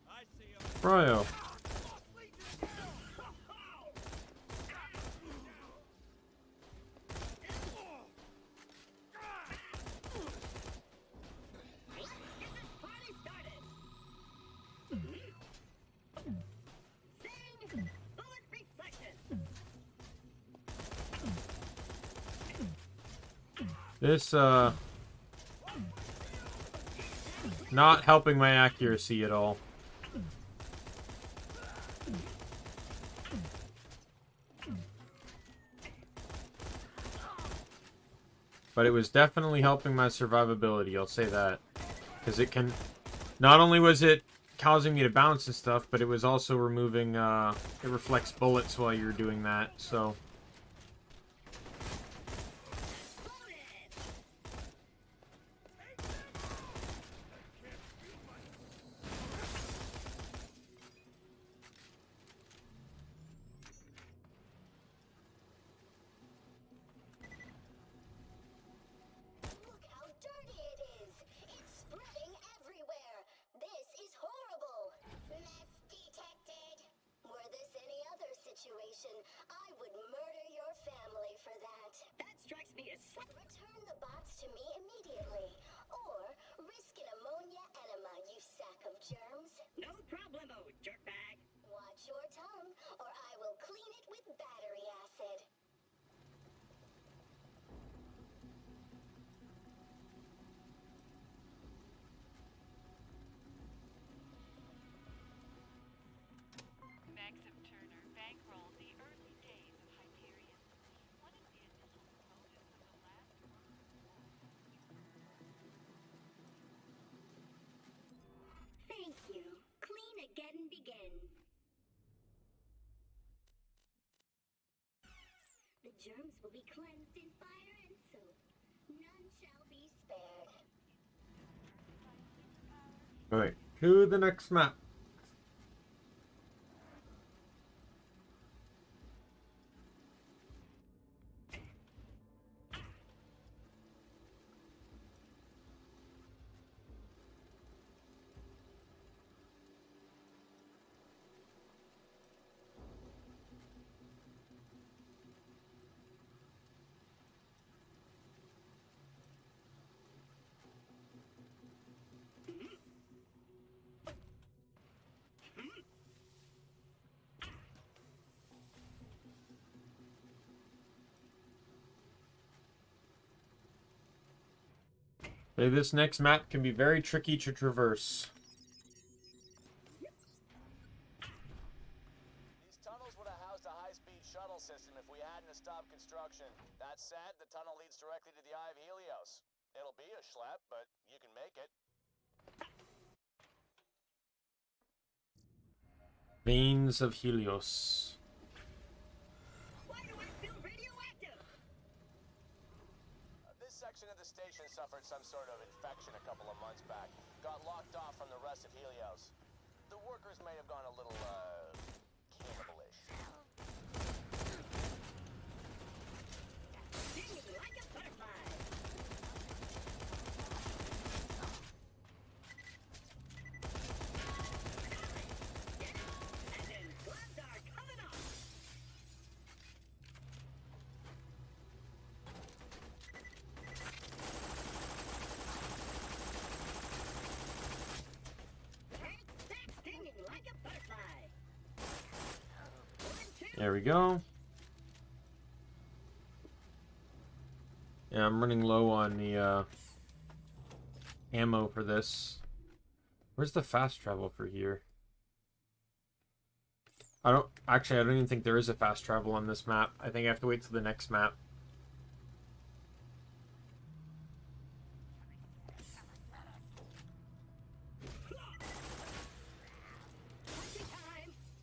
I see him. Cryo. This, not helping my accuracy at all. But it was definitely helping my survivability, I'll say that. Because it can... Not only was it causing me to bounce and stuff, but it was also removing, it reflects bullets while you're doing that, so... I would murder Return the box to me immediately, or risk an ammonia enema, you sack of germs. No problemo, jerkbag. Watch your tongue, or I will clean it with battery acid. Maxim Turner bankrolled the early days of Hyperion. One of the initial proponents of the last workers' war. Thank you. Clean again begins. The germs will be cleansed in fire and soap. None shall be spared. Alright, to the next map. This next map can be very tricky to traverse. These tunnels would have housed a high-speed shuttle system if we hadn't stopped construction. That said, the tunnel leads directly to the Eye of Helios. It'll be a schlep, but you can make it. Veins of Helios. Why do I feel radioactive? This section of the station suffered some sort of infection a couple of months back. Got locked off from the rest of Helios. The workers may have gone a little, cannibalish. Stinging like a butterfly. And then gloves are coming off. That's stinging like a butterfly. There we go. Yeah, I'm running low on the ammo for this. Where's the fast travel for here? I don't even think there is a fast travel on this map. I think I have to wait till the next map.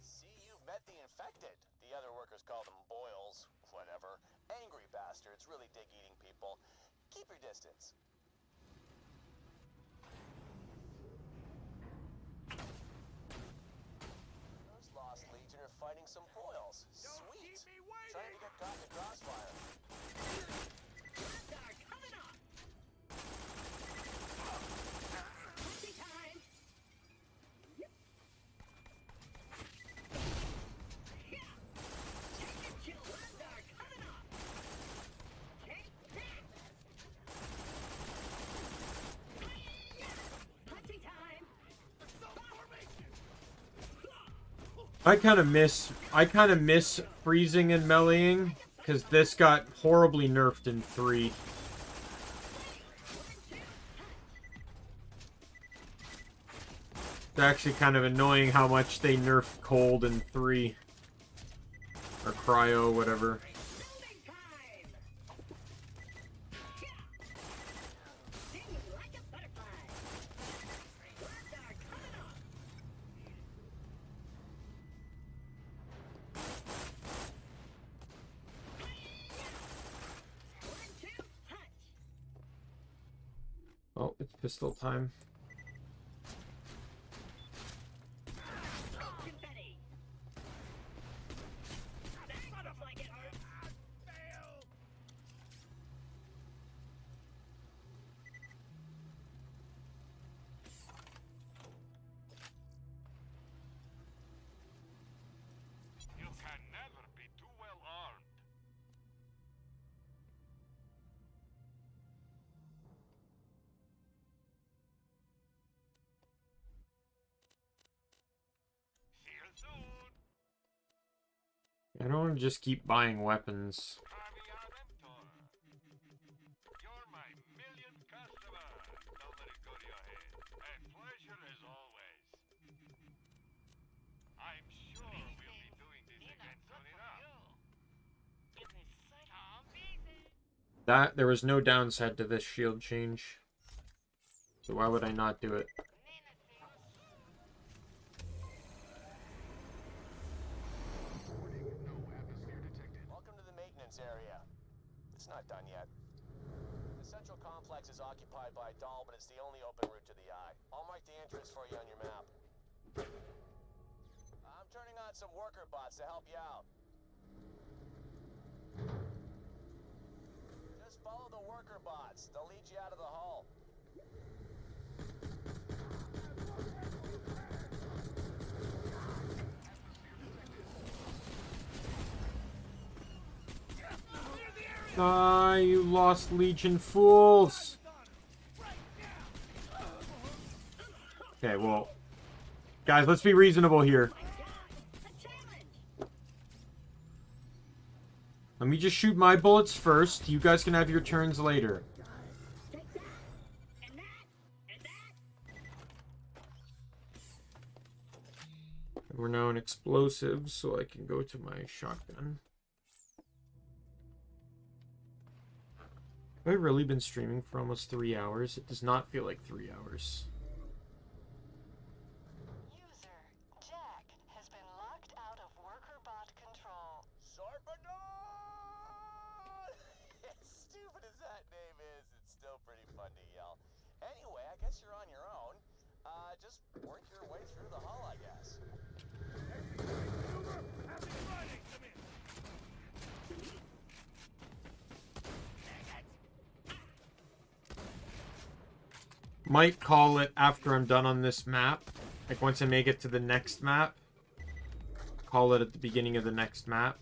See, you've met the infected. The other workers call them boils. Whatever. Angry bastards, really dig eating people. Keep your distance. Those Lost Legion are fighting some boils. Sweet. Trying to get caught in the crossfire. Gloves are coming off. Party time. Yeah. Take it, chill. Gloves are coming off. Take that. Party time. I kind of miss freezing and meleeing because this got horribly nerfed in 3. It's actually kind of annoying how much they nerfed cold in 3. Or cryo, whatever. Stinging like a butterfly. Gloves are coming off. Oh, it's pistol time. Confetti. That looks like it hurt. You can never be too well armed. I don't want to just keep buying weapons. You're my millionth customer. Don't let it go to your head. A pleasure as always. I'm sure we'll be doing this again soon enough. That there was no downside to this shield change. So why would I not do it? Welcome to the maintenance area. It's not done yet. The central complex is occupied by Dahl, but it's the only open route to the eye. I'll mark the entrance for you on your map. I'm turning on some worker bots to help you out. Just follow the worker bots. They'll lead you out of the hull. Ah, you lost Legion fools! Okay, well... Guys, let's be reasonable here. Let me just shoot my bullets first. You guys can have your turns later. We're now in explosives, so I can go to my shotgun. Have I really been streaming for almost 3 hours? It does not feel like 3 hours. User Jack has been locked out of worker bot control. As stupid as that name is, it's still pretty fun to yell. Anyway, I guess you're on your own. Just work your way through the hull, I guess. Might call it after I'm done on this map. Like once I make it to the next map. Call it at the beginning of the next map.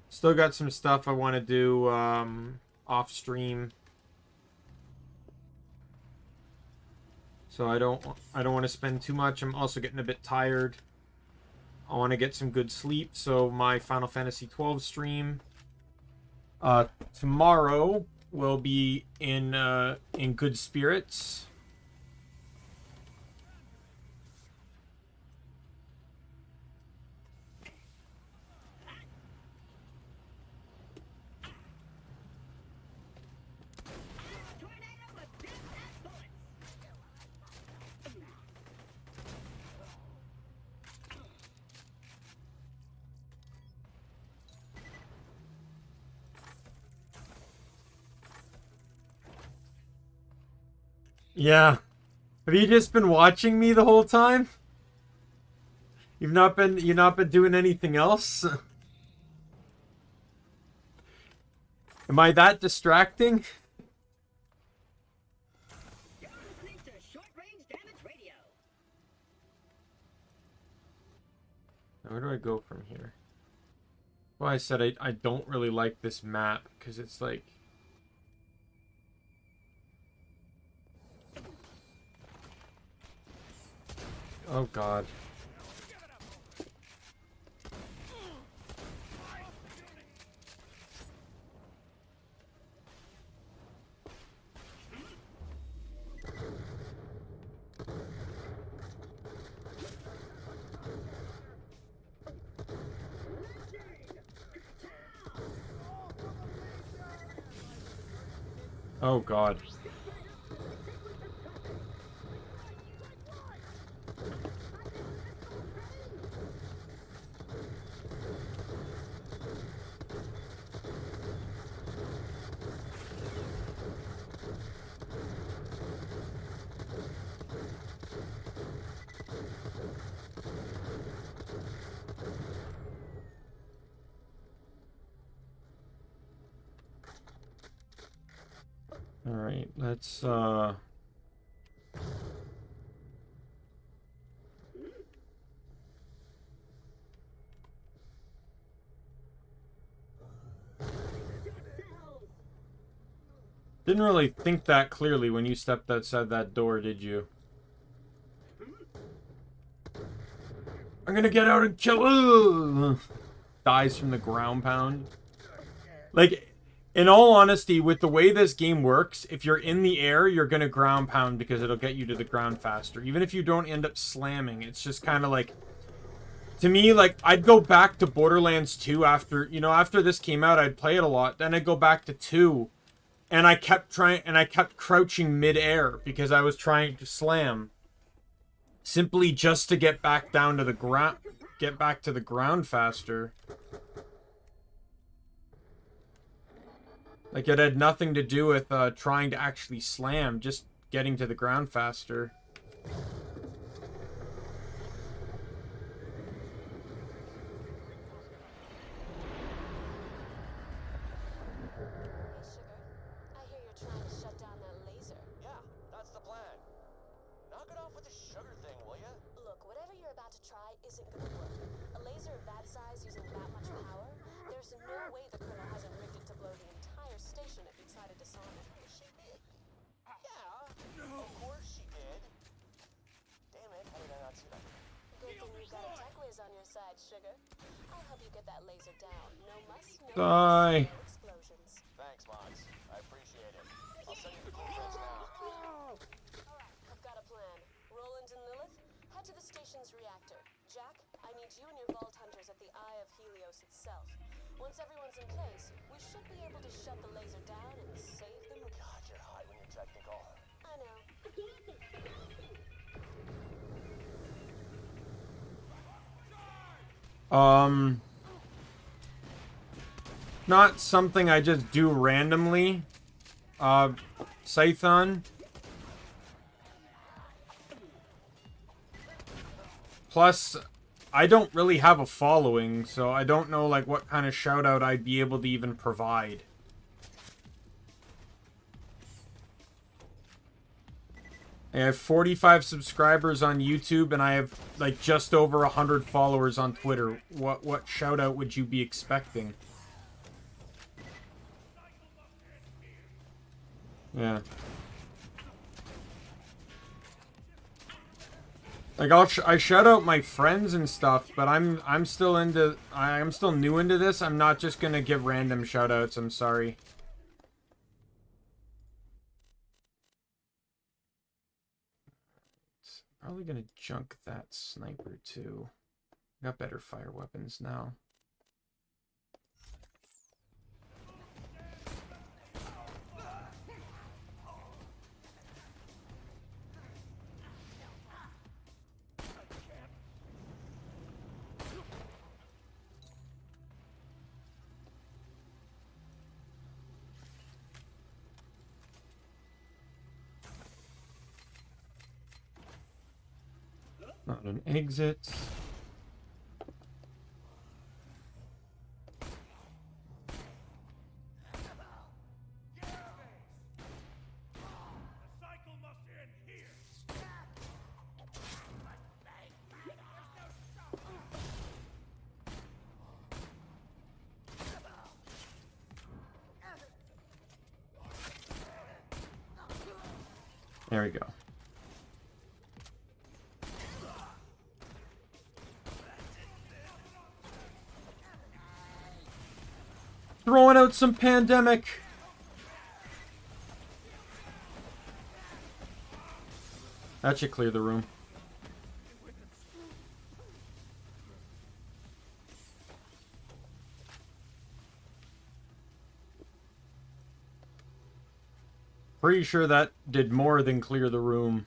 Still got some stuff I want to do off stream. So I don't want to spend too much. I'm also getting a bit tired. I want to get some good sleep, so my Final Fantasy XII stream tomorrow will be in good spirits. Yeah. Have you just been watching me the whole time? You've not been doing anything else? Am I that distracting? You're listening to Short Range Damage Radio. Now, where do I go from here? Well, I said I don't really like this map because it's like... Oh god. Oh god. Alright, let's Didn't really think that clearly when you stepped outside that door, did you? I'm gonna get out and kill. Ugh. Dies from the ground pound. Like, in all honesty, with the way this game works, if you're in the air, you're gonna ground pound because it'll get you to the ground faster. Even if you don't end up slamming, it's just kind of like... To me, like, I'd go back to Borderlands 2 after, you know, after this came out, I'd play it a lot. Then I'd go back to 2, and I kept crouching mid-air because I was trying to slam. Simply just to get back down to the ground, get back to the ground faster. Like, it had nothing to do with trying to actually slam, just getting to the ground faster. Die. Thanks, Mox. I appreciate it. I'll send you the blueprints now. Alright, I've got a plan. Roland and Lilith, head to the station's reactor. Jack, I need you and your Vault Hunters at the Eye of Helios itself. Once everyone's in place, we should be able to shut the laser down and save them. God, you're high when you're technical. I know. Not something I just do randomly. Scython. Plus, I don't really have a following, so I don't know, like, what kind of shout out I'd be able to even provide. I have 45 subscribers on YouTube, and I have, like, just over 100 followers on Twitter. What shout out would you be expecting? Yeah. Like, I shout out my friends and stuff, but I'm still new into this. I'm not just gonna give random shout outs, I'm sorry. Probably gonna junk that sniper too. Got better fire weapons now. Not an exit. There we go. Throwing out some pandemic. That should clear the room. Pretty sure that did more than clear the room.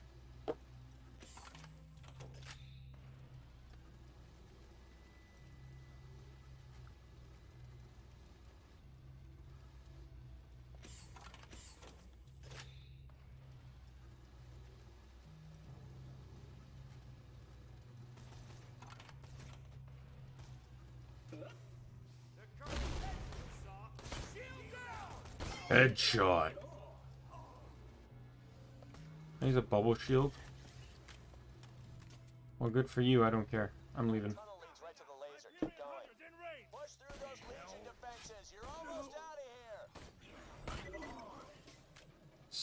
Headshot. He's a bubble shield. Well, good for you. I don't care. I'm leaving.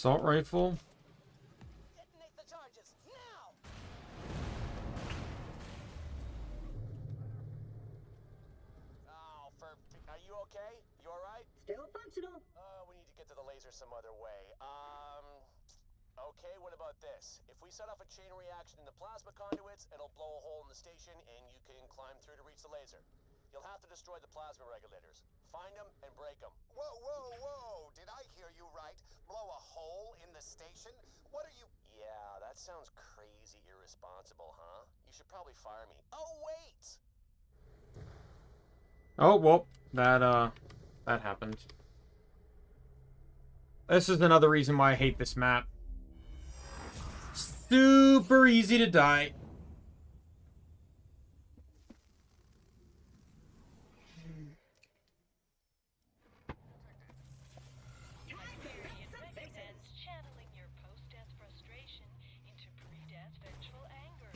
Assault rifle. Detonate the charges, now! Oh, are you okay? You alright? Still functional. We need to get to the laser some other way. Okay, what about this? If we set off a chain reaction in the plasma conduits, it'll blow a hole in the station and you can climb through to reach the laser. You'll have to destroy the plasma regulators. Find them and break them. Whoa, whoa, whoa! Did I hear you right? Blow a hole in the station? What are you... Yeah, that sounds crazy irresponsible, huh? You should probably fire me. Oh, wait! Oh, well, that happened. This is another reason why I hate this map. Super easy to die. Channeling your post-death frustration into pre-death vengeful anger.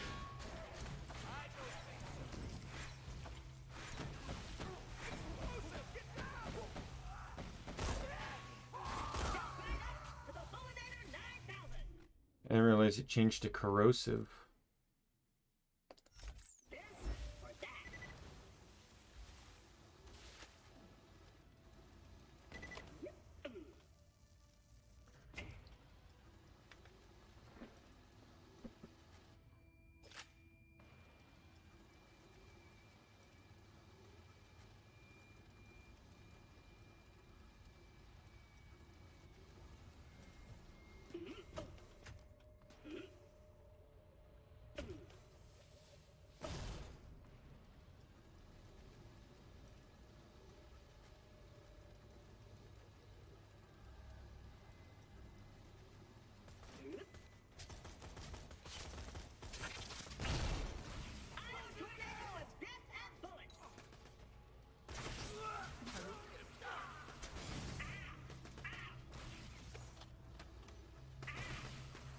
I didn't realize it changed to corrosive.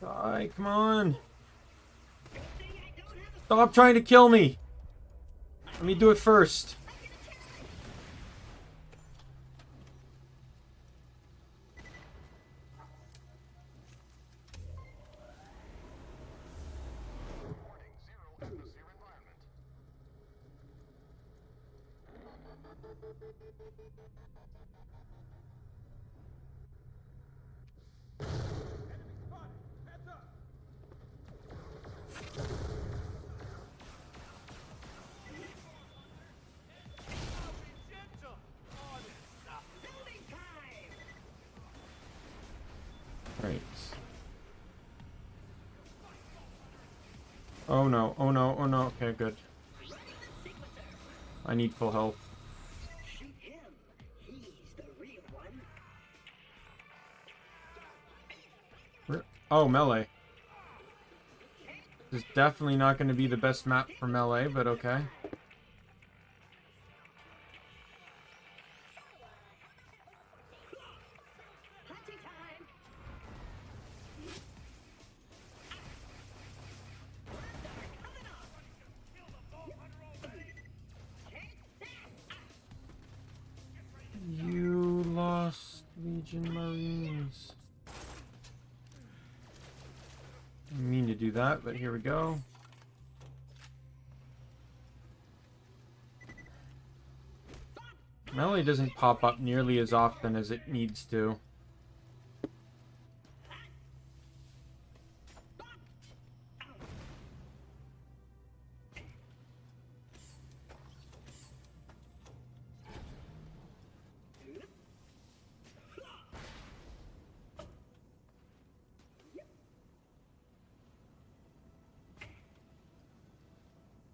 Die, come on. Stop trying to kill me. Let me do it first. Right. Oh no, oh no, oh no. Okay, good. I need full health. Oh, melee. This is definitely not going to be the best map for melee, but okay. You lost Legion Marines. I didn't mean to do that, but here we go. Melee doesn't pop up nearly as often as it needs to.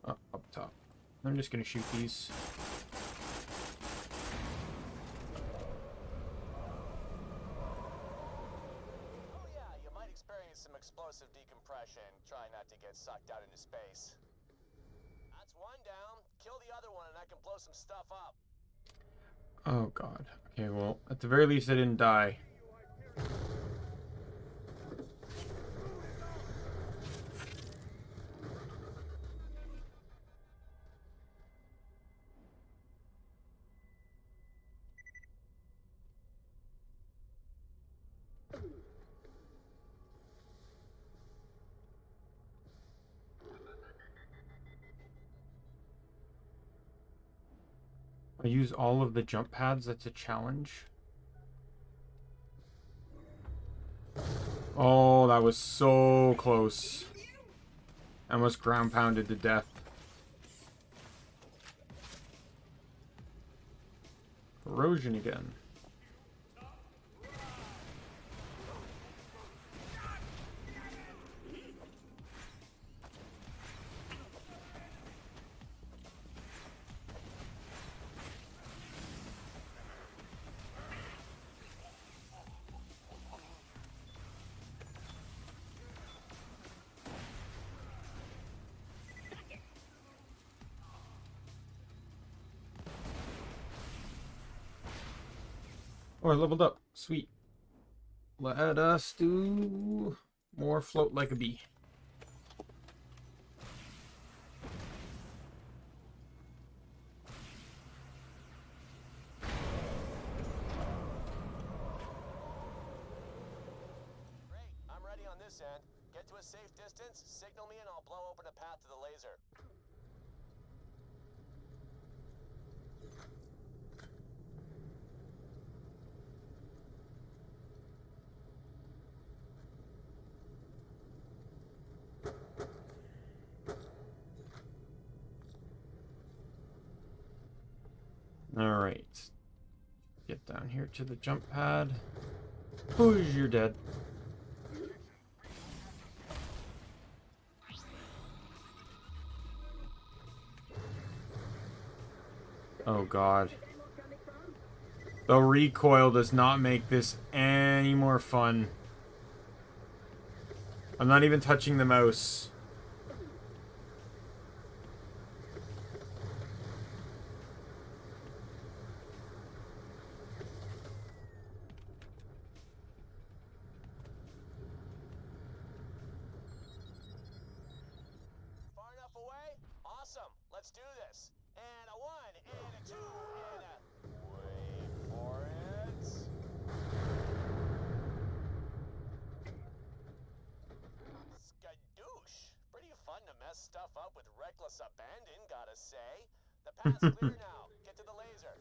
Up top. I'm just gonna shoot these. Oh yeah, you might experience some explosive decompression. Try not to get sucked out into space. That's one down. Kill the other one and I can blow some stuff up. Oh god. Okay, well, at the very least I didn't die. I use all of the jump pads. That's a challenge. Oh, that was so close. I almost ground pounded to death. Erosion again. Oh, I leveled up. Sweet. Let us do more float like a bee. Great, I'm ready on this end. Get to a safe distance, signal me, and I'll blow open a path to the laser. Alright. Get down here to the jump pad. Whoosh, you're dead. Oh god. The recoil does not make this any more fun. I'm not even touching the mouse. Far enough away? Awesome. Let's do this. And a 1, and a 2, and a... Wait for it. Skadoosh. Pretty fun to mess stuff up with reckless abandon, gotta say. The path's clear now. Get to the laser.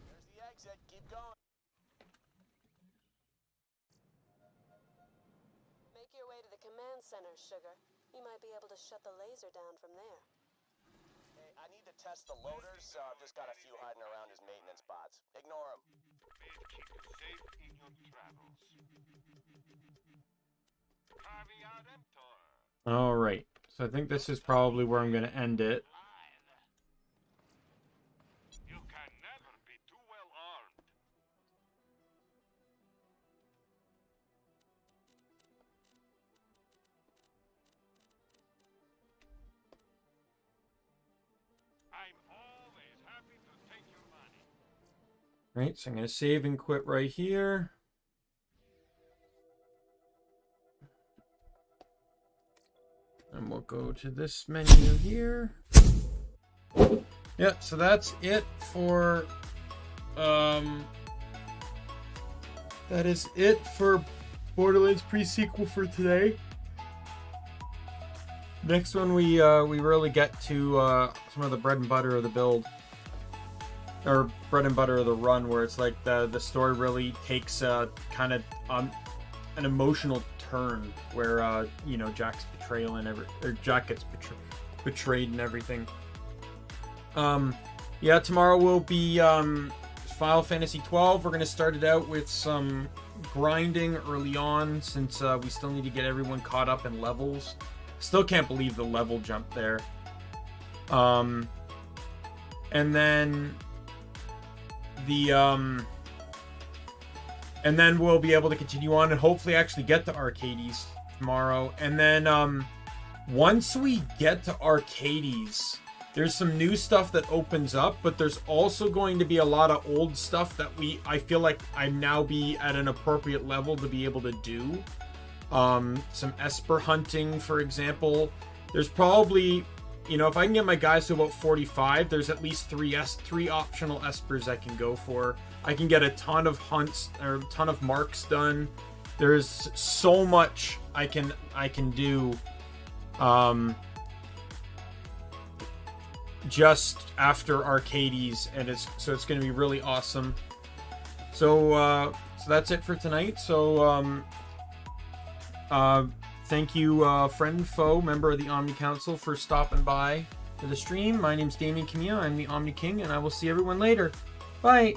There's the exit. Keep going. Make your way to the command center, Sugar. You might be able to shut the laser down from there. Hey, I need to test the loaders, so I've just got a few hiding around his maintenance spots. Ignore them. May it keep you safe in your travels. Caveat emptor. Alright. So I think this is probably where I'm going to end it. You can never be too well armed. I'm always happy to take your money. Right, so I'm going to save and quit right here. And we'll go to this menu here. Yeah, so that's it for that is it for Borderlands pre-sequel for today. Next one we really get to some of the bread and butter of the build. Or bread and butter of the run, where it's like the story really takes kind of an emotional turn, where you know, Jack's betrayal and Jack gets betrayed and everything. Yeah, tomorrow will be Final Fantasy 12. We're gonna start it out with some grinding early on, since we still need to get everyone caught up in levels. Still can't believe the level jump there. And then and then we'll be able to continue on and hopefully actually get to Arcades tomorrow. And then once we get to Arcades, there's some new stuff that opens up, but there's also going to be a lot of old stuff that I feel like I'm now be at an appropriate level to be able to do. Some Esper hunting, for example. There's probably you know, if I can get my guys to about 45, there's at least three optional espers I can go for. I can get a ton of hunts or a ton of marks done. There's so much I can do just after Arcades, and it's going to be really awesome. So that's it for tonight. So thank you, friend, foe, member of the Omni Council, for stopping by to the stream. My name's Daimien Kamiya. I'm the Omni King, and I will see everyone later. Bye.